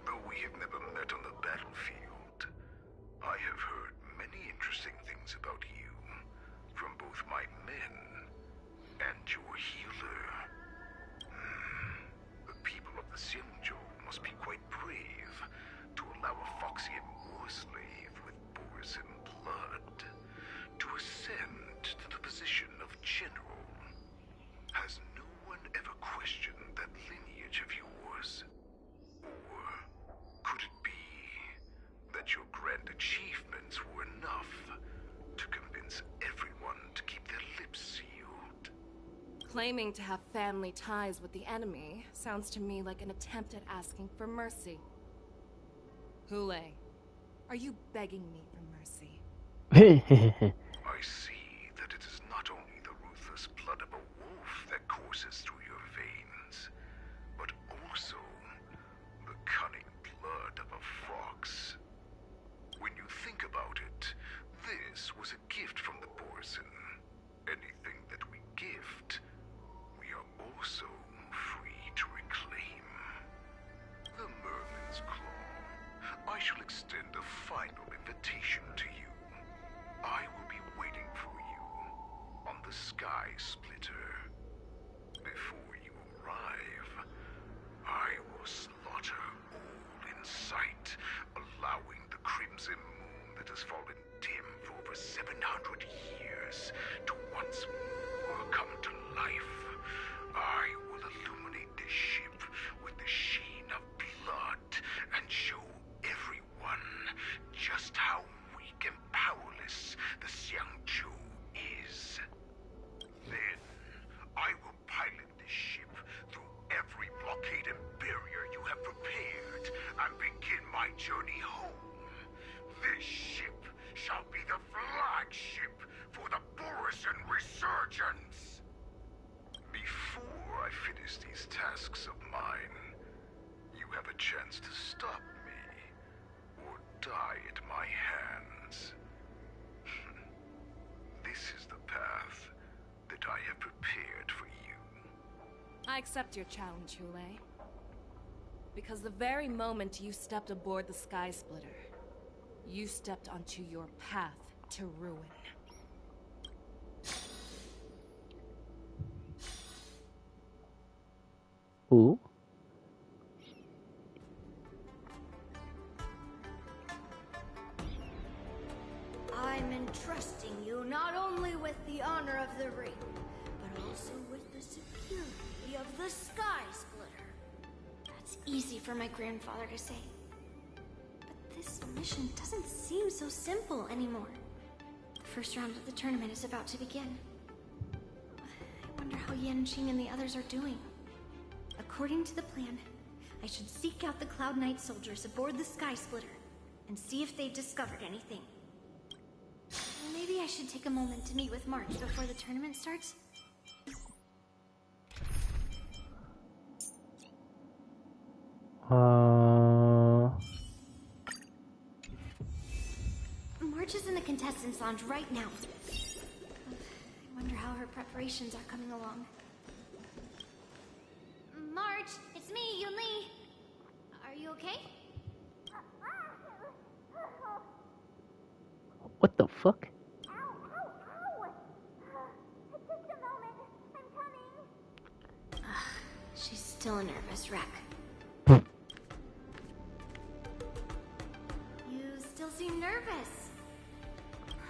Though we have never met on the battlefield, I have heard many interesting things about you from both my men and your healer. The people of the Xianzhou must be quite brave to allow a Foxian war slave with Boris in blood to ascend to the position of general. Has no one ever questioned that lineage of yours? Or could it be that your grand achievements were enough to convince everyone to keep their lips sealed? Claiming to have family ties with the enemy sounds to me like an attempt at asking for mercy. Hule, are you begging me for mercy? I see that it is not only the ruthless blood of a wolf that courses through your veins, but also the cunning blood of a fox. When you think about it, this was a gift from the Borson. Anything that we gift, we are also free to reclaim. The Merlin's Claw. I shall extend a final invitation to you. I will be waiting for you on the Sky Splitter. Before you arrive, I will slaughter all in sight, allowing the crimson moon that has fallen dim for over 700 years to once more come to life. I will illuminate this ship with the sheen of blood and show everyone just how weak and powerless the Xianzhou is. Then, I will pilot this ship through every blockade and barrier you have prepared and begin my journey home. This ship shall be the flagship for the Borison Resurgence. Before I finish these tasks of mine, you have a chance to stop me or die at my hands. This is the path that I have prepared for you. I accept your challenge, Hule. Because the very moment you stepped aboard the Sky Splitter, you stepped onto your path to ruin. Ooh. I'm entrusting you not only with the honor of the ring, but also with the security of the Sky Splitter. That's easy for my grandfather to say. But this mission doesn't seem so simple anymore. The first round of the tournament is about to begin. I wonder how Yanqing and the others are doing. According to the plan, I should seek out the Cloud Knight soldiers aboard the Sky Splitter and see if they've discovered anything. Maybe I should take a moment to meet with March before the tournament starts. March is in the contestants' lounge right now. I wonder how her preparations are coming along. March, it's me, Yunli. Are you okay? What the fuck? She's still a nervous wreck. You still seem nervous.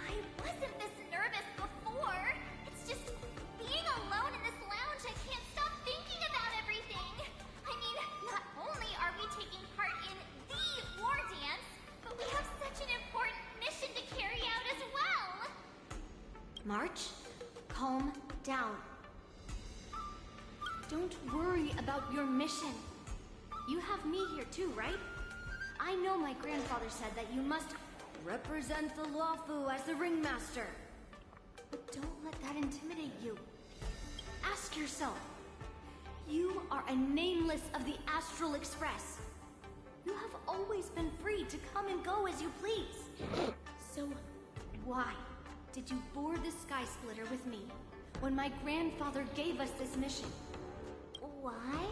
I wasn't this nervous before. It's just being alone in this lounge. I can't stop thinking about everything. I mean, not only are we taking part in the war dance, but we have such an important mission to carry out as well. March, calm down. Don't worry about your mission. You have me here too, right? I know my grandfather said that you must represent the Luofu as the ringmaster. But don't let that intimidate you. Ask yourself. You are a nameless of the Astral Express. You have always been free to come and go as you please. So, why did you board the Sky Splitter with me when my grandfather gave us this mission? Why?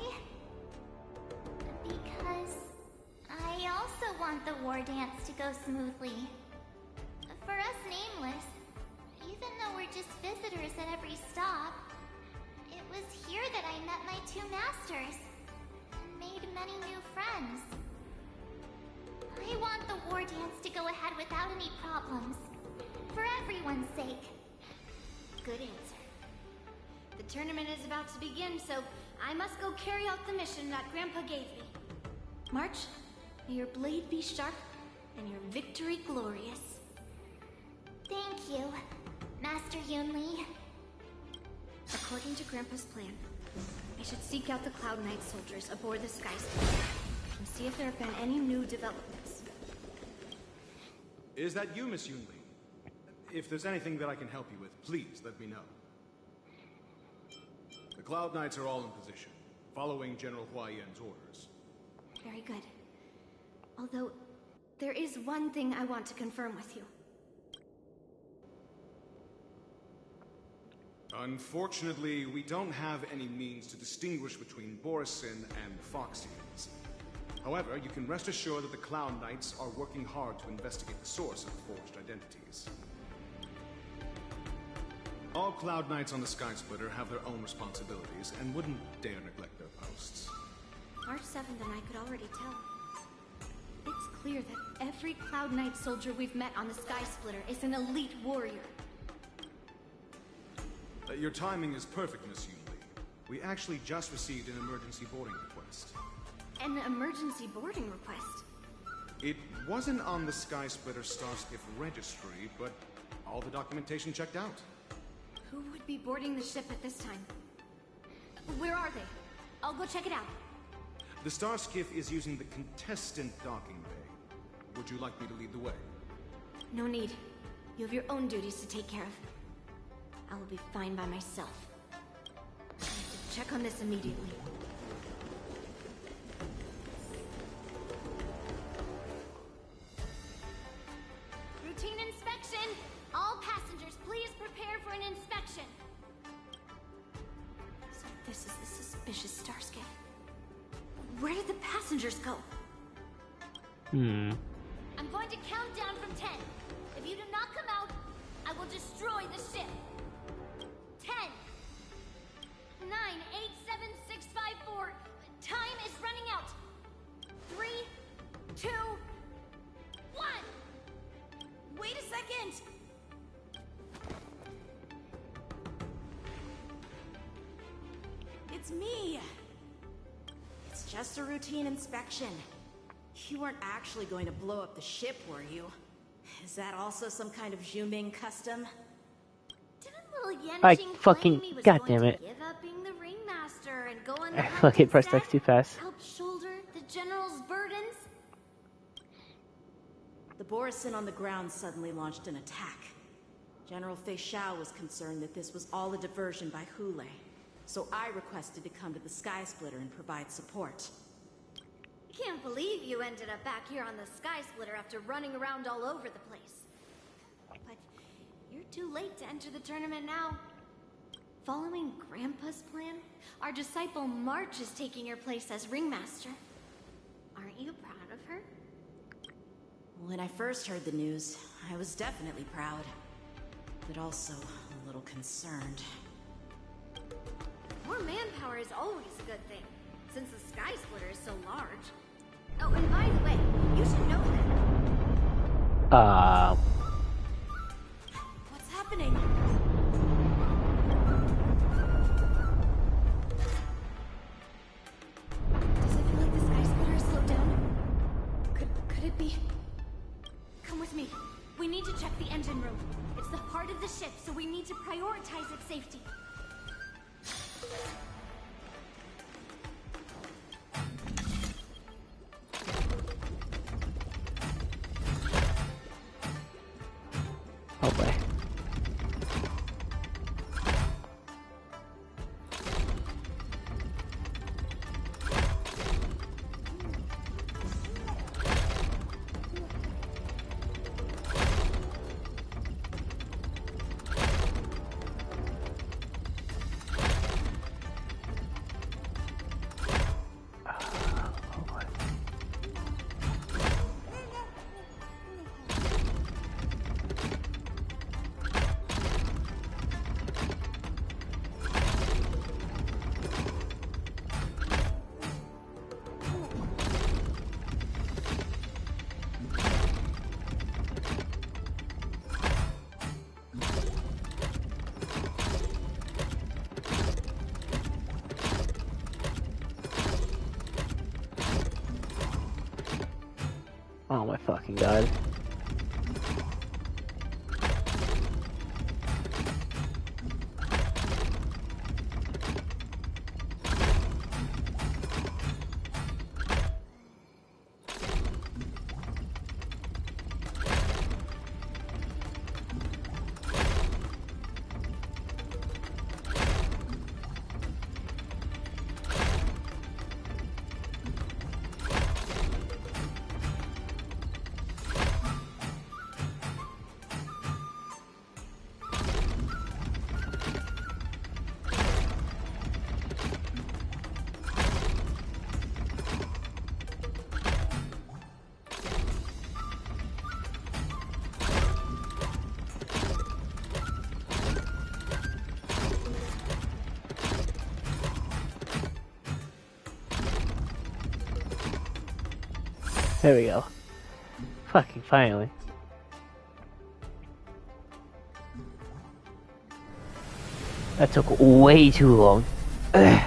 Because I also want the war dance to go smoothly. For us Nameless, even though we're just visitors at every stop, it was here that I met my two masters and made many new friends. I want the war dance to go ahead without any problems, for everyone's sake. Good answer. The tournament is about to begin, so I must go carry out the mission that Grandpa gave me. March, may your blade be sharp and your victory glorious. Thank you, Master Yunli. According to Grandpa's plan, I should seek out the Cloud Knight soldiers aboard the Sky Splitter and see if there have been any new developments. Is that you, Miss Yunli? If there's anything that I can help you with, please let me know. The Cloud Knights are all in position, following General Hua Yan's orders. Very good. Although, there is one thing I want to confirm with you. Unfortunately, we don't have any means to distinguish between Borisin and Foxians. However, you can rest assured that the Cloud Knights are working hard to investigate the source of the forged identities. All Cloud Knights on the Sky Splitter have their own responsibilities and wouldn't dare neglect their posts. March 7th and I could already tell. It's clear that every Cloud Knight soldier we've met on the Sky Splitter is an elite warrior. Your timing is perfect, Miss Yunli. We actually just received an emergency boarding request. An emergency boarding request? It wasn't on the Sky Splitter Starskiff registry, but all the documentation checked out. Who would be boarding the ship at this time? Where are they? I'll go check it out. The Starskiff is using the contestant docking bay. Would you like me to lead the way? No need. You have your own duties to take care of. I will be fine by myself. I have to check on this immediately. Routine inspection! All passengers, please prepare for an inspection! So this is the suspicious Starskiff. Where did the passengers go? I'm going to count down from 10. If you do not come out, I will destroy the ship. 10, 9, 8, 7, 6, 5, 4. Time is running out. 3, 2, 1. Wait a second. It's me. It's just a routine inspection. You weren't actually going to blow up the ship, were you? Is that also some kind of Zhuming custom? I fucking goddamn it! Give up being the ringmaster and go on I fucking pressed X too fast. help shoulder the general's burdens. The Borisin on the ground suddenly launched an attack. General Fei Xiao was concerned that this was all a diversion by Hule, so I requested to come to the Sky Splitter and provide support. Can't believe you ended up back here on the Sky Splitter after running around all over the place. But you're too late to enter the tournament now. Following Grandpa's plan, our disciple March is taking your place as ringmaster. Aren't you proud of her? When I first heard the news, I was definitely proud, but also a little concerned. More manpower is always a good thing, since the Sky Splitter is so large. Oh, and by the way, you should know that. What's happening? Does it feel like the Sky Splitter is slowed down? Could it be? Come with me. We need to check the engine room. It's the heart of the ship, so we need to prioritize its safety. Oh boy. fucking god. There we go. Fucking finally. That took way too long. Ugh.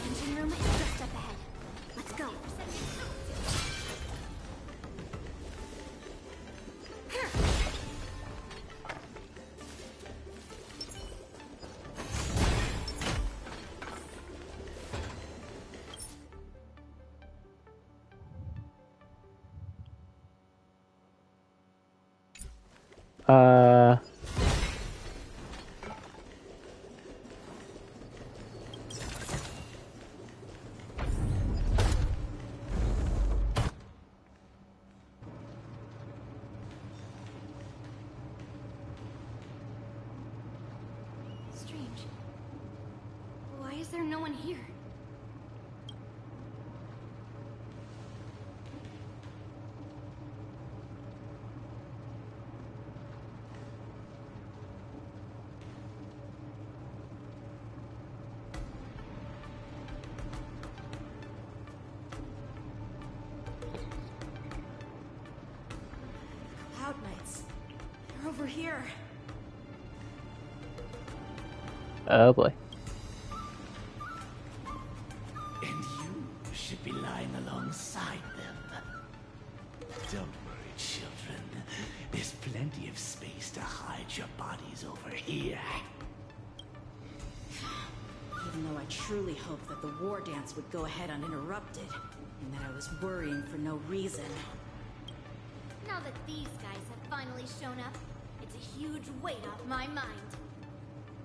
Engine room is just up ahead. Let's go. Strange. Why is there no one here? Cloud Knights. They're over here. Oh boy. And you should be lying alongside them. Don't worry, children. There's plenty of space to hide your bodies over here. Even though I truly hoped that the war dance would go ahead uninterrupted, and that I was worrying for no reason. Now that these guys have finally shown up, it's a huge weight off my mind.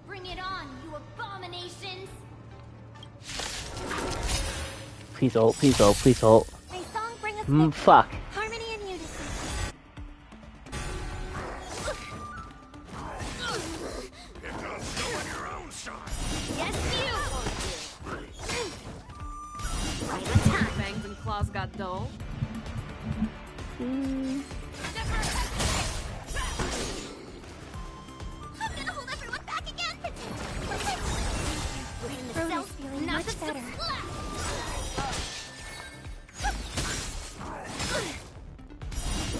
Bring it on, you abominations! Please ult, please ult, please ult. May song bring us Fuck. harmony and unison. Get done doing your own side. Yes, you! Right on time. Fangs and claws got dull. I'm gonna hold everyone back again! Brody's feeling much better.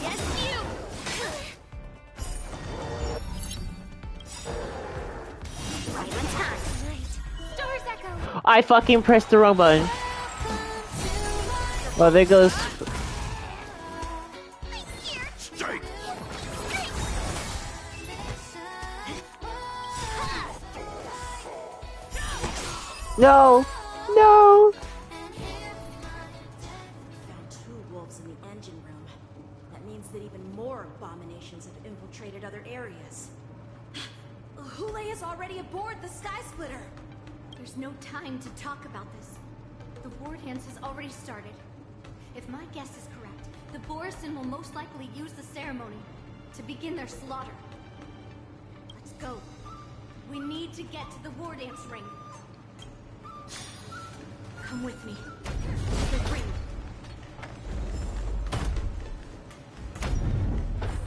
Yes, you! Right on time. Stars echo. I fucking pressed the wrong button. Well, there goes. No! No! Found two wolves in the engine room. That means that even more abominations have infiltrated other areas. Hule is already aboard the Sky Splitter. There's no time to talk about this. The war dance has already started. If my guess is correct, the Borison will most likely use the ceremony to begin their slaughter. Let's go. We need to get to the war dance ring. Come with me. They're free.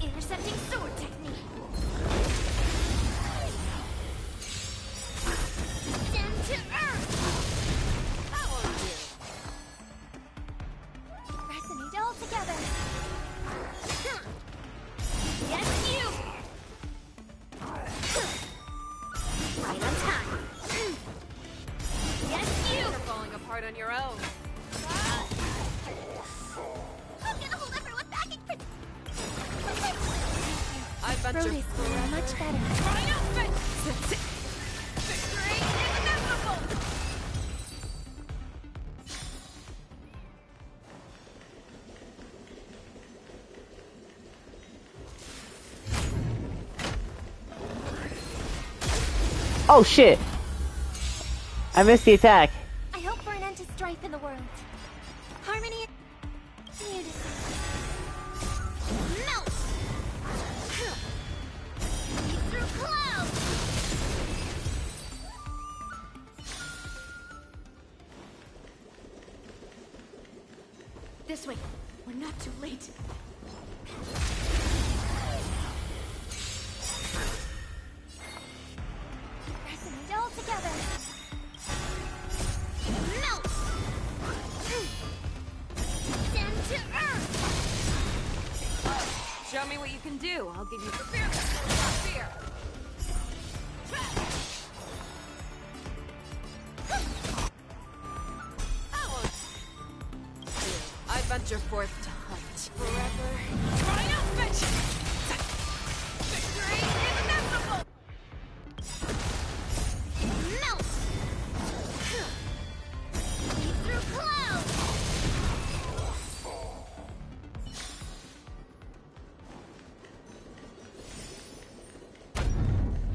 Intercepting sword technique. Down to earth. Power you. Resonate all together. Yes, you. Right on time. Yes, you. You're falling apart on your own. I'm gonna hold everyone back and I bet Road you're is much better. triumphant! Victory is inevitable! Oh shit! I missed the attack. I hope for an end to strife in the world. Harmony and unity. Melt! Through clouds! This way. We're not too late. Resonate all together. Melt! Down to earth! Show me what you can do. I'll give you the fear. I venture forth to hunt forever. Triumphant! Victory is inevitable! Melt! Through clouds!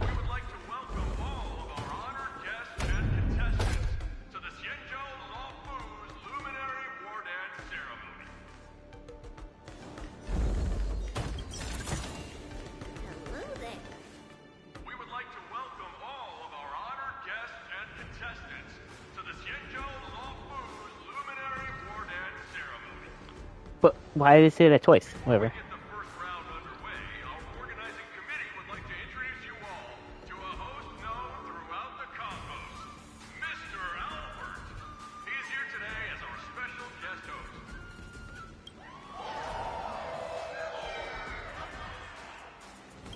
We would like to welcome all of our honored guests and contestants to the Xianzhou Lawfu's Luminary War Dance Ceremony. Hello there. We would like to welcome all of our honored guests and contestants to the Xianzhou Lawfu's Luminary War Dance Ceremony. But why did it say that twice? Whatever. Get the first round underway. Our organizing committee would like to introduce you all to a host known throughout the cosmos, Mr. Albert. He is here today as our special guest host.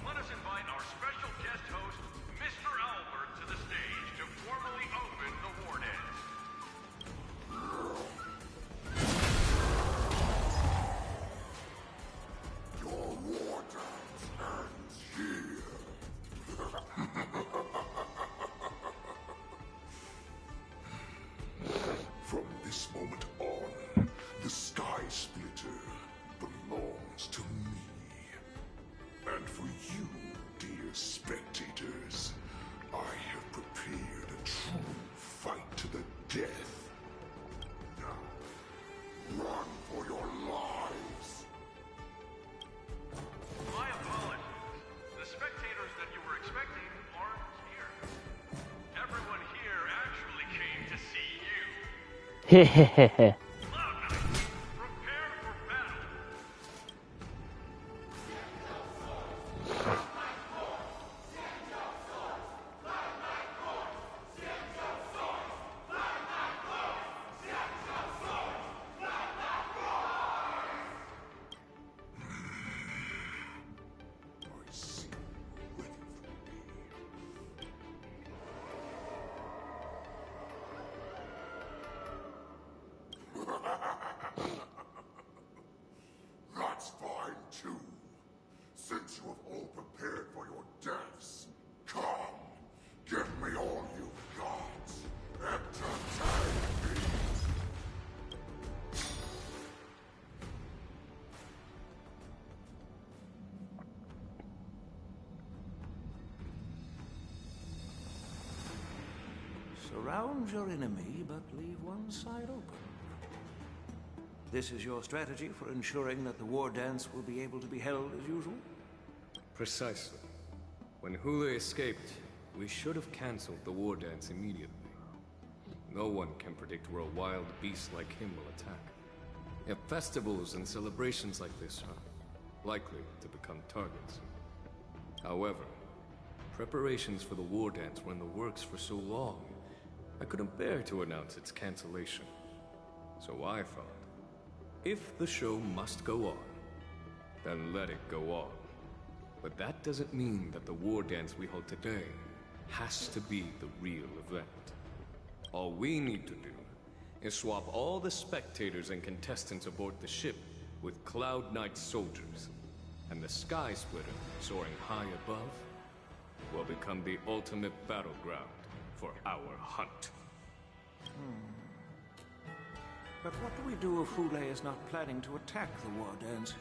Let us invite our special guest host, Mr. Albert, to the stage to formally open the war dance. Your war dance ends here. From this moment on, the Sky Splitter belongs to me. And for you, dear spectators, I have prepared a true fight to the death. Now, run for your lives. My apologies. The spectators that you were expecting aren't here. Everyone here actually came to see you. Hehehehe. Cloud Knights, prepare for battle. I see you waiting for me. That's fine too. Since you have all prepared for your deaths, come, give me all you've got. Entertain me. Surround your enemy, but leave one side open. This is your strategy for ensuring that the war dance will be able to be held as usual? Precisely. When Hule escaped, we should have cancelled the war dance immediately. No one can predict where a wild beast like him will attack. Yet festivals and celebrations like this are likely to become targets. However, preparations for the war dance were in the works for so long, I couldn't bear to announce its cancellation. So I thought, if the show must go on, then let it go on. But that doesn't mean that the war dance we hold today has to be the real event. All we need to do is swap all the spectators and contestants aboard the ship with Cloud Knight soldiers, and the Sky Splitter, soaring high above, will become the ultimate battleground for our hunt. But what do we do if Hule is not planning to attack the war dance?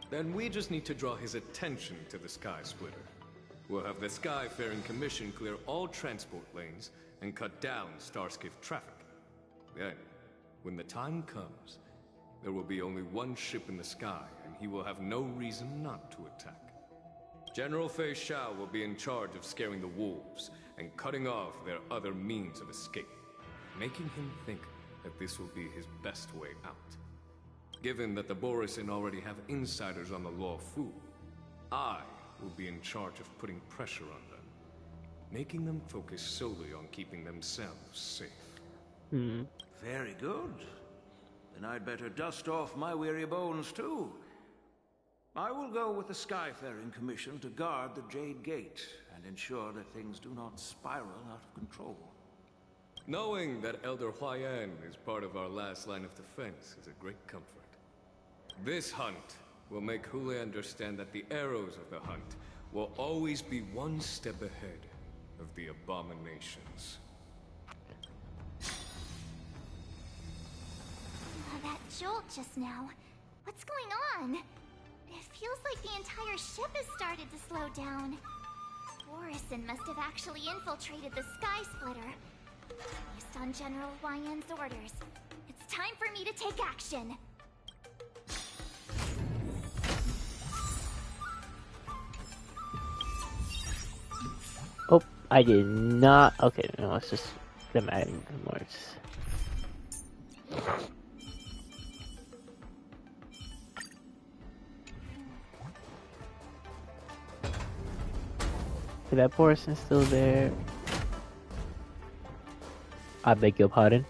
Then we just need to draw his attention to the Sky Splitter. We'll have the Skyfaring Commission clear all transport lanes and cut down Starskiff traffic. Then, when the time comes, there will be only one ship in the sky, and he will have no reason not to attack. General Fei Shao will be in charge of scaring the wolves and cutting off their other means of escape, making him think that this will be his best way out. Given that the Borisin already have insiders on the Law Fu, I will be in charge of putting pressure on them, making them focus solely on keeping themselves safe. Very good. Then I'd better dust off my weary bones too. I will go with the Skyfaring Commission to guard the Jade Gate and ensure that things do not spiral out of control. Knowing that Elder Huayan is part of our last line of defense is a great comfort. This hunt will make Hule understand that the arrows of the hunt will always be one step ahead of the abominations. That jolt just now. What's going on? It feels like the entire ship has started to slow down. Borisin must have actually infiltrated the Sky Splitter. Based on General Huayan's orders, it's time for me to take action. Oh, I did not. Okay, no, it's just them adding more. Okay, that portion's still there. I beg your pardon.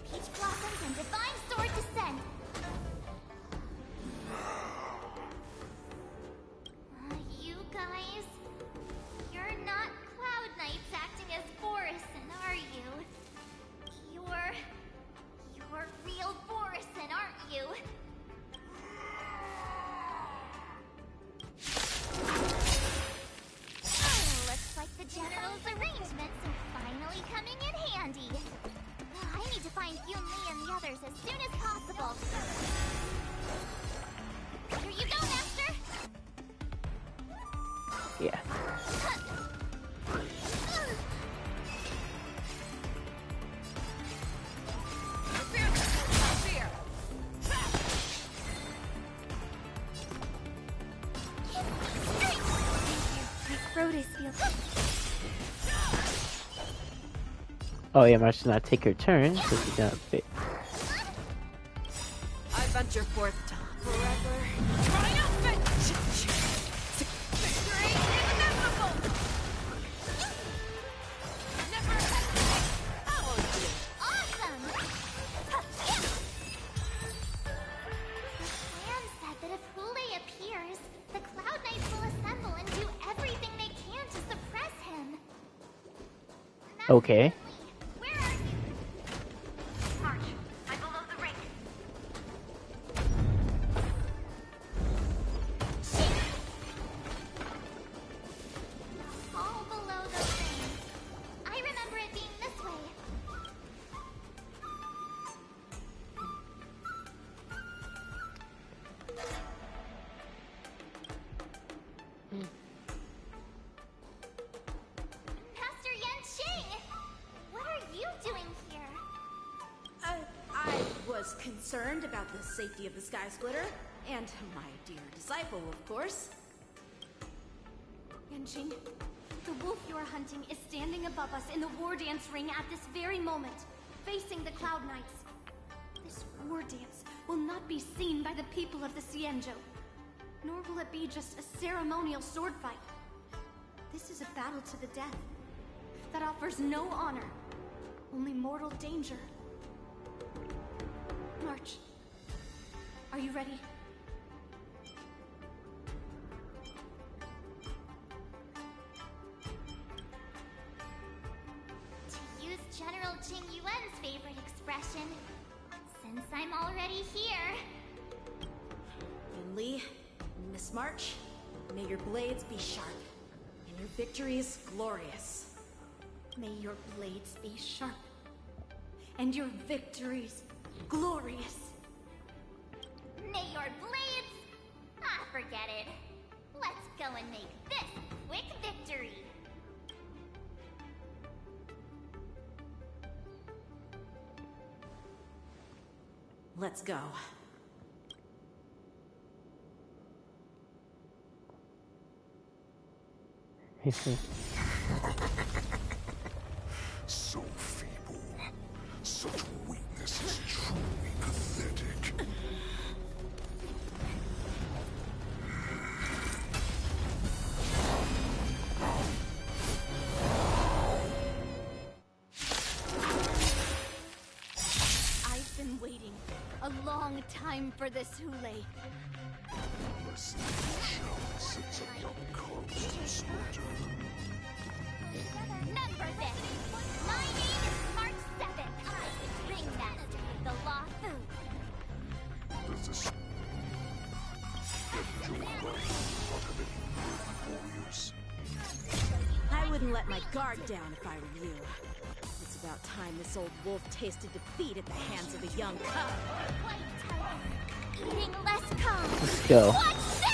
Peach blossoms and divine sword descend. You guys, you're not Cloud Knights acting as Borisin, are you? You're real Borisin, aren't you? Looks like the General's arrangements are finally coming in handy. I need to find Yun Li and the others as soon as possible. Here you go, Master! Yeah. My throat is feeling... Oh yeah, March did not take her turn, so she's not fit. I venture forth to forever. Triumphant! Victory inevitable! Never hesitate! Follow you! Awesome! The plan said that if Hule appears, the Cloud Knights will assemble and do everything they can to suppress him. Okay. March, I'm below the ring. All below the ring. I remember it being this way. Master Yanqing! What are you doing here? I was concerned about the safety of the Sky Splitter, and my dear disciple, of course. Yanqing, The wolf you are hunting is standing above us in the war dance ring at this very moment, facing the Cloud Knights. This war dance will not be seen by the people of the Cienjo, nor will it be just a ceremonial sword fight. This is a battle to the death that offers no honor, only mortal danger. March, are you ready? To use General Jing Yuan's favorite expression, since I'm already here. Yin Li, Miss March, may your blades be sharp, and your victories glorious. May your blades be sharp, and your victories glorious. May your blades... Ah, forget it. Let's go and make this a quick victory. Let's go. So feeble. Such weakness is truly pathetic. I've been waiting a long time for this, Hule. Unless you shall sets up young cubs to slaughter. Remember this! My name is March 7th. I am Ringmaster of the Law Food. Does this schedule not have any warriors? I wouldn't let my guard down if I were you. It's about time this old wolf tasted defeat at the hands of a young cub. Eating less calm. Let's go. Watch this!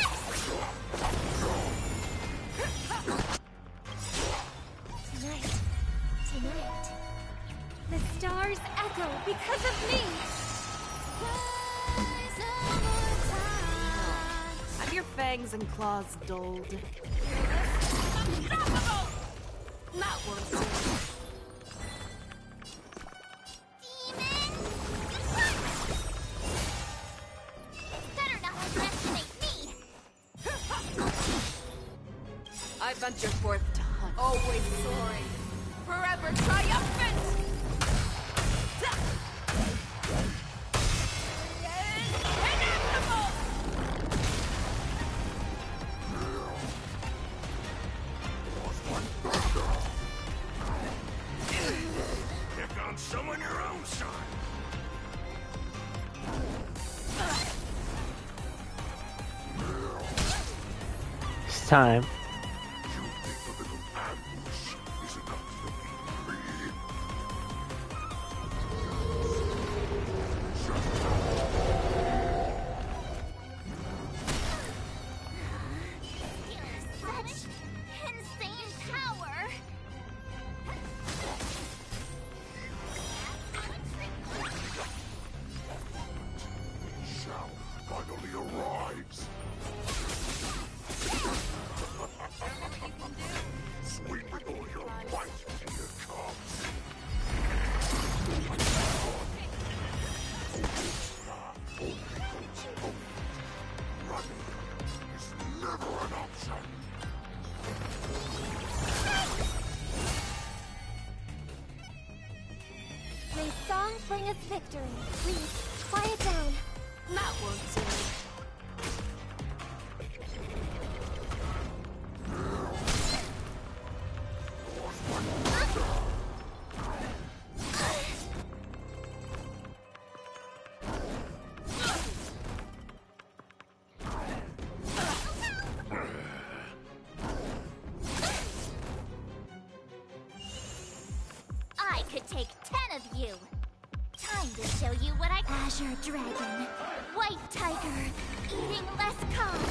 Tonight, the stars echo because of me. Have your fangs and claws dulled. Not worth Better not underestimate me. I venture forth to hunt. Always soaring. Forever triumphant! Inevitable! Pick on someone your own side. It's time. Such insane power. Shall finally arrives. Swing with all your might, dear cubs. Running is never an option. May song bring us victory. Please, quiet down. Not won't do. I could take 10 of you. Time to show you what I... Azure Dragon. White Tiger. Eating less calm.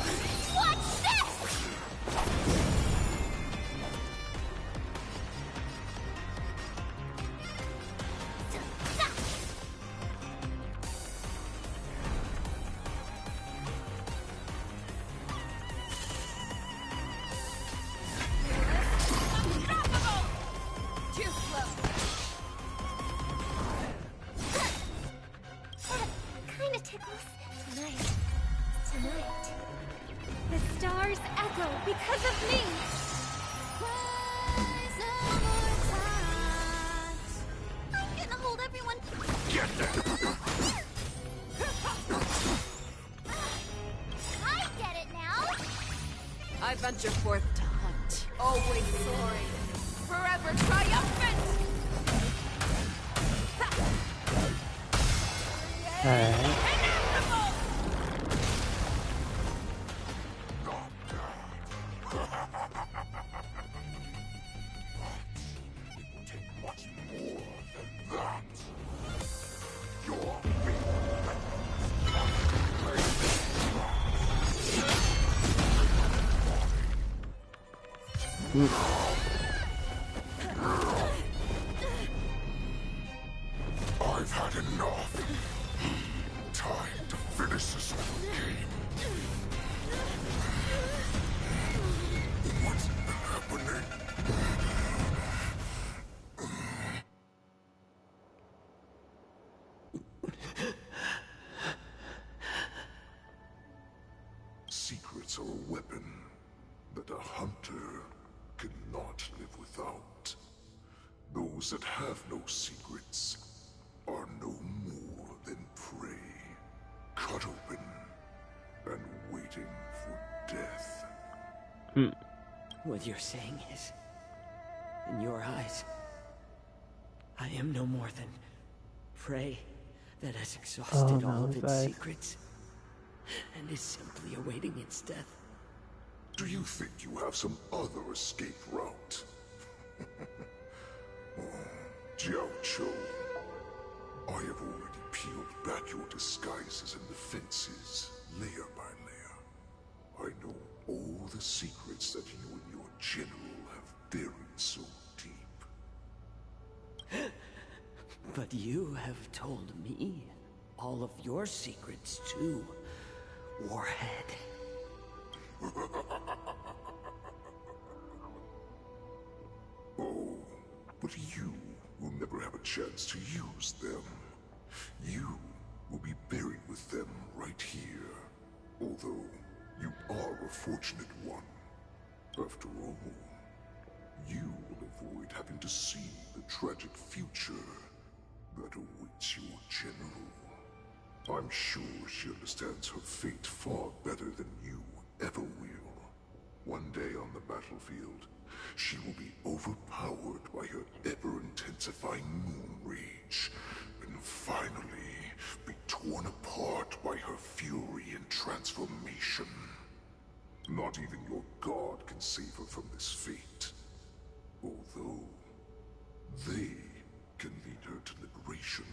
Watch this! Tonight, the stars echo because of me! I'm gonna hold everyone... Get there! I get it now! I venture forth to hunt, always soaring, forever triumphant! Alright. I've had enough. Time to finish this game. What's happening? Secrets are a weapon that a hunter cannot live without. Those that have no secrets are no more than prey, cut open and waiting for death. What you're saying is, in your eyes, I am no more than prey that has exhausted all of its secrets and is simply awaiting its death. Do you think you have some other escape route? Jiao Cho, I have already peeled back your disguises and defenses, layer by layer. I know all the secrets that you and your general have buried so deep. But you have told me all of your secrets too, Warhead. Oh, but you will never have a chance to use them. You will be buried with them right here. Although, you are a fortunate one. After all, you will avoid having to see the tragic future that awaits your general. I'm sure she understands her fate far better than you ever will. One day on the battlefield, she will be overpowered by her ever-intensifying moon rage, and finally be torn apart by her fury and transformation. Not even your god can save her from this fate. Although, they can lead her to liberation.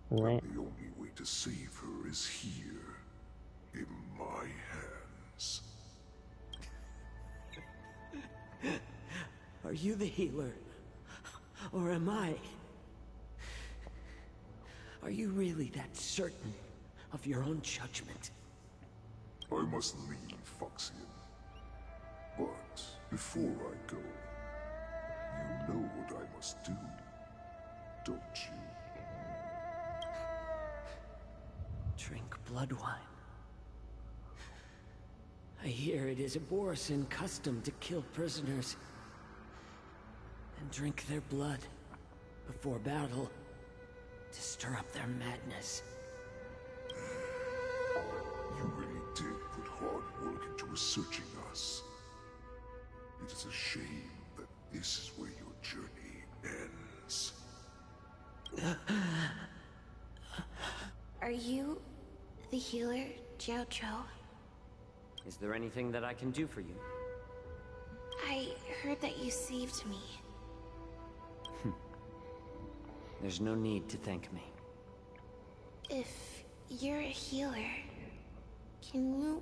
Right. And the only way to save her is here, in my hands. Are you the healer? Or am I? Are you really that certain of your own judgment? I must leave, Foxian. But before I go, you know what I must do, don't you? Drink blood wine. I hear it is a Borisan custom to kill prisoners and drink their blood before battle to stir up their madness. You really did put hard work into researching us. It is a shame that this is where your journey ends. Are you the healer, Jiao Cho? Is there anything that I can do for you? I heard that you saved me. There's no need to thank me. If you're a healer, can you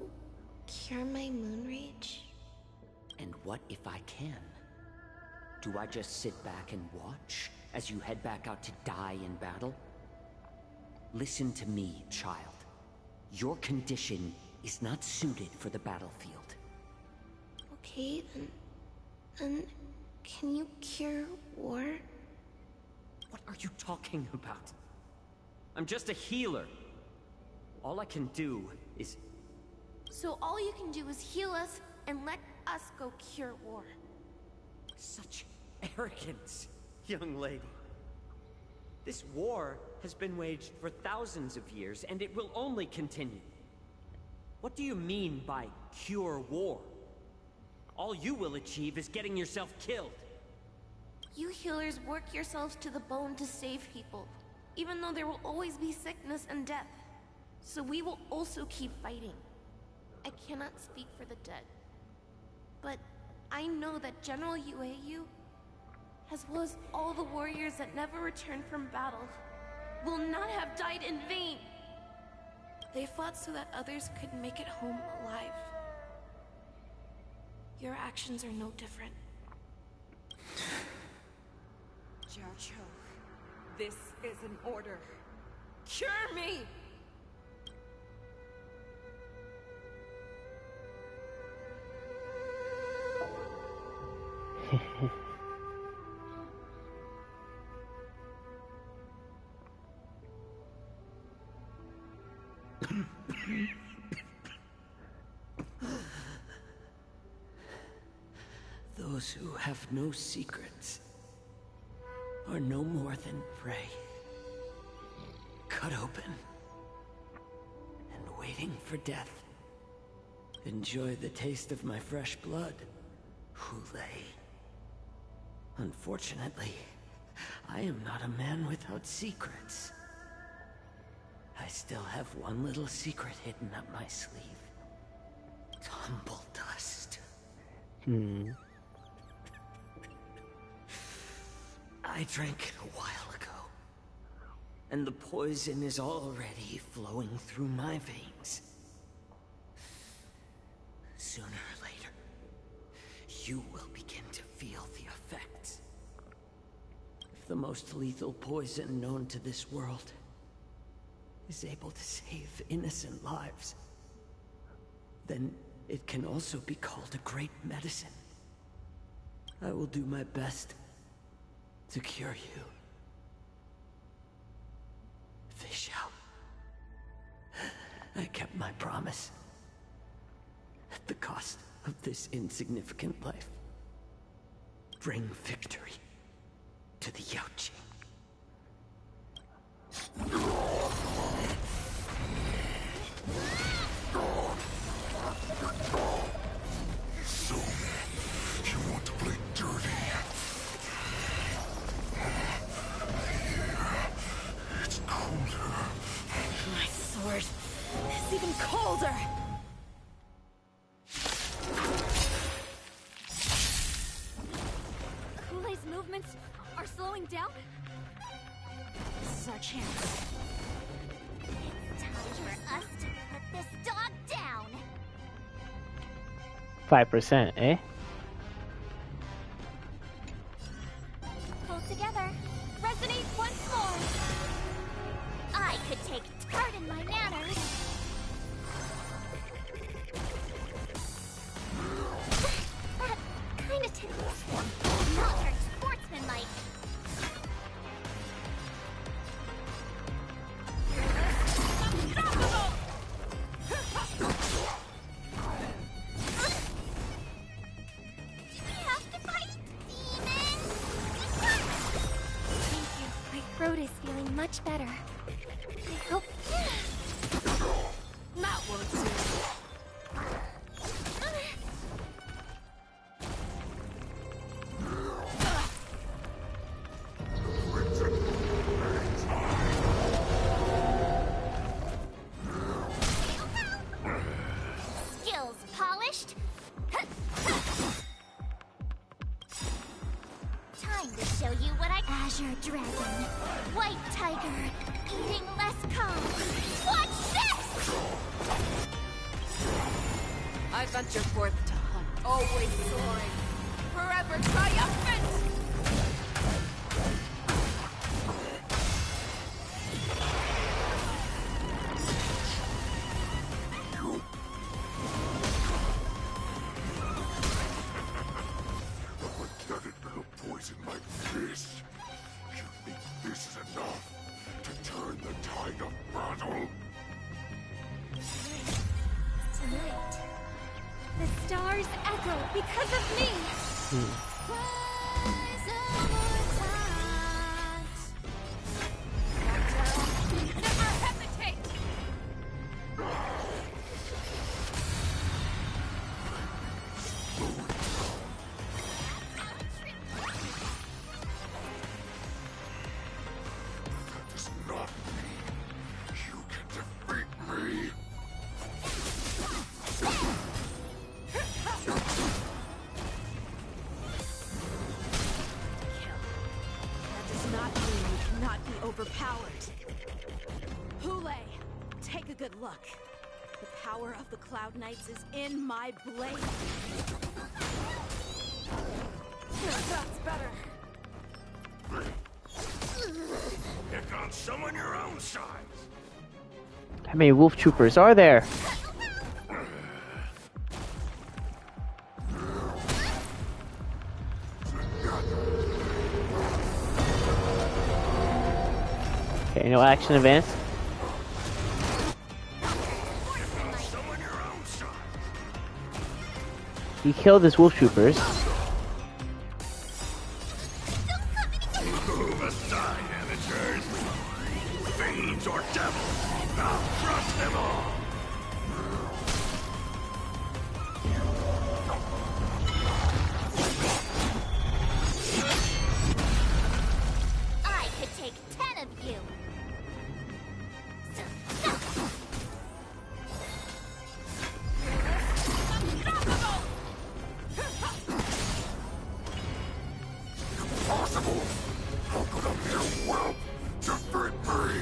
cure my moon rage? And what if I can? Do I just sit back and watch as you head back out to die in battle? Listen to me, child. Your condition is not suited for the battlefield. Okay, then can you cure war? What are you talking about? I'm just a healer. All I can do is... So all you can do is heal us and let us go cure war. Such arrogance, young lady. This war has been waged for thousands of years, and it will only continue. What do you mean by cure war? All you will achieve is getting yourself killed. You healers work yourselves to the bone to save people, even though there will always be sickness and death. So we will also keep fighting. I cannot speak for the dead, but I know that General Yueyu, as well as all the warriors that never returned from battle, will not have died in vain. They fought so that others could make it home alive. Your actions are no different. Jiao, this is an order. Cure me! Those who have no secrets are no more than prey. Cut open and waiting for death. Enjoy the taste of my fresh blood, Hulei. Unfortunately, I am not a man without secrets. I still have one little secret hidden up my sleeve. Tumble dust. I drank it a while ago, and the poison is already flowing through my veins. Sooner or later, you will begin to feel the effects. If the most lethal poison known to this world is able to save innocent lives, then it can also be called a great medicine. I will do my best to cure you. Fish out. I kept my promise. At the cost of this insignificant life. Bring victory to the Yaoqing. So, you want to play dirty? It's colder. My sword is even colder! Kulei's movements are slowing down? This is our chance. It's time for us to put this dog down! 5%, eh? Pull together. Resonate once more. I could take part in my manners. That kind of tickles. Not very sportsmanlike. We have to fight, demons! Thank you. My throat is feeling much better. I hope... That won't do. Skills polished. Time to show you what I... Azure Dragon. White Tiger. Eating less calm. Watch this! I venture forth to hunt, always soaring, forever triumphant! A pathetic little poison like this. You think this is enough to turn the tide of battle? go because of me. Never hesitate. Does not mean you can defeat me. That does not mean you cannot be overpowered. Hule, take a good look. The power of the Cloud Knights is in my blade. That's better. Pick on someone your own size. How many wolf troopers are there? Okay, no action advance. He killed his wolf troopers. Move aside, amateurs. Fiends or devils, I'll crush them all. I could take 10 of you. Impossible! How could a mere whelp defeat me?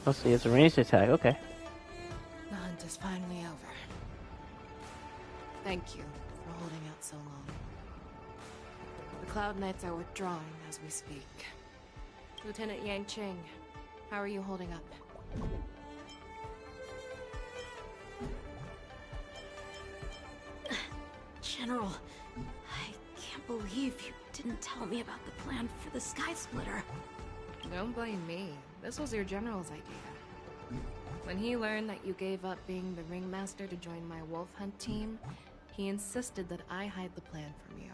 Oh, so he has a ranged attack. Okay. The hunt is finally over. Thank you for holding out so long. The Cloud Knights are withdrawing as we speak. Lieutenant Yanqing, how are you holding up? General, I can't believe you didn't tell me about the plan for the Sky Splitter. Don't blame me. This was your general's idea. When he learned that you gave up being the ringmaster to join my wolf hunt team, he insisted that I hide the plan from you.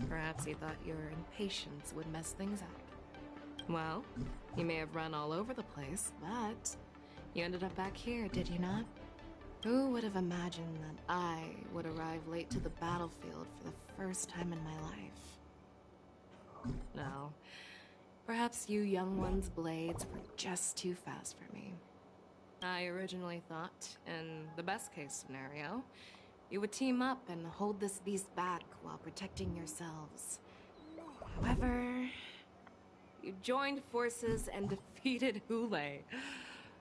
Perhaps he thought your impatience would mess things up. Well, you may have run all over the place, but you ended up back here, did you not? Who would have imagined that I would arrive late to the battlefield for the first time in my life? No. Perhaps you young ones' blades were just too fast for me. I originally thought, in the best case scenario, you would team up and hold this beast back while protecting yourselves. However, you joined forces and defeated Hule.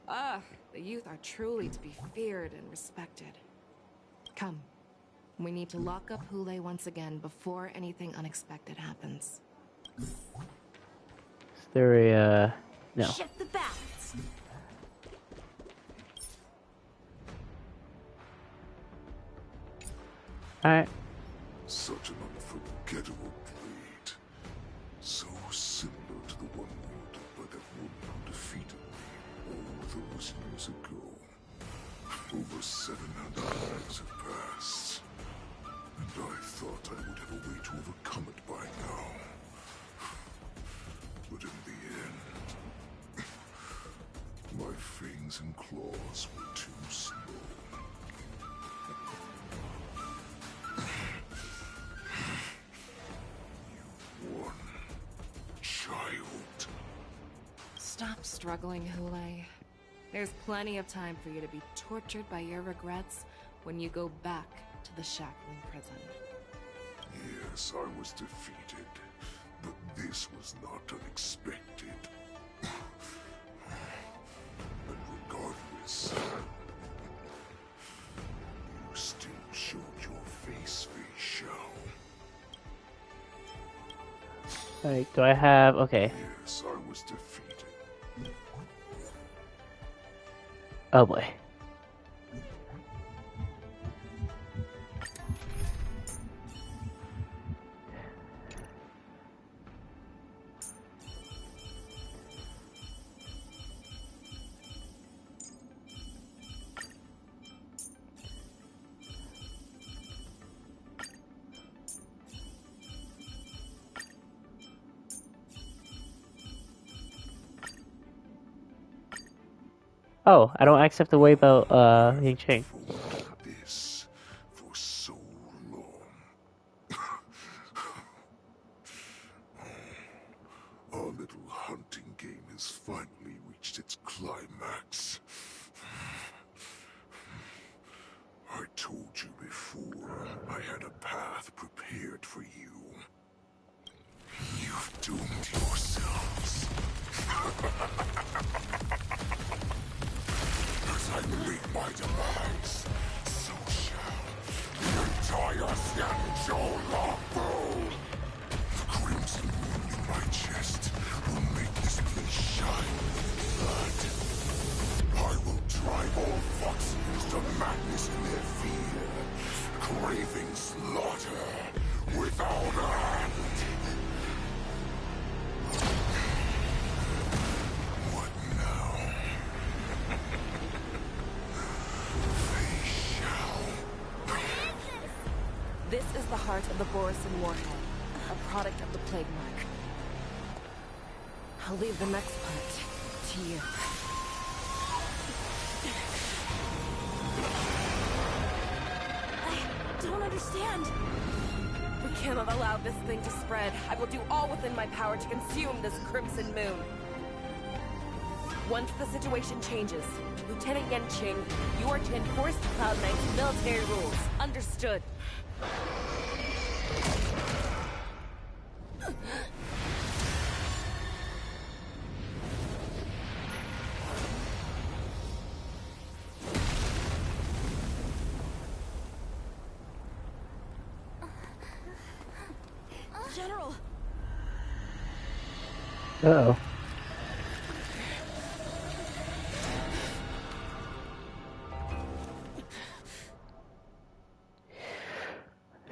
Ah, the youth are truly to be feared and respected. Come, we need to lock up Hule once again before anything unexpected happens. Is there a, no. Shift the balance. Alright. Such an unforgettable blade. So similar to the one wielded by that woman who defeated me all those years ago. Over 700 years have passed. And I thought I would have a way to overcome it by now. But in the end, my fangs and claws were too slow. Struggling, Hule? There's plenty of time for you to be tortured by your regrets when you go back to the shackling prison. Yes, I was defeated, but this was not unexpected. But regardless, you still showed your face, Fei Xiao. Alright, do I have... okay. Yes, I was defeated. Oh boy. Oh, I don't accept the way about Ying Ching. This for so long. Our little hunting game has finally reached its climax. I told you before, I had a path prepared for you. You've doomed yourselves. As I meet my demise, so shall the entire Xianzhou Longbow. The crimson wound in my chest will make this place shine with blood. I will drive all Foxians to madness in their fear, craving slaughter without end. What now? This is the heart of the Borisin Warhead, a product of the Plague Mark. I'll leave the next part to you. I don't understand. We cannot allow this thing to spread. I will do all within my power to consume this Crimson Moon. Once the situation changes, Lieutenant Yanqing, you are to enforce the Cloud Knight's military rules. Understood. General! Uh-oh.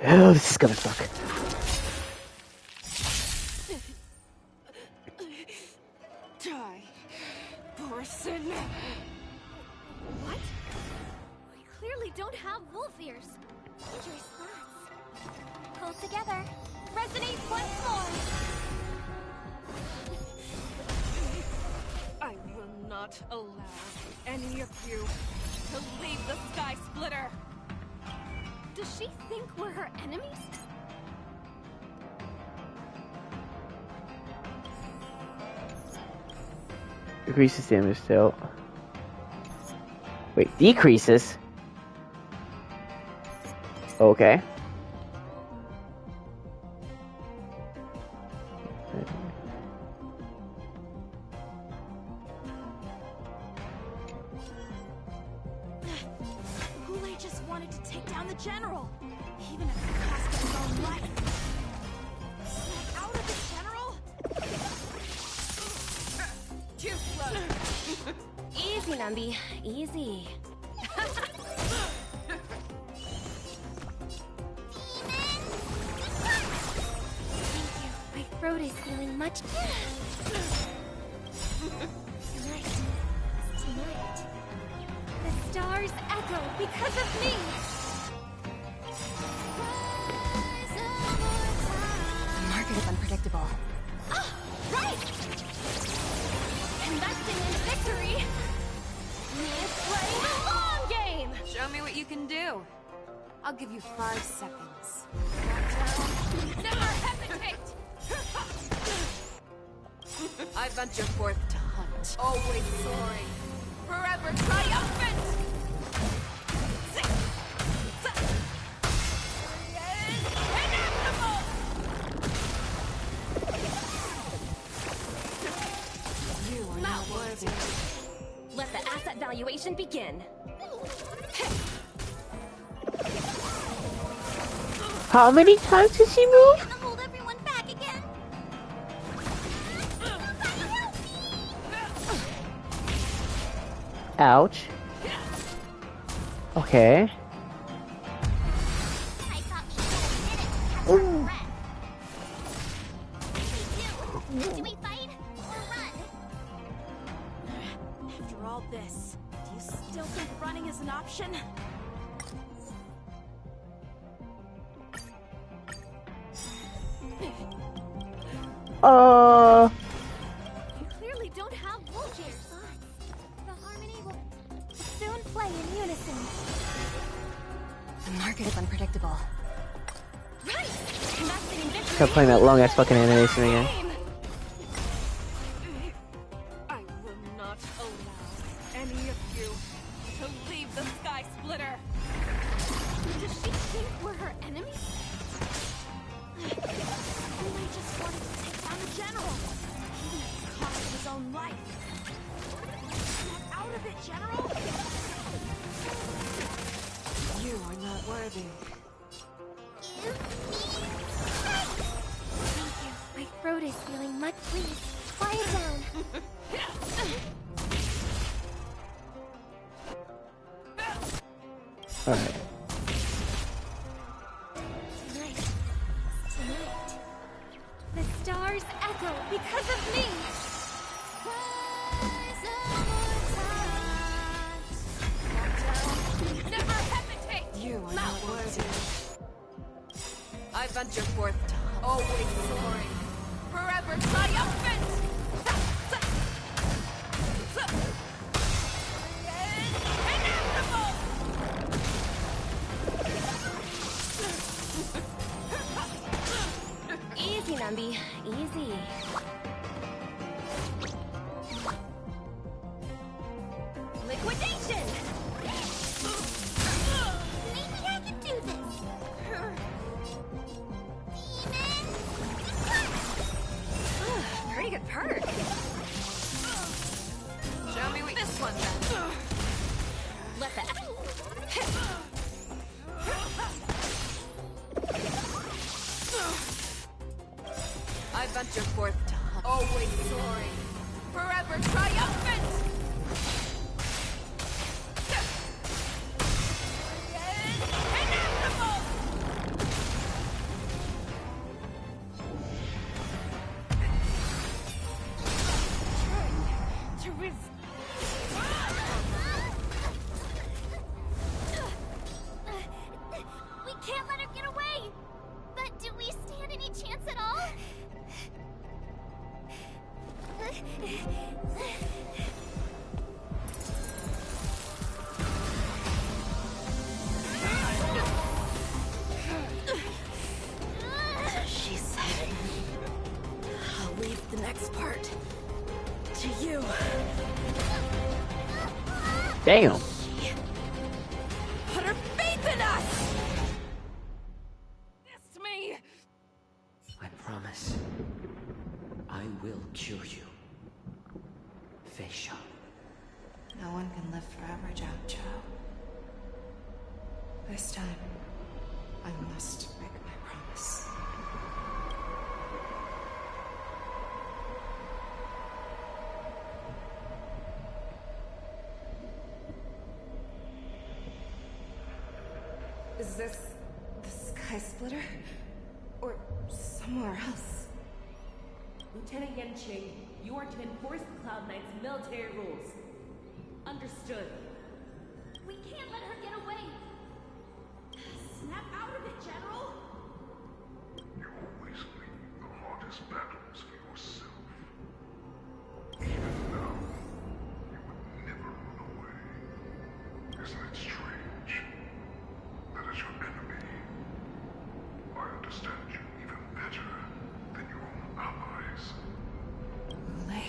Oh, this is gonna suck. Die, Borisin. What? We clearly don't have wolf ears. Dangerous thoughts. Pull together. Resonate once more. I will not allow any of you to leave the Sky Splitter. Does she think we're her enemies? Increases damage still. Wait, decreases? Okay. Hule just wanted to take down the general, even at the cost of his own life. Snap out of the general? Too slow. Easy, Nambi. Easy. Thank you. My throat is feeling much... Tonight. Tonight. The stars echo because of me! The market is unpredictable. Ah, right! Investing in victory means playing the long game! Show me what you can do. I'll give you 5 seconds. Never hesitate! I venture forth to hunt. Always soaring. Forever triumphant! Inevitable! You are not worthy. Let the asset valuation begin. How many times did she move? Hold everyone back again. Ouch. Okay. Ooh. Do we fight or run? After all this, do you still think running is an option? Uh. You clearly don't have wolf ears. The harmony will soon play in unison. The market is unpredictable. Right! Investing in victory. Stop playing that long ass fucking animation again. I will not allow any of you to leave the Sky Splitter. Does she think we're her enemies? I just wanted to take down the general, even at the cost of his own life. Snap out of it, General! You are not worthy. Thank you. My throat is feeling much pleased. Quiet down. Alright. Tonight. The stars echo because of me. Never hesitate! You are not worthy. I venture forth, always soaring. Forever triumphant! Inevitable! Easy, Numby. Easy. Liquidation! Maybe I can do this. Pretty good perk. Show me this one then. Let the... I venture forth, always soaring. Forever triumphant! Inevitable! To we can't let her get away! But do we stand any chance at all? She said, I'll leave the next part to you. Damn. Put her faith in us! It's me! I promise. I will cure you. Feisha. No one can live forever, Jiao Zhao. This time, I must break my promise. Is this the Sky Splitter? Or somewhere else? Lieutenant Yanqing, you are to enforce the Cloud Knight's military rules. Understood. We can't let her get away! Snap out of it, General! You always leave the hardest battles for yourself. Even now, you would never run away. Isn't it strange? That as your enemy, I understand you even better than your own allies. Lei,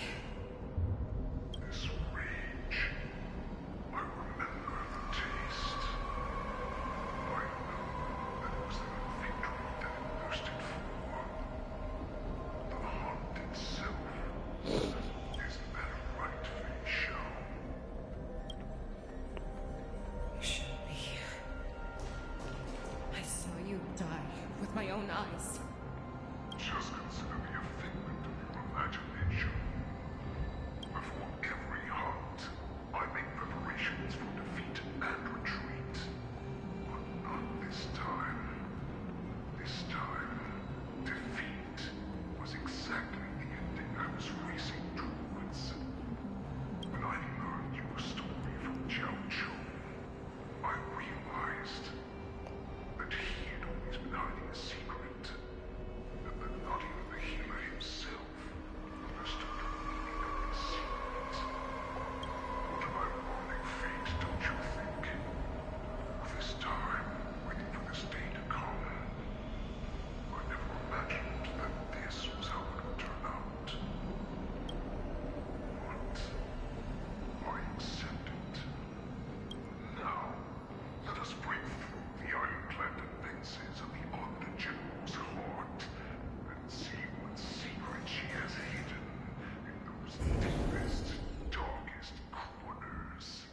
eyes. Just consider me a figment of your imagination. Before every hunt, I make preparations for defeat and retreat. But not this time. This time, defeat was exactly the ending I was racing towards. When I learned your story from Jiao Chou, I realized that he had always been hiding a secret, and that not even the healer himself understood the meaning of this secret. What am I warning fate, don't you think? This time, waiting for this day to come, I never imagined that this was how it would turn out. But I accepted. Now, let us break through the ironclad defenses of the Odd General's heart and see what secret she has hidden in those deepest, darkest corners.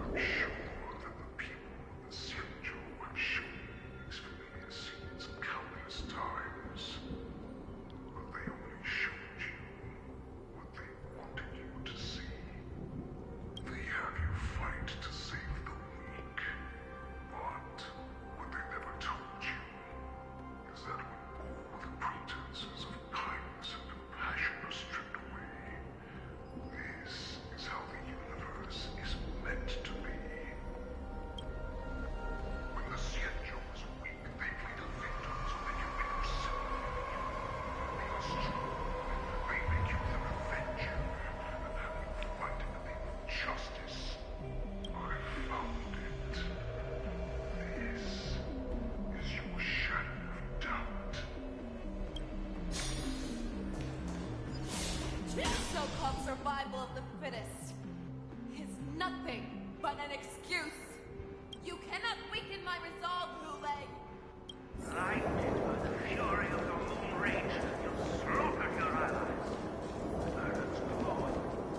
I'm sure that the people of the Xianzhou have shown these familiar scenes countless times, but they only showed you what they wanted you to see. They have you fight to save the weak, but what they never told you is that when all the pretenses of kindness and compassion are stripped away, this is how the universe is meant to be. When the Xianzhou is weak, they play the victim so they can make you sympathy. When they are strong, they make you their avenger and have you fight in the name of justice. I found it. This is your shadow of doubt. So-called survival of the fittest is nothing but an excuse. You cannot weaken my resolve, Lulei. Blinded by the fury of your moon rage, you slaughtered your allies. Murder's gone.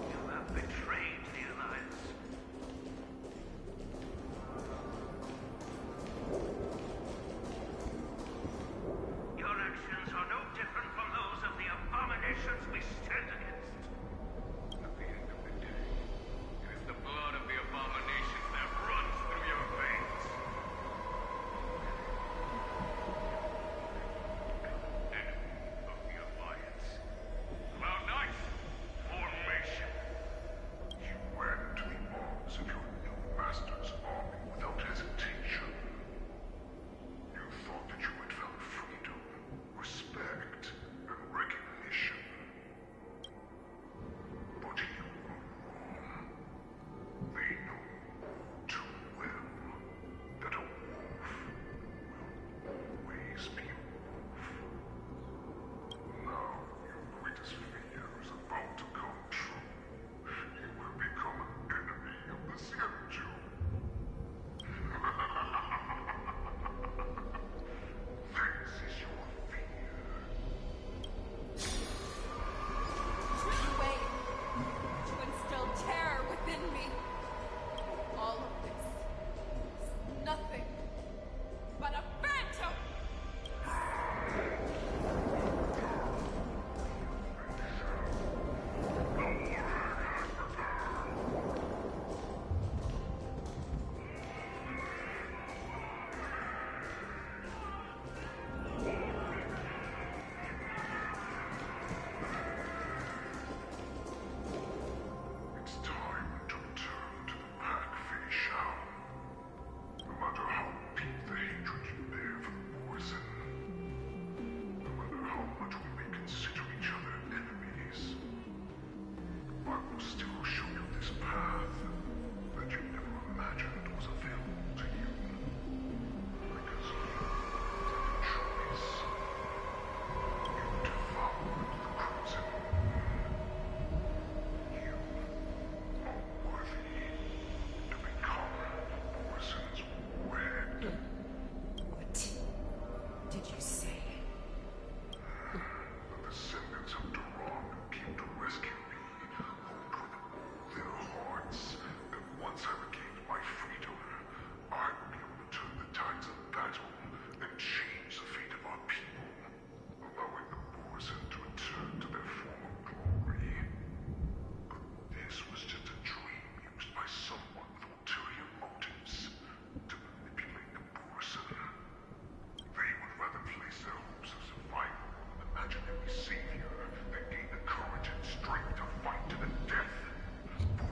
You have betrayed the alliance. Your actions are no different from those of the abominations we stand against. At the end of the day, it is the blood of the abominations that runs through your veins. Enemy of the Alliance. I will still show you this path that you never imagined was available to you. Because you made a choice. You devoured the crimson. You are worthy to become Orson's wed. What did you say? The descendants of Duran who came to rescue me hoped with all their hearts that once I regained my freedom, I would be able to turn the tides of battle and change the fate of our people, allowing the Borson to return to their former glory. But this was just a dream used by someone with ulterior motives to manipulate the Borson. They would rather place their hopes of survival on an imaginary savior than gain the courage and strength to fight to the death.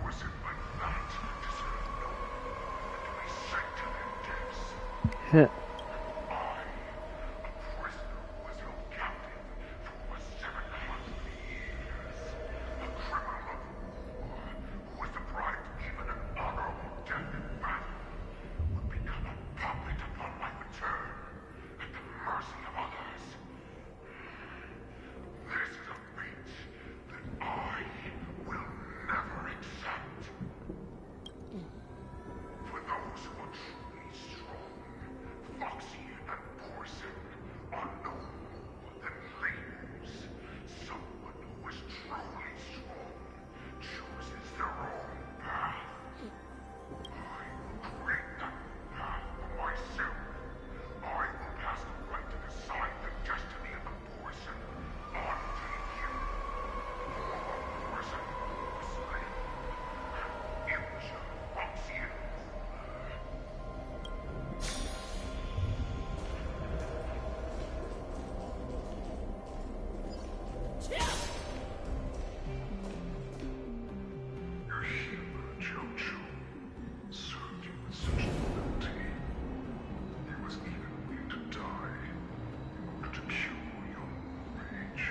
Borson like that deserve no more than to be sent to their deaths. I, a prisoner who was held captive for over 700 years, a criminal of war who was deprived even an honorable death in battle, would become a puppet upon my return, at the mercy of others. This is a fate that I will never accept. For those who are truly strong, Foxy and Borson are no more than labels. Someone who is truly strong chooses their own path. I will create that path for myself. I will pass the right to decide the destiny of the Borson onto you. Former Borson was slain. Immature Foxian Your healer, Jojo, served you with such loyalty. He was even willing to die in order to cure your rage.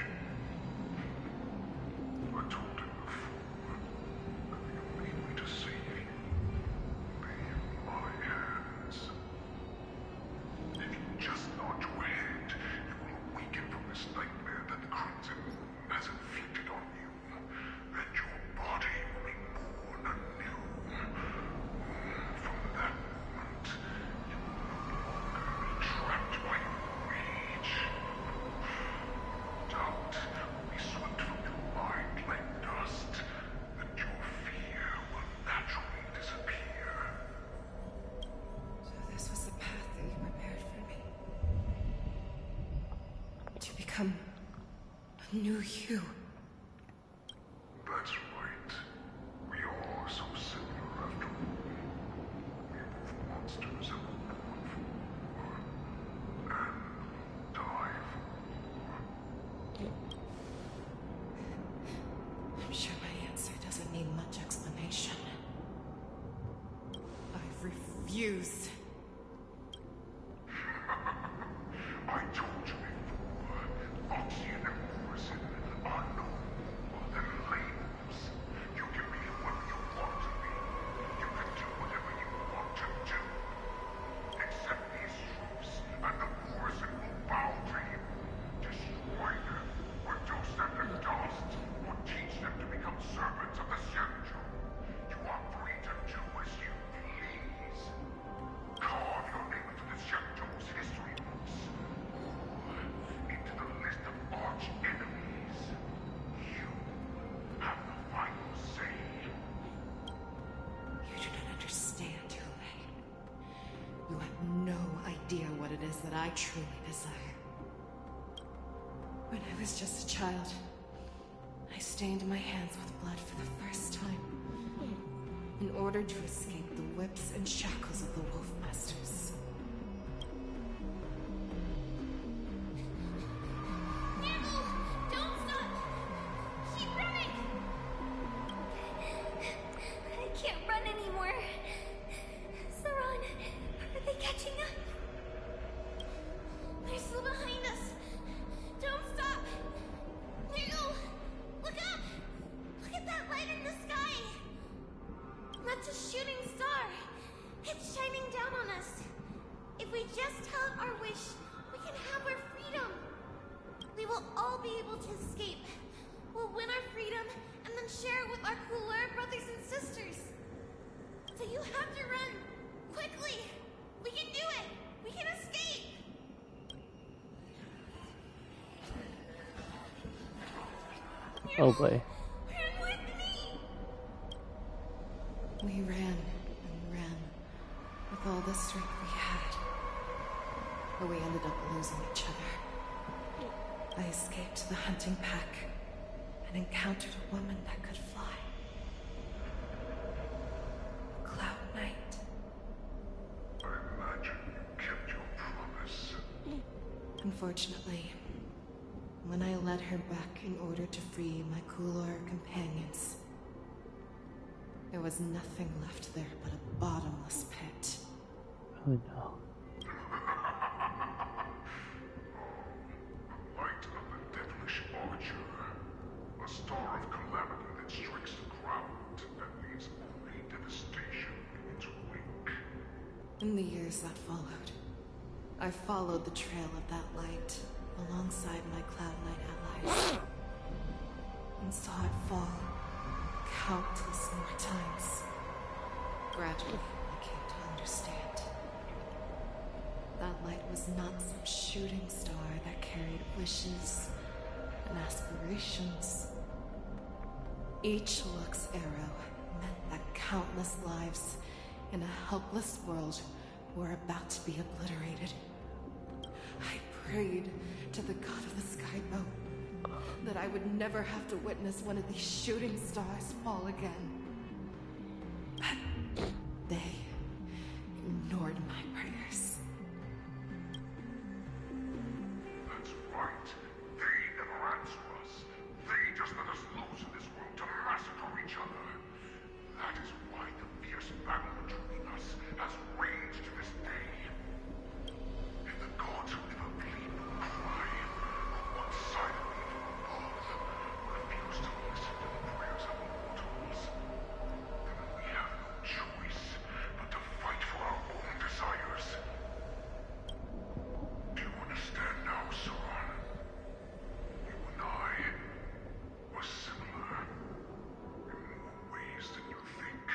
I told him before that the only way to save you lay in my hands. If you just nod your head, you will awaken from this nightmare that the Crimson Moon has inflicted on you, and your body will be born anew. From that moment, you will no longer be trapped by your rage. Doubt will be swept from your mind like dust, and your fear will naturally disappear. So this was the path that you prepared for me. To become a new you. That's right. We are so similar after all. We are both monsters who were born for war and die for war. I'm sure my answer doesn't need much explanation. I refuse. I told you before, Foxy and Borson are no more than labels. You can be whoever you want to be. You can do whatever you want to do. Accept these truths, and the Borson will bow to you. Destroy them, reduce them to dust, or teach them to become servants of the Senju. You are free to do as you please. Carve your name into the Senju's history books, or into the list of arch enemies. You have the final say. You do not understand, Yule. You have no idea what it is that I truly desire. When I was just a child, I stained my hands with blood for the first time, in order to escape the whips and shackles of the Wolf Masters. Don't stop! Keep running! I can't run anymore. Saran, are they catching up? They're still behind us. Don't stop! Nigel, look up! Look at that light in the all be able to escape. We'll win our freedom and then share it with our cooler brothers and sisters. So you have to run. Quickly! We can do it! We can escape! Oh boy. Run with me! We ran and ran with all the strength we had. But we ended up losing each other. I escaped the hunting pack and encountered a woman that could fly. Cloud Knight. I imagine you kept your promise. Unfortunately, when I led her back in order to free my Kulor companions, there was nothing left there but a bottomless pit. Oh no. Light of the devilish archer. A star of calamity that strikes the ground and leaves only devastation in its wake. In the years that followed, I followed the trail of that light alongside my Cloud Knight allies and saw it fall countless more times. Gradually, I came to understand. That light was not some shooting star that carried wishes and aspirations. Each Lux arrow meant that countless lives in a helpless world were about to be obliterated. I prayed to the god of the sky boat that I would never have to witness one of these shooting stars fall again. But they ignored my prayers. That's right. They never answer us. They just let us loose in this world to massacre each other. That is why the fierce battle between us has raged to this day. And the gods who never bleed nor cry, on one side of me from above, refuse to listen to the prayers of mortals. And we have no choice but to fight for our own desires. Do you understand now, son? You and I were similar in more ways than you think.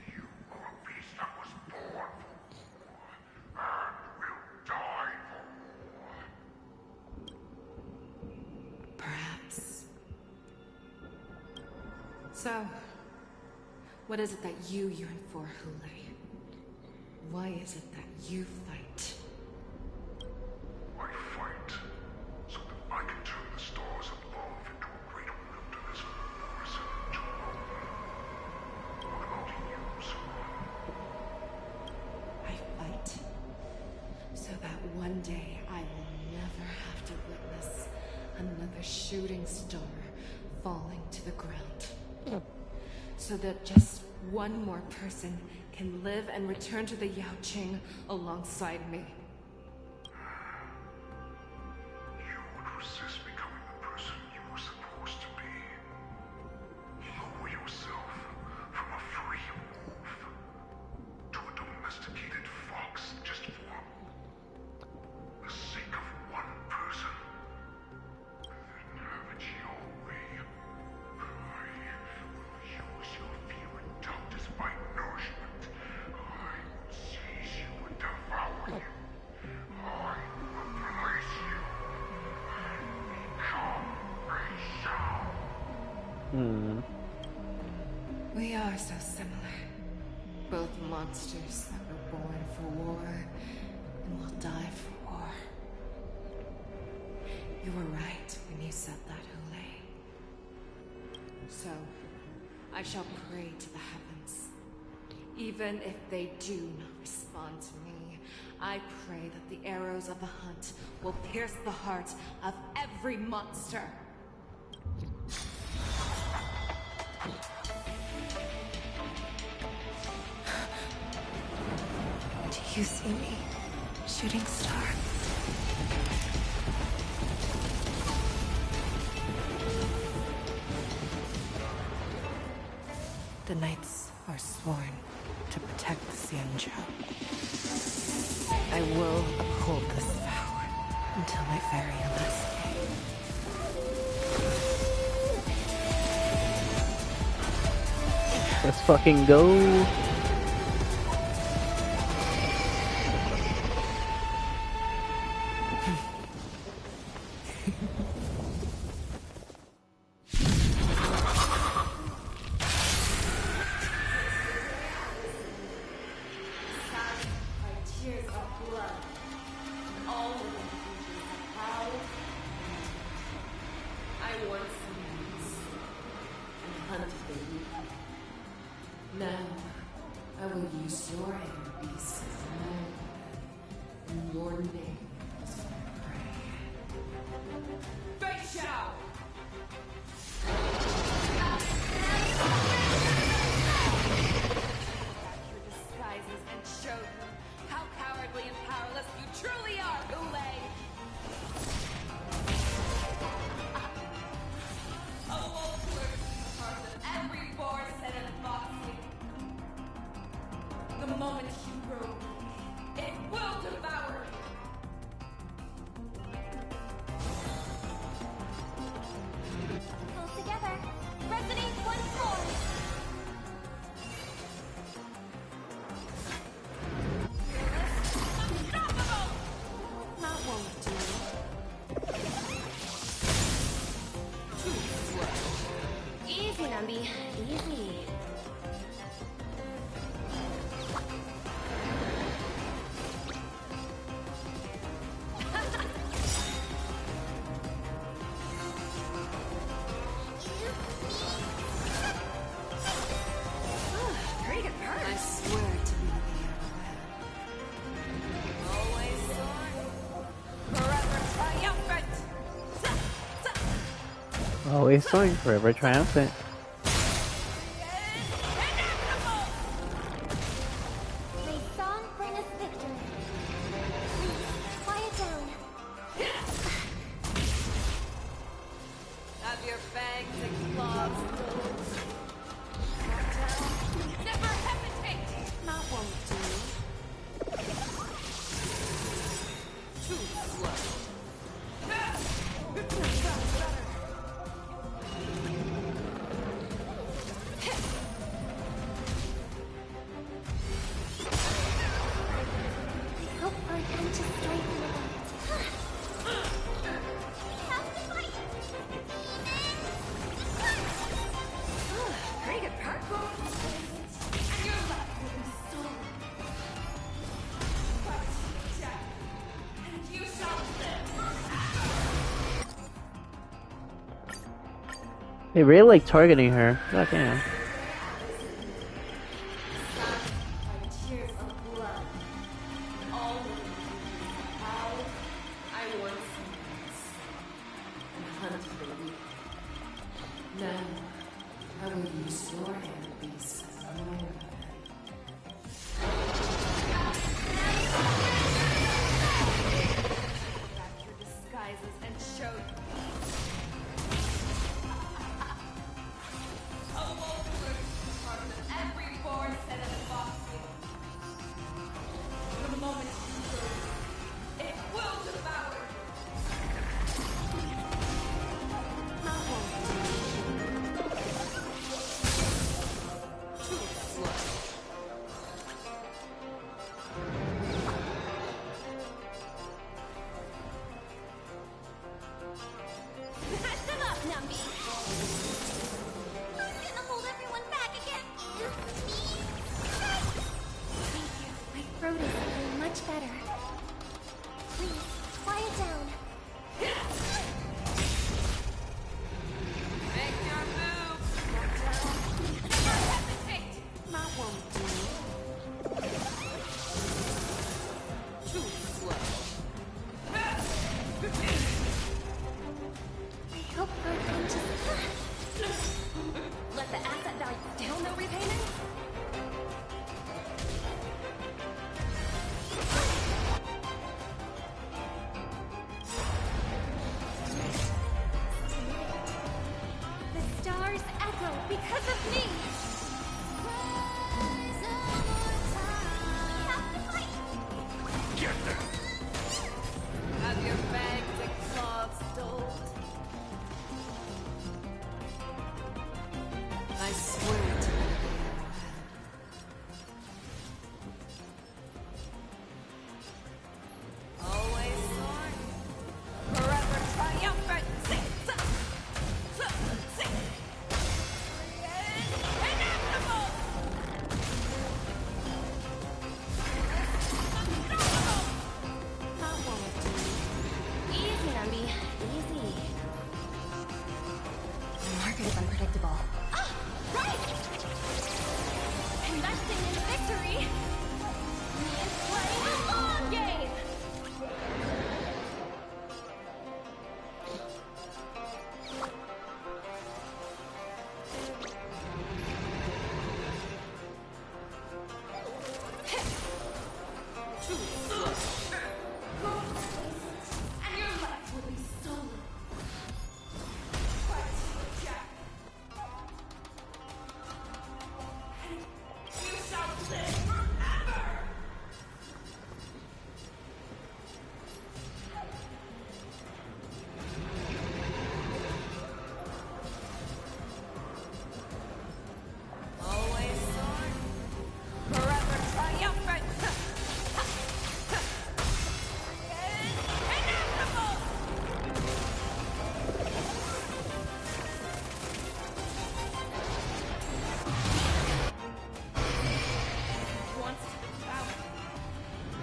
You are a beast that was born for war and will die for war. Perhaps. So, what is it that you yearn for, Hule? Why is it that you fight? I fight so that I can turn the stars above into a great wilderness for person to roam. What about you, son? I fight so that one day I will never have to witness another shooting star falling to the ground. So that just one more person can live and return to the Yaoqing alongside me. You would resist becoming the person you were supposed to be. Lower yourself from a free wolf to a domesticated fox just for the sake of one person. Then have it your way. I will use your fear and doubt as my nourishment. I will seize you and devour you. I will replace you and become a shell. We are so similar. Both monsters that were born for war and will die for war. You were right when you said that, Hule. So, I shall pray to the heavens. Even if they do not respond to me, I pray that the arrows of the hunt will pierce the heart of every monster. Do you see me, shooting star? The knights are sworn to protect the Xianzhou. will uphold this vow until my very last day. Let's fucking go. Now, I will use your air beast as my weapon, and your name as my prey. Fake Shao! Your disguises and show them how cowardly and powerless you truly are, Goulet! A wolf lurks in the heart of every force and unboxing. The moment you grow, it will devour. Pull together. Resonate once more. Unstoppable! That won't do. Too slow. Easy, Nambi. Easy. Pretty good perk. I swear to be the always soaring, forever triumphant. Always soaring, forever triumphant. May song bring us victory. Please, quiet down. Have your fangs and claws closed. Back down. Never hesitate. That won't do. Too slow. That's better. I hope our time to strike Pretty good perk. And your life will be stolen. Fight, Jack, and you shall live. They really like targeting her. God damn. Tears of blood. All how I once was. And hunt for you. Now, I will use your air beast as my weapon. Back your disguises and show them. A wolf lurks in the heart of every force and unboxing. The moment you go, it will devour. That won't do. Too slow. market is unpredictable. Ah, right! Investing in victory means playing a long game! And your life will be stolen. But, Jack, you shall live forever! Always sword. Forever triumphant. Wants to devour me.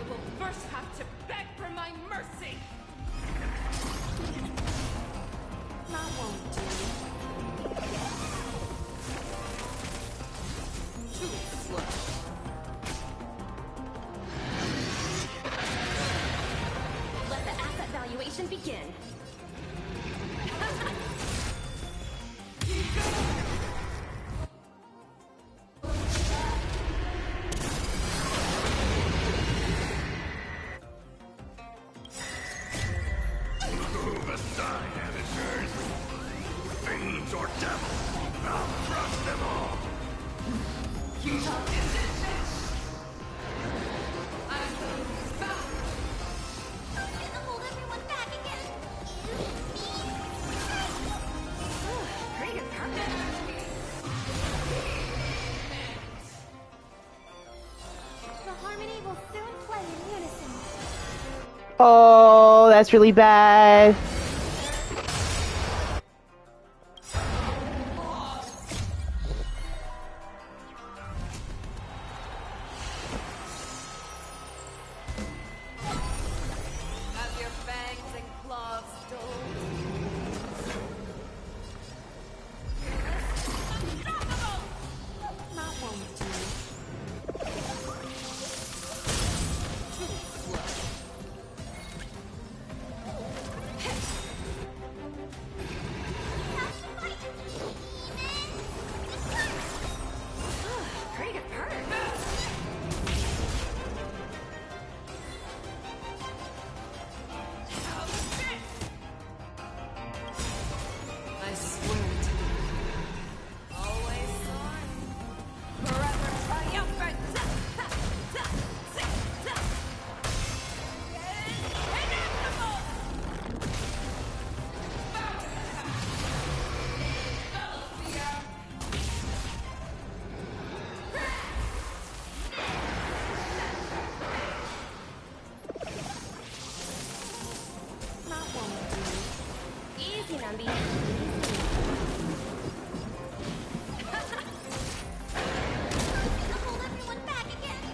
It will first have to beg for my mercy! That won't do. Too slow. Let the asset valuation begin. Move aside, amateurs. Fiends or devils, I'll crush them all. You shall resist. I will stop. I'm gonna hold everyone back again! Pretty good purpose. The harmony will soon play in unison. Oh, that's really bad. Have your fangs and claws dulled. That won't do. Too slow. Pretty good perk. I swear to you. Always sword. Forever triumphant. That won't do. Easy, Numby. Hold everyone back again!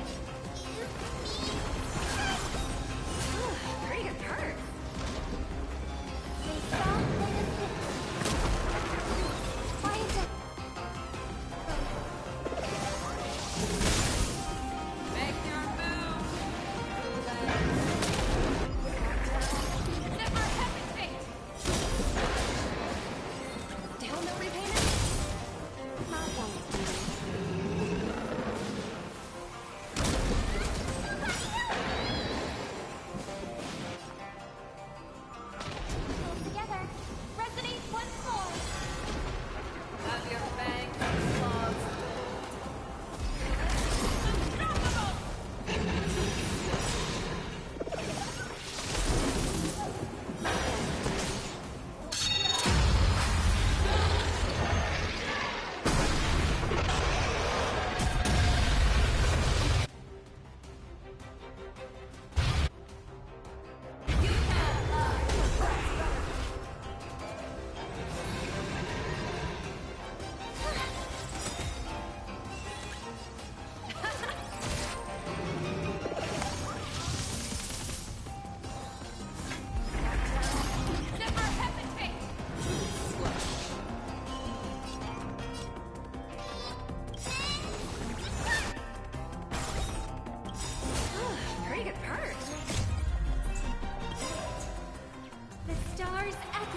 Pretty good perk. They stop when it's quiet down. Make your move. Never hesitate!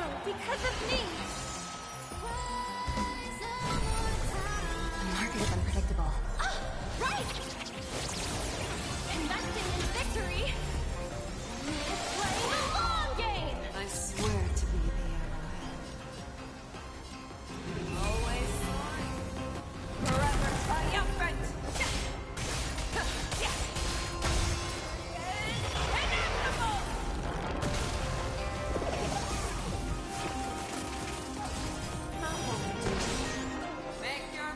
also because of me! The market is unpredictable. Ah, right! Investing in victory is playing the long game! I swear to be the arrowhead. Always soaring, forever triumphant! Make your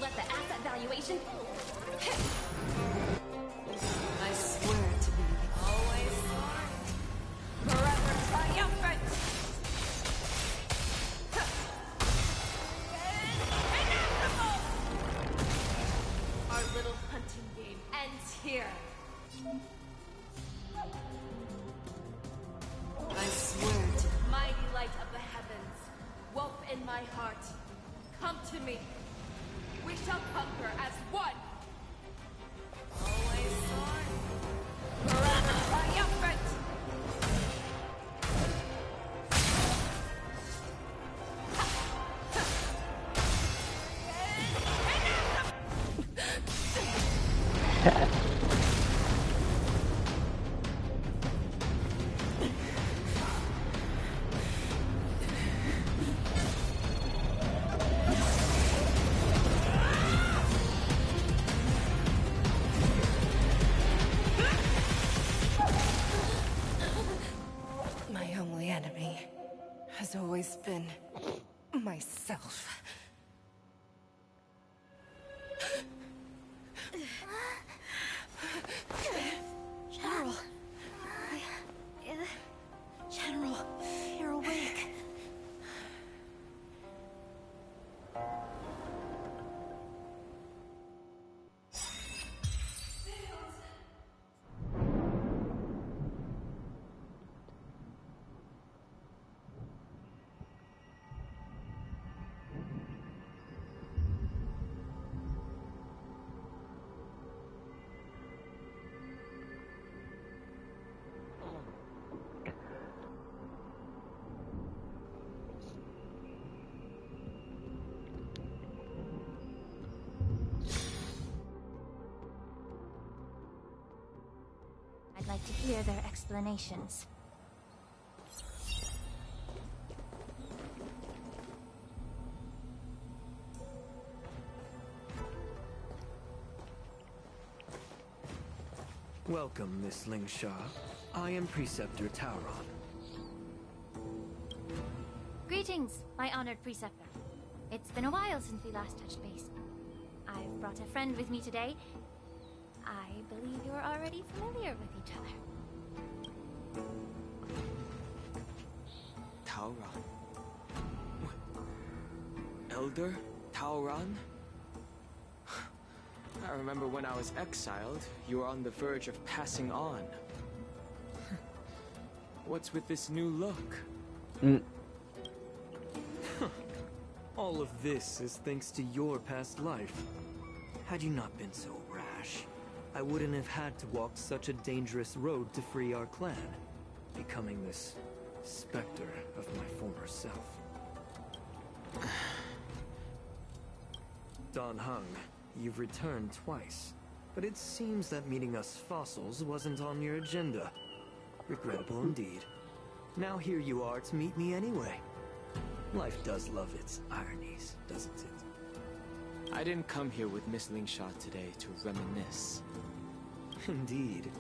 Let the asset valuation... I swear to be the always soaring, forever triumphant! Our little hunting game ends here. I swear to Mighty light of the heavens, wolf in my heart, come to me. We shall conquer as one. Always soaring, forever triumphant! My only enemy has always been myself. General. General, you're awake. I'd like to hear their explanations. Welcome, Miss Lingshaw. I am Preceptor Tauron. Greetings, my honored preceptor. It's been a while since we last touched base. I've brought a friend with me today. I believe you're already familiar with each other. Tauron? Elder Tauron? I remember when I was exiled, you were on the verge of passing on. What's with this new look? All of this is thanks to your past life. Had you not been so rash, I wouldn't have had to walk such a dangerous road to free our clan, becoming this specter of my former self. Don Hung, you've returned twice, but it seems that meeting us fossils wasn't on your agenda. Regrettable indeed. Now here you are to meet me anyway. Life does love its ironies, doesn't it? I didn't come here with Miss Lingshaw today to reminisce. Indeed.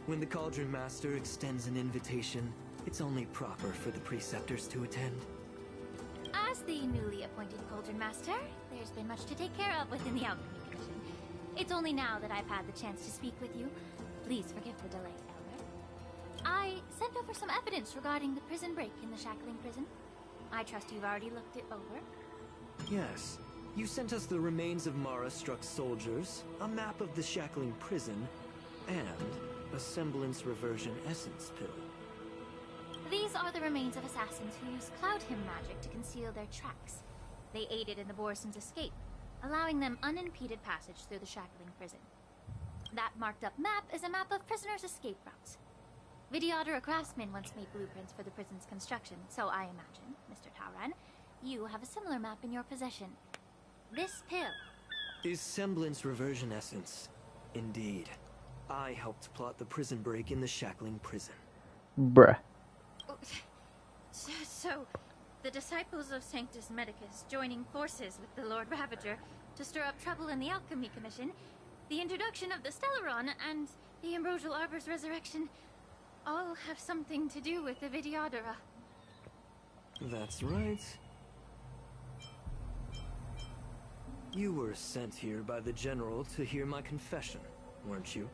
When the Cauldron Master extends an invitation, it's only proper for the Preceptors to attend. As the newly appointed Cauldron Master, there's been much to take care of within the Alchemy Commission. It's only now that I've had the chance to speak with you. Please forgive the delay, Elder. I sent over some evidence regarding the prison break in the Shackling prison. I trust you've already looked it over. Yes. You sent us the remains of Mara-struck soldiers, a map of the Shackling prison, and a semblance reversion essence pill. These are the remains of assassins who use Cloud Hymn magic to conceal their tracks. They aided in the Borison's escape. allowing them unimpeded passage through the shackling prison. That marked up map is a map of prisoners' escape routes. Vidyadhara craftsmen once made blueprints for the prison's construction, so I imagine, Mr. Tauran, you have a similar map in your possession. This pill is semblance reversion essence. Indeed. I helped plot the prison break in the shackling prison. Bruh. So, the disciples of Sanctus Medicus joining forces with the Lord Ravager to stir up trouble in the Alchemy Commission, the introduction of the Stellaron, and the Ambrosial Arbor's resurrection all have something to do with the Vidyadhara. That's right. You were sent here by the General to hear my confession, weren't you?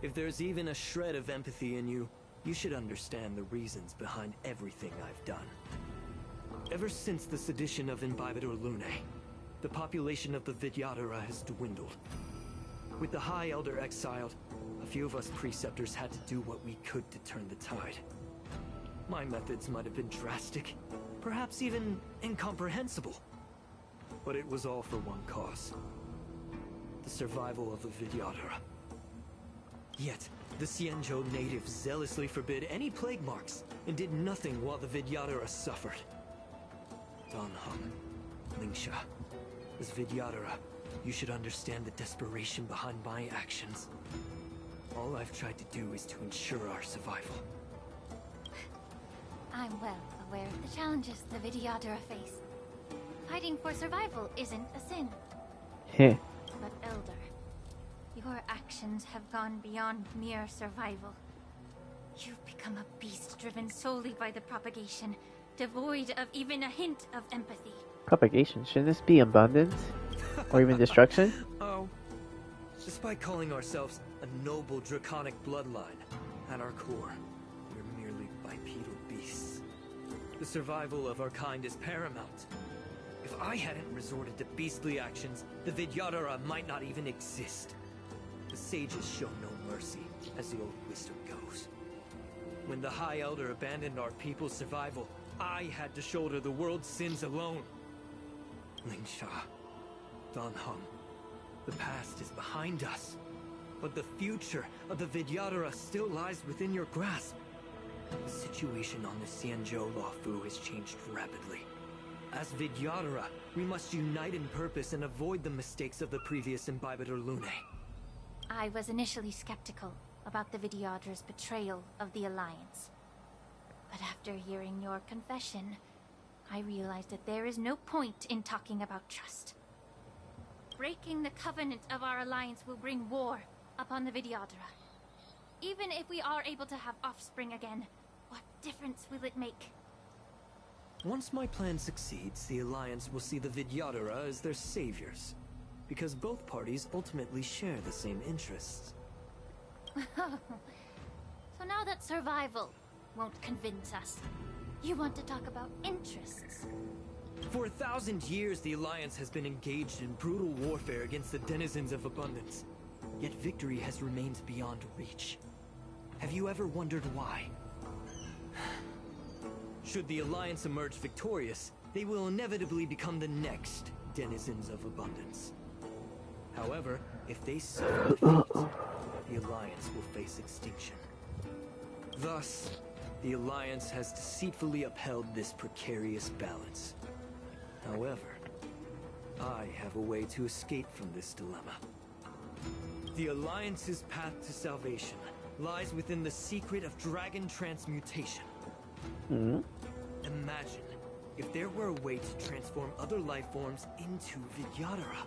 If there's even a shred of empathy in you, you should understand the reasons behind everything I've done. Ever since the sedition of Imbibitor Lunae, the population of the Vidyadhara has dwindled. With the High Elder exiled, a few of us preceptors had to do what we could to turn the tide. My methods might have been drastic, perhaps even incomprehensible. But it was all for one cause. The survival of the Vidyadhara. Yet, the Xianzhou natives zealously forbid any plague marks and did nothing while the Vidyadhara suffered. Dan Heng, Lingsha, as Vidyadhara, you should understand the desperation behind my actions. All I've tried to do is to ensure our survival. I'm well aware of the challenges the Vidyadhara face. Fighting for survival isn't a sin. Heh. But Elder, your actions have gone beyond mere survival. You've become a beast driven solely by the propagation, devoid of even a hint of empathy. Propagation? Shouldn't this be abundance? Or even destruction? Oh. Despite calling ourselves a noble draconic bloodline, at our core, we're merely bipedal beasts. The survival of our kind is paramount. If I hadn't resorted to beastly actions, the Vidyadhara might not even exist. The sages show no mercy, as the old wisdom goes. When the High Elder abandoned our people's survival, I had to shoulder the world's sins alone. Lingsha, Dan Heng, the past is behind us, but the future of the Vidyadhara still lies within your grasp. The situation on the Xianzhou Luofu has changed rapidly. As Vidyadhara, we must unite in purpose and avoid the mistakes of the previous Imbibitor Lunae. I was initially skeptical about the Vidyadhara's betrayal of the Alliance. But after hearing your confession, I realized that there is no point in talking about trust. Breaking the covenant of our alliance will bring war upon the Vidyadhara. Even if we are able to have offspring again, what difference will it make? Once my plan succeeds, the Alliance will see the Vidyadhara as their saviors, because both parties ultimately share the same interests. So now that survival won't convince us, you want to talk about interests? For 1,000 years, the Alliance has been engaged in brutal warfare against the denizens of abundance. Yet victory has remained beyond reach. Have you ever wondered why? Should the Alliance emerge victorious, they will inevitably become the next denizens of abundance. However, if they suffer defeat, the Alliance will face extinction. Thus, the Alliance has deceitfully upheld this precarious balance. However, I have a way to escape from this dilemma. The Alliance's path to salvation lies within the secret of dragon transmutation. Imagine if there were a way to transform other life forms into Vidyadhara.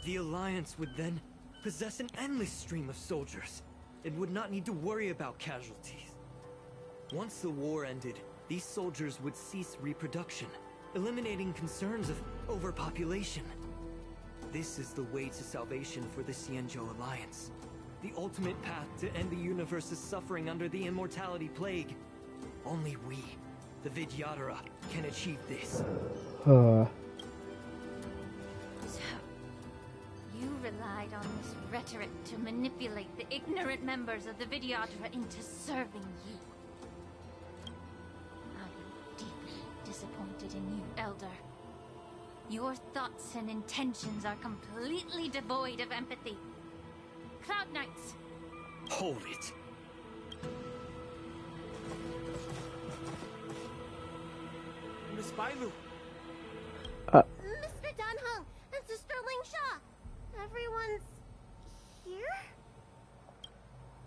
The Alliance would then possess an endless stream of soldiers and would not need to worry about casualties. Once the war ended, these soldiers would cease reproduction, eliminating concerns of overpopulation. This is the way to salvation for the Xianzhou Alliance. The ultimate path to end the universe's suffering under the immortality plague. Only we, the Vidyadhara, can achieve this. So, you relied on this rhetoric to manipulate the ignorant members of the Vidyadhara into serving you. I am deeply disappointed in you, Elder. Your thoughts and intentions are completely devoid of empathy. Cloud Knights, Hold it. Miss Bailu! Mr. Danheng and Sister Lingsha! Everyone's here?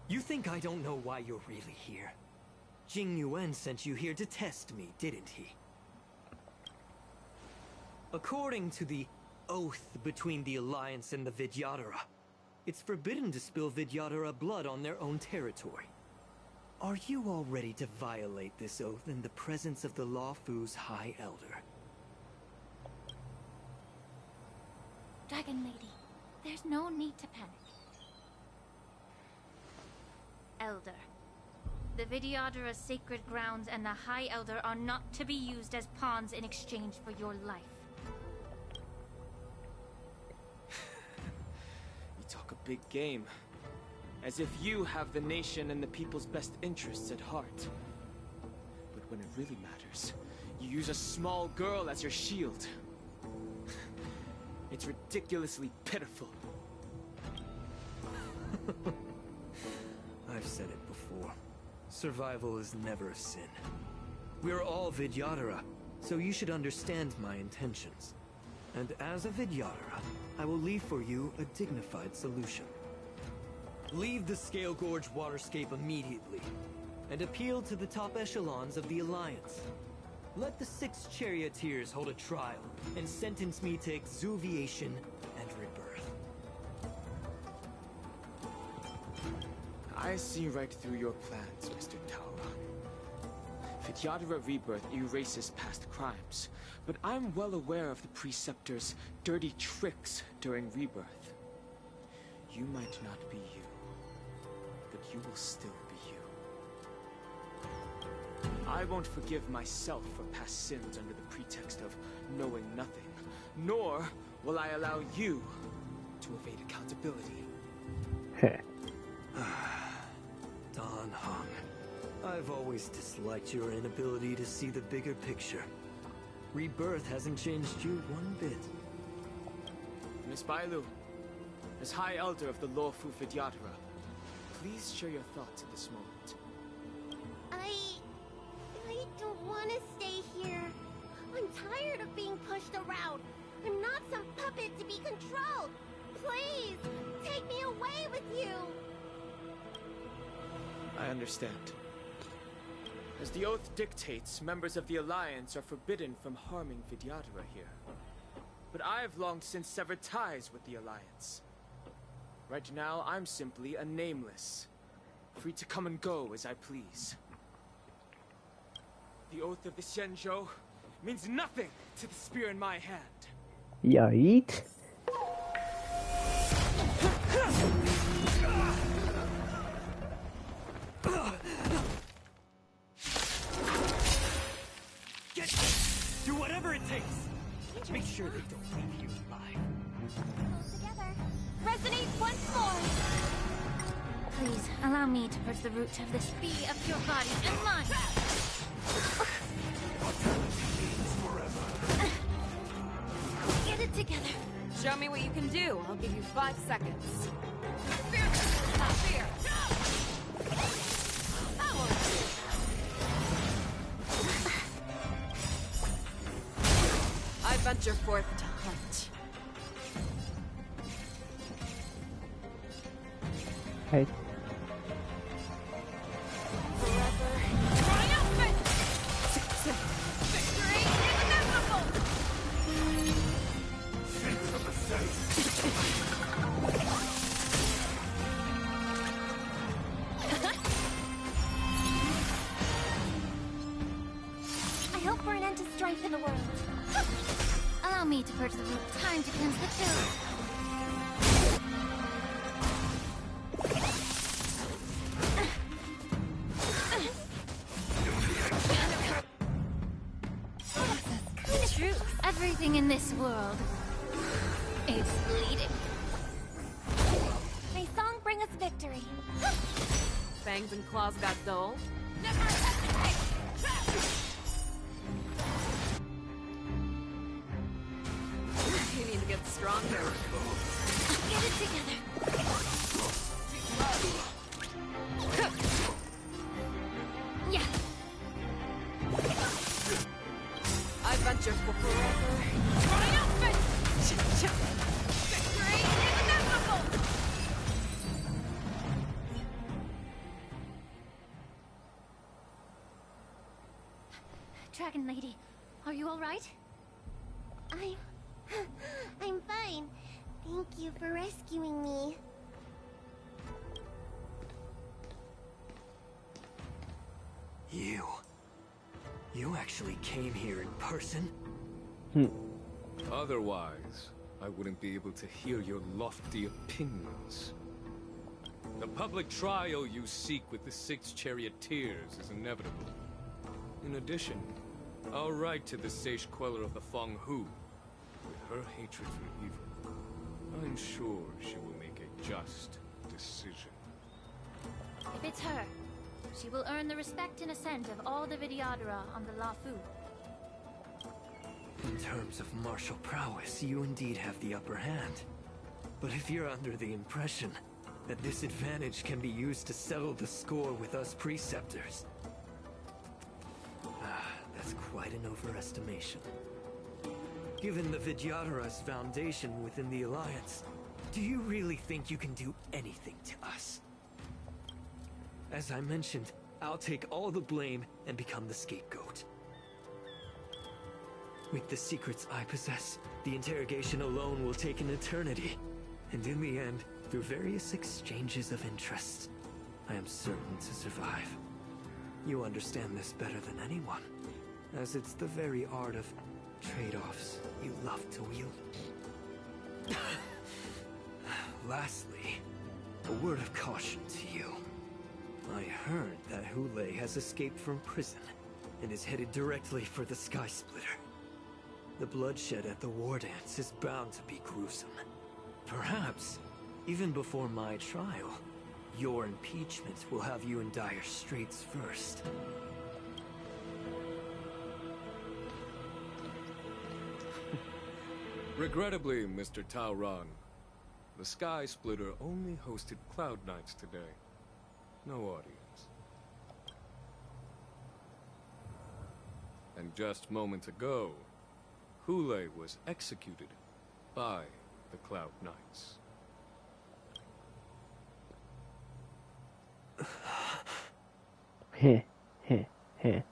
You think I don't know why you're really here? Jing Yuan sent you here to test me, didn't he? According to the oath between the Alliance and the Vidyadhara, it's forbidden to spill Vidyadhara blood on their own territory. Are you all ready to violate this oath in the presence of the Lawfu's High Elder? Dragon Lady, there's no need to panic. Elder, the Vidyadhara's sacred grounds and the High Elder are not to be used as pawns in exchange for your life. You talk a big game. As if you have the nation and the people's best interests at heart. But when it really matters, you use a small girl as your shield. It's ridiculously pitiful. I've said it before. Survival is never a sin. We're all Vidyadhara, so you should understand my intentions. And as a Vidyadhara, I will leave for you a dignified solution. Leave the Scale Gorge waterscape immediately, and appeal to the top echelons of the Alliance. Let the 6 charioteers hold a trial, and sentence me to exuviation and rebirth. I see right through your plans, Mr. Taura. Vidyadhara Rebirth erases past crimes, but I'm well aware of the Preceptor's dirty tricks during Rebirth. You might not be you, but you will still be you. I won't forgive myself for past sins under the pretext of knowing nothing, nor will I allow you to evade accountability. Don Hong, I've always disliked your inability to see the bigger picture. Rebirth hasn't changed you one bit. Miss Bailu, as High Elder of the Lawfu Vidyadhara, please share your thoughts at this moment. I don't want to stay here. I'm tired of being pushed around. I'm not some puppet to be controlled. Please, take me away with you. I understand. As the oath dictates, members of the Alliance are forbidden from harming Vidyadhara here. But I've long since severed ties with the Alliance. Right now, I'm simply a nameless, free to come and go as I please. The oath of the Xianzhou means nothing to the spear in my hand. Yikes. Do whatever it takes. Make sure they don't leave you alive. Together. Resonate once more. Please, allow me to purge the root of this bee of your body and mind. Get it together. Show me what you can do. I'll give you 5 seconds. Fear! Not fear! That won't do. I venture forth to hunt. Hey. Triumphant! Victory is inevitable! I hope for an end to strife in the world. Allow me to purge the root. Time to cleanse the field. The truth. Everything in this world is bleeding. May song bring us victory. Fangs and claws got dull. Never hesitate! stronger. Get it together. Yeah. I venture for forever. Triumphant! Victory is inevitable! Dragon Lady, are you alright? I'm fine. Thank you for rescuing me. You actually came here in person? Otherwise, I wouldn't be able to hear your lofty opinions. The public trial you seek with the 6 charioteers is inevitable. In addition, our right to the Sage Queller of the Feng Hu, with her hatred for evil, I'm sure she will make a just decision. If it's her, she will earn the respect and assent of all the Vidyadhara on the Lafu. In terms of martial prowess, you indeed have the upper hand. But if you're under the impression that this advantage can be used to settle the score with us preceptors, that's quite an overestimation. Given the Vidyadhara's foundation within the Alliance, do you really think you can do anything to us? As I mentioned, I'll take all the blame and become the scapegoat. With the secrets I possess, the interrogation alone will take an eternity. And in the end, through various exchanges of interest, I am certain to survive. You understand this better than anyone, as it's the very art of trade-offs you love to wield. Lastly, a word of caution to you. I heard that Hule has escaped from prison and is headed directly for the Sky Splitter. The bloodshed at the War Dance is bound to be gruesome. Perhaps, even before my trial, your impeachment will have you in dire straits first. Regrettably, Mr. Taoran, the Sky Splitter only hosted Cloud Knights today. No audience. And just moments ago, Hule was executed by the Cloud Knights. Heh, heh, heh.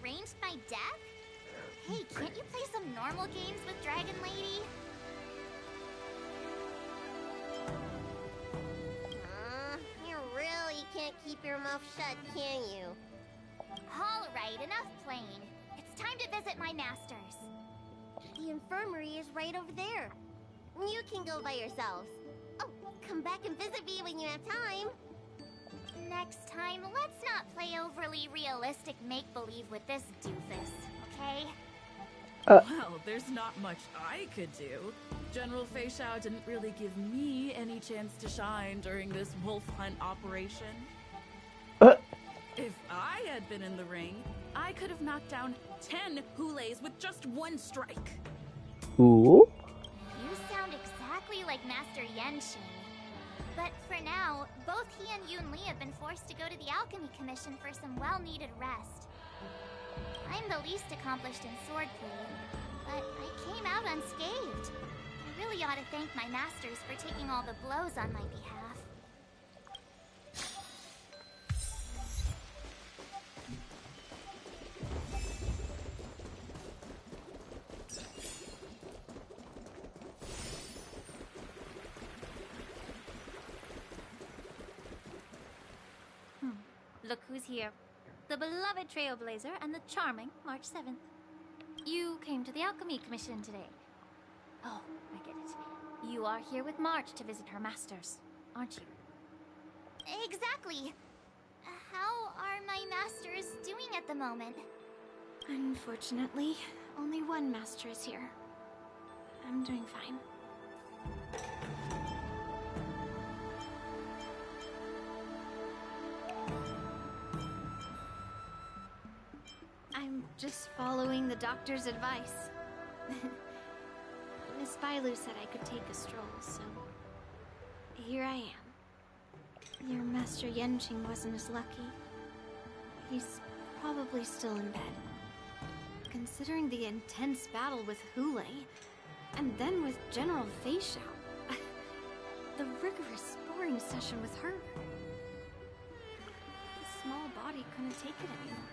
Arranged my death? Hey, can't you play some normal games with Dragon Lady? You really can't keep your mouth shut, can you? Alright, enough playing. It's time to visit my masters. The infirmary is right over there. You can go by yourselves. Oh, come back and visit me when you have time. Next time, let's not play overly realistic make-believe with this doofus, okay? Well, there's not much I could do. General Fei Shao didn't really give me any chance to shine during this wolf hunt operation. If I had been in the ring, I could have knocked down 10 Hules with just one strike. Ooh. You sound exactly like Master Yenshing. But for now, both he and Yun Li have been forced to go to the Alchemy Commission for some well-needed rest. I'm the least accomplished in swordplay, but I came out unscathed. I really ought to thank my masters for taking all the blows on my behalf. look who's here. The beloved Trailblazer and the charming March 7th. You came to the Alchemy Commission today. Oh, I get it. You are here with March to visit her masters, aren't you? Exactly. How are my masters doing at the moment? Unfortunately, only one master is here. I'm doing fine. I'm just following the doctor's advice. Miss Bailu said I could take a stroll, so here I am. Your Master Yenching wasn't as lucky. He's probably still in bed. Considering the intense battle with Hule, and then with General Fei Xiao, the rigorous sparring session with her. His small body couldn't take it anymore.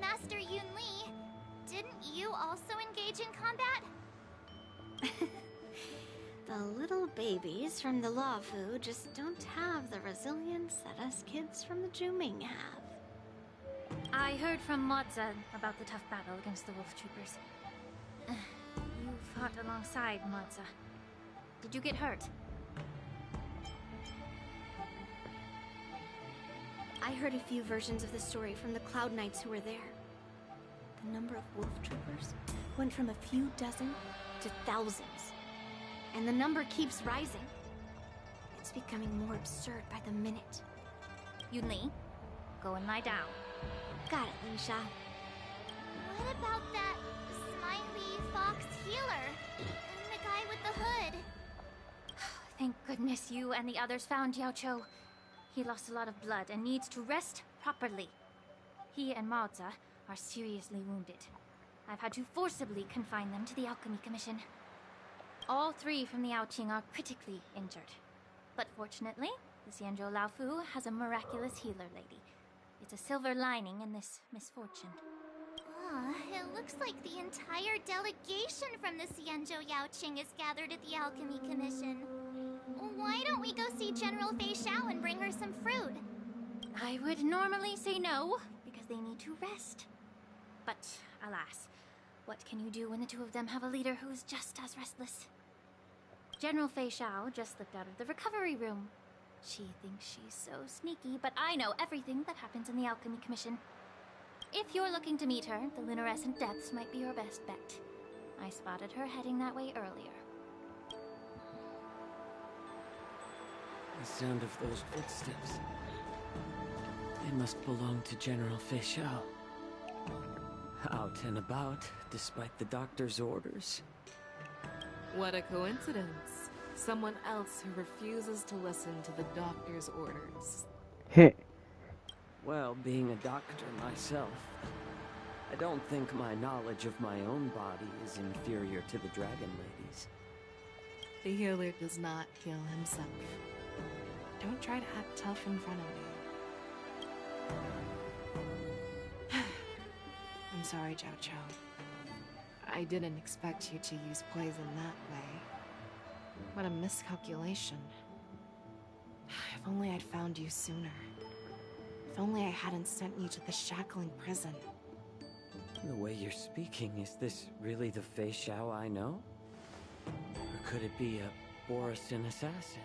Master Yun Li, didn't you also engage in combat? The little babies from the Luofu just don't have the resilience that us kids from the Zhuming have. I heard from Moza about the tough battle against the Wolf Troopers. You fought alongside Moza. Did you get hurt? I heard a few versions of the story from the Cloud Knights who were there. The number of Wolf Troopers went from a few dozen to thousands. And the number keeps rising. It's becoming more absurd by the minute. Yun Li, go and lie down. Got it, Lingsha. What about that smiley fox healer? And the guy with the hood? Thank goodness you and the others found Yao Cho. He lost a lot of blood and needs to rest properly. He and Maoza are seriously wounded. I've had to forcibly confine them to the Alchemy Commission. All three from the Yaoqing are critically injured. But fortunately, the Xianzhou Laofu has a miraculous healer lady. It's a silver lining in this misfortune. It looks like the entire delegation from the Xianzhou Yaoqing is gathered at the Alchemy Commission. Why don't we go see General Fei Xiao and bring her some fruit? I would normally say no, because they need to rest. But, alas, what can you do when the two of them have a leader who's just as restless? General Fei Xiao just slipped out of the recovery room. She thinks she's so sneaky, but I know everything that happens in the Alchemy Commission. If you're looking to meet her, the Lunarescent Depths might be your best bet. I spotted her heading that way earlier. The sound of those footsteps. They must belong to General Fei Xiao. Out and about, despite the doctor's orders. What a coincidence. Someone else who refuses to listen to the doctor's orders. Well, being a doctor myself, I don't think my knowledge of my own body is inferior to the Dragon Lady's. The healer does not heal himself. Don't try to act tough in front of me. I'm sorry, Zhao Cho. I didn't expect you to use poison that way. What a miscalculation. If only I'd found you sooner. If only I hadn't sent you to the shackling prison. The way you're speaking, is this really the Fei Xiao I know? Or could it be a Borisin assassin?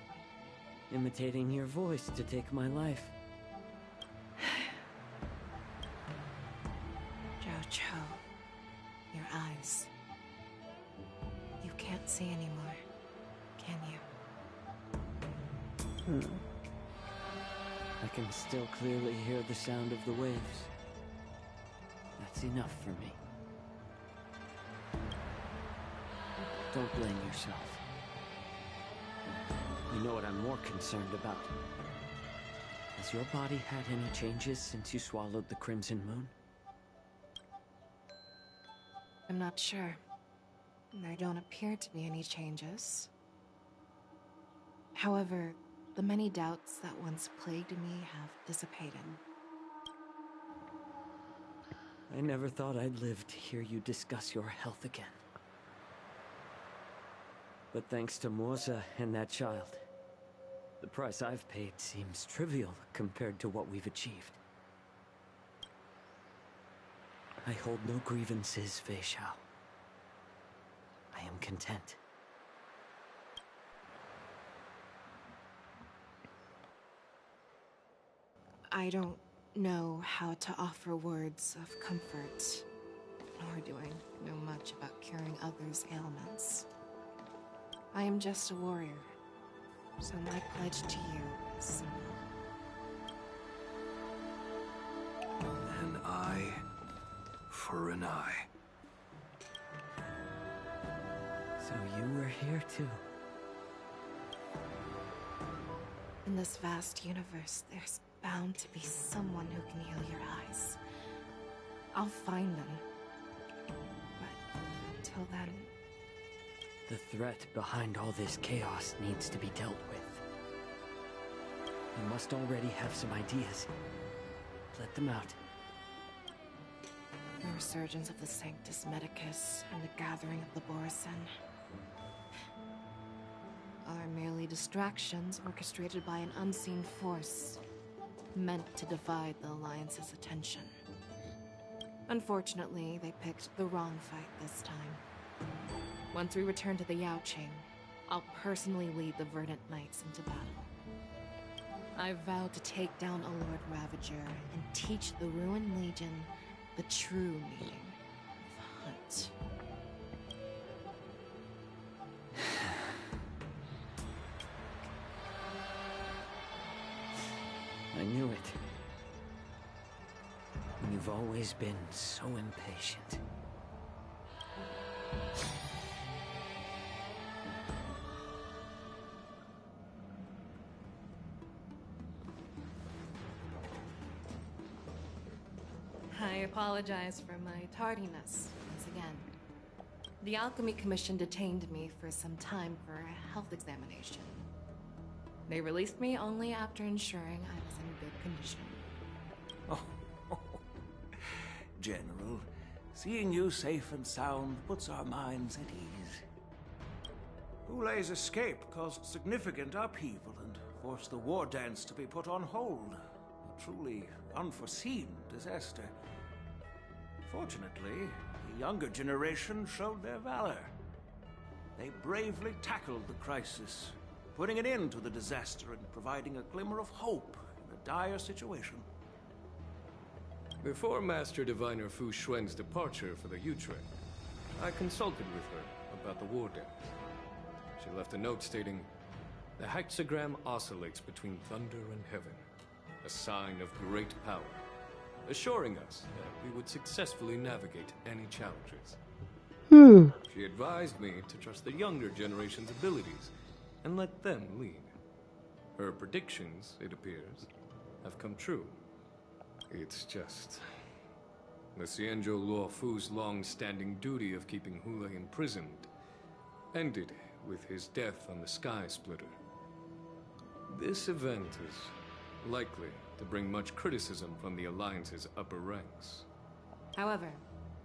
Imitating your voice to take my life? Zhao Cho, your eyes. You can't see anymore, can you? I can still clearly hear the sound of the waves. That's enough for me. Don't blame yourself. You know what I'm more concerned about? Has your body had any changes since you swallowed the Crimson Moon? I'm not sure. There don't appear to be any changes. However, the many doubts that once plagued me have dissipated. I never thought I'd live to hear you discuss your health again. But thanks to Moza and that child, The price I've paid seems trivial compared to what we've achieved. I hold no grievances, Fei Shao. I am content. I don't know how to offer words of comfort, nor do I know much about curing others' ailments. I am just a warrior, so my pledge to you is simple. An eye for an eye. So you were here too. In this vast universe, there's bound to be someone who can heal your eyes. I'll find them. But until then... The threat behind all this chaos needs to be dealt with. You must already have some ideas. Let them out. The resurgence of the Sanctus Medicus and the gathering of the Borisin are merely distractions orchestrated by an unseen force meant to divide the Alliance's attention. Unfortunately, they picked the wrong fight this time. Once we return to the Yaoqing, I'll personally lead the Verdant Knights into battle. I vow to take down a Lord Ravager and teach the Ruined Legion the true meaning of hunt. I knew it. You've always been so impatient. I apologize for my tardiness once again. The Alchemy Commission detained me for some time for a health examination. They released me only after ensuring I was in good condition. Oh, General, seeing you safe and sound puts our minds at ease. Hulei's escape caused significant upheaval and forced the war dance to be put on hold. A truly unforeseen disaster. Fortunately, the younger generation showed their valor. They bravely tackled the crisis, putting an end to the disaster and providing a glimmer of hope in a dire situation. Before Master Diviner Fu Xuan's departure for the Yutre, I consulted with her about the war dance. She left a note stating, "The hexagram oscillates between thunder and heaven, a sign of great power, assuring us that we would successfully navigate any challenges." She advised me to trust the younger generation's abilities and let them lead. Her predictions, it appears, have come true. It's just... the Xianzhou Luo Fu's long-standing duty of keeping Hulei imprisoned ended with his death on the Sky Splitter. This event is likely to bring much criticism from the Alliance's upper ranks. However,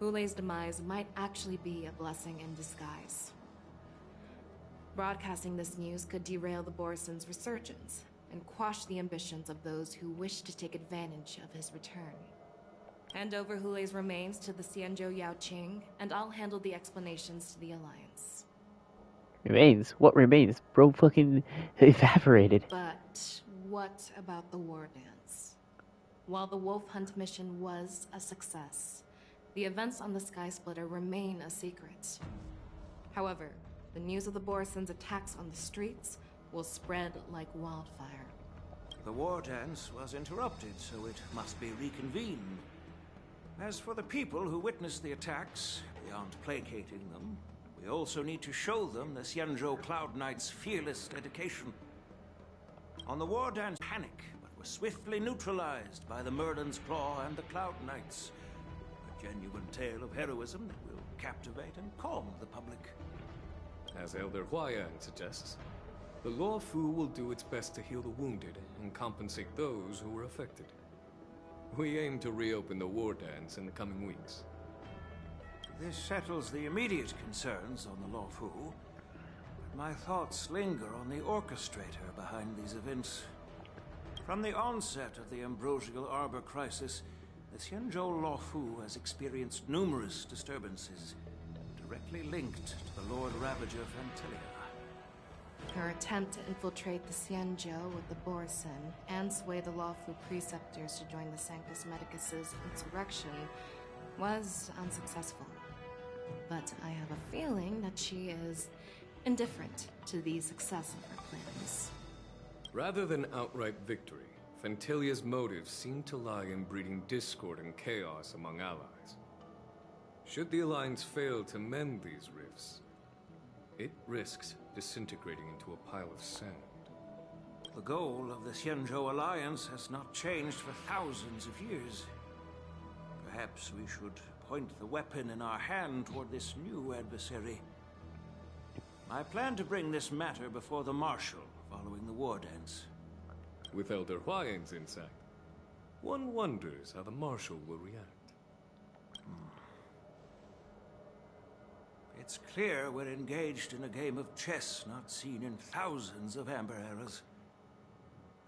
Hulei's demise might actually be a blessing in disguise. Broadcasting this news could derail the Borisin's resurgence and quash the ambitions of those who wish to take advantage of his return. Hand over Hulei's remains to the Xianzhou Yaoqing, and I'll handle the explanations to the Alliance. Remains? What remains? Bro fucking evaporated. But what about the war dance? While the Wolf Hunt mission was a success, the events on the Sky Splitter remain a secret. However, the news of the Borisin's attacks on the streets will spread like wildfire. The war dance was interrupted, so it must be reconvened. As for the people who witnessed the attacks, beyond placating them, we also need to show them the Xianzhou Cloud Knights' fearless dedication. On the war dance, panic, but were swiftly neutralized by the Merlin's Claw and the Cloud Knights. A genuine tale of heroism that will captivate and calm the public. As Elder Huayan suggests, the Luo Fu will do its best to heal the wounded and compensate those who were affected. We aim to reopen the war dance in the coming weeks. This settles the immediate concerns on the Luo Fu. my thoughts linger on the orchestrator behind these events. From the onset of the Ambrosial Arbor crisis, the Xianzhou Luofu has experienced numerous disturbances, directly linked to the Lord Ravager Fantilia. Her attempt to infiltrate the Xianzhou with the Borison and sway the Luofu preceptors to join the Sanctus Medicus's insurrection was unsuccessful. But I have a feeling that she is indifferent to the success of her plans. Rather than outright victory, Fantilia's motives seem to lie in breeding discord and chaos among allies. Should the Alliance fail to mend these rifts, it risks disintegrating into a pile of sand. The goal of the Xianzhou Alliance has not changed for thousands of years. Perhaps we should point the weapon in our hand toward this new adversary. I plan to bring this matter before the Marshal following the war dance. With Elder Huayan's insight, one wonders how the Marshal will react. It's clear we're engaged in a game of chess not seen in thousands of Amber eras.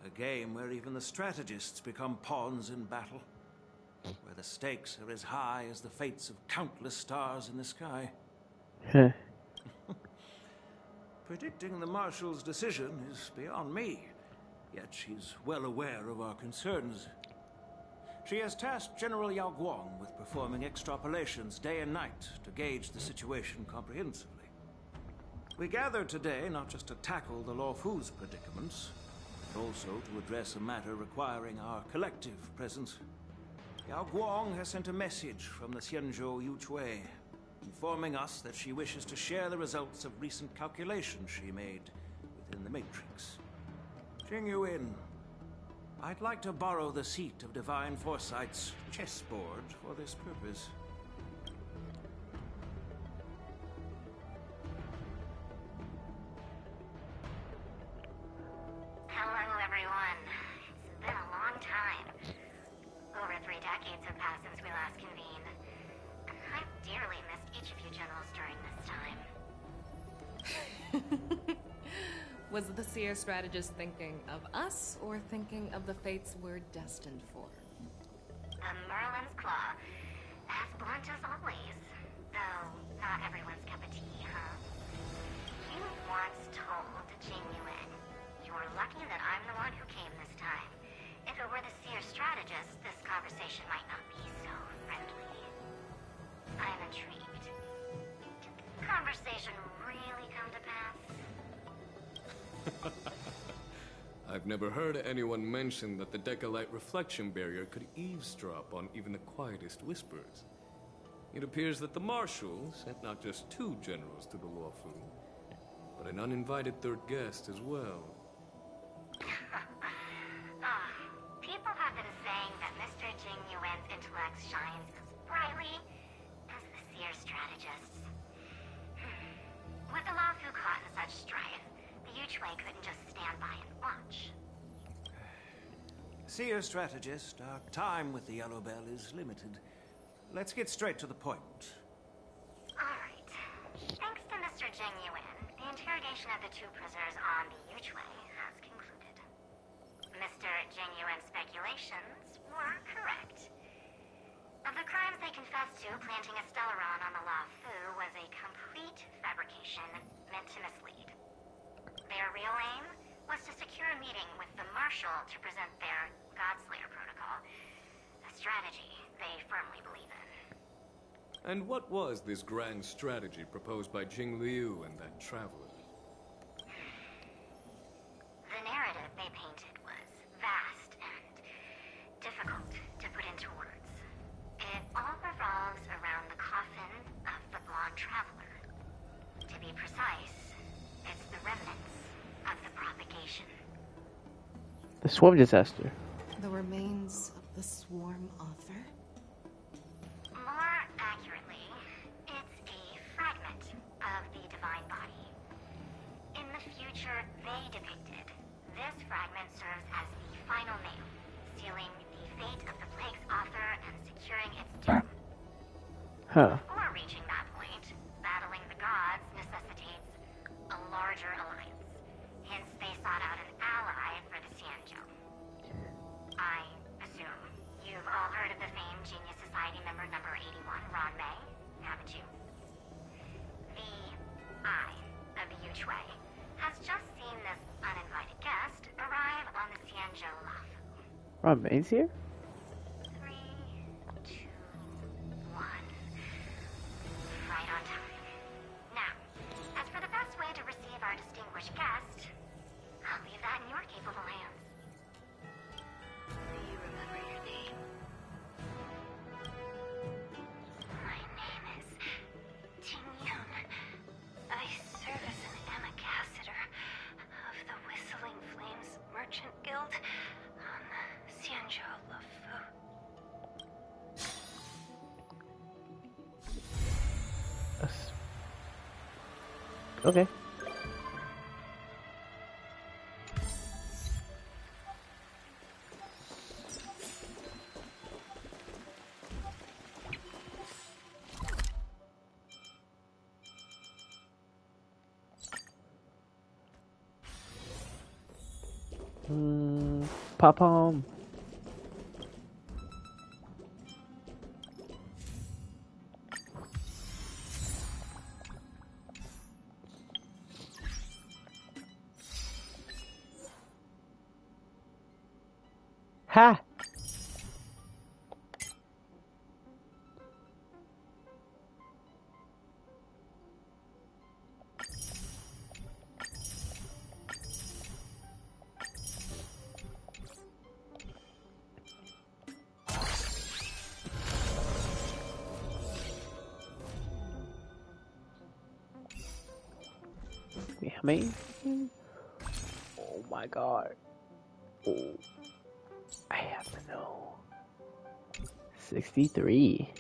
A game where even the strategists become pawns in battle. Where the stakes are as high as the fates of countless stars in the sky. Predicting the Marshal's decision is beyond me, yet she's well aware of our concerns. She has tasked General Yao Guang with performing extrapolations day and night to gauge the situation comprehensively. We gathered today not just to tackle the Luofu's predicaments, but also to address a matter requiring our collective presence. Yao Guang has sent a message from the Xianzhou Yuchui, informing us that she wishes to share the results of recent calculations she made within the Matrix. Jing Yuan, I'd like to borrow the seat of Divine Foresight's chessboard for this purpose. Hello, everyone. It's been a long time. Over 3 decades have passed since we last convened. I've dearly missed each of you generals during this time. Was the Seer strategist thinking of us, or thinking of the fates we're destined for? The Merlin's Claw. As blunt as always. Though, not everyone's cup of tea, huh? You once told Jing Yuan, "You're lucky that I'm the one who came this time. If it were the Seer strategist, this conversation might not be so friendly." I'm intrigued. Did the conversation really come to pass? I've never heard anyone mention that the Decalite reflection barrier could eavesdrop on even the quietest whispers. It appears that the Marshal sent not just 2 generals to the Luofu, but an uninvited 3rd guest as well. People have been saying that Mr. Jing Yuan's intellect shines as brightly as the Seer strategist's. With the Luofu caught in such strife, the Yuchui couldn't just stand by and watch. Seer strategist, our time with the Yellow Bell is limited. Let's get straight to the point. Alright. Thanks to Mr. Jing Yuan, the interrogation of the 2 prisoners on the Yuchui has concluded. Mr. Jing Yuan's speculations were correct. Of the crimes they confessed to, planting a Stellaron on the Luofu was a complete fabrication meant to mislead. Their real aim was to secure a meeting with the Marshal to present their Godslayer protocol, a strategy they firmly believe in. And what was this grand strategy proposed by Jing Liu and that traveler? The narrative they painted was vast and difficult to put into words. It all revolves around the coffin of the blonde traveler. To be precise, it's the remnants of the propagation. The swarm disaster. The remains of the Swarm author? More accurately, it's a fragment of the divine body. In the future they depicted, this fragment serves as the final nail, sealing the fate of the plague's author and securing its doom. Before reaching that point, battling the gods necessitates a larger 81 Ron May, haven't you? The Eye of the Yuchwei has just seen this uninvited guest arrive on the Xianzhou Luff. Rob May's here? 3, 2, 1. Right on time. Now, as for the best way to receive our distinguished guest, I'll leave that in your capable hands. Do you remember your name? My name is Ting Yun. I serve as an ambassador of the Whistling Flames Merchant Guild on the Xianzhou Lufu. Okay. Pop home. Ha! Amazing. Oh my god. Oh. I have to know. 63.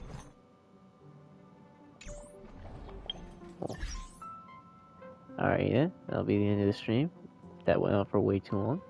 Oh. Alright, yeah. That'll be the end of the stream. That went on for way too long.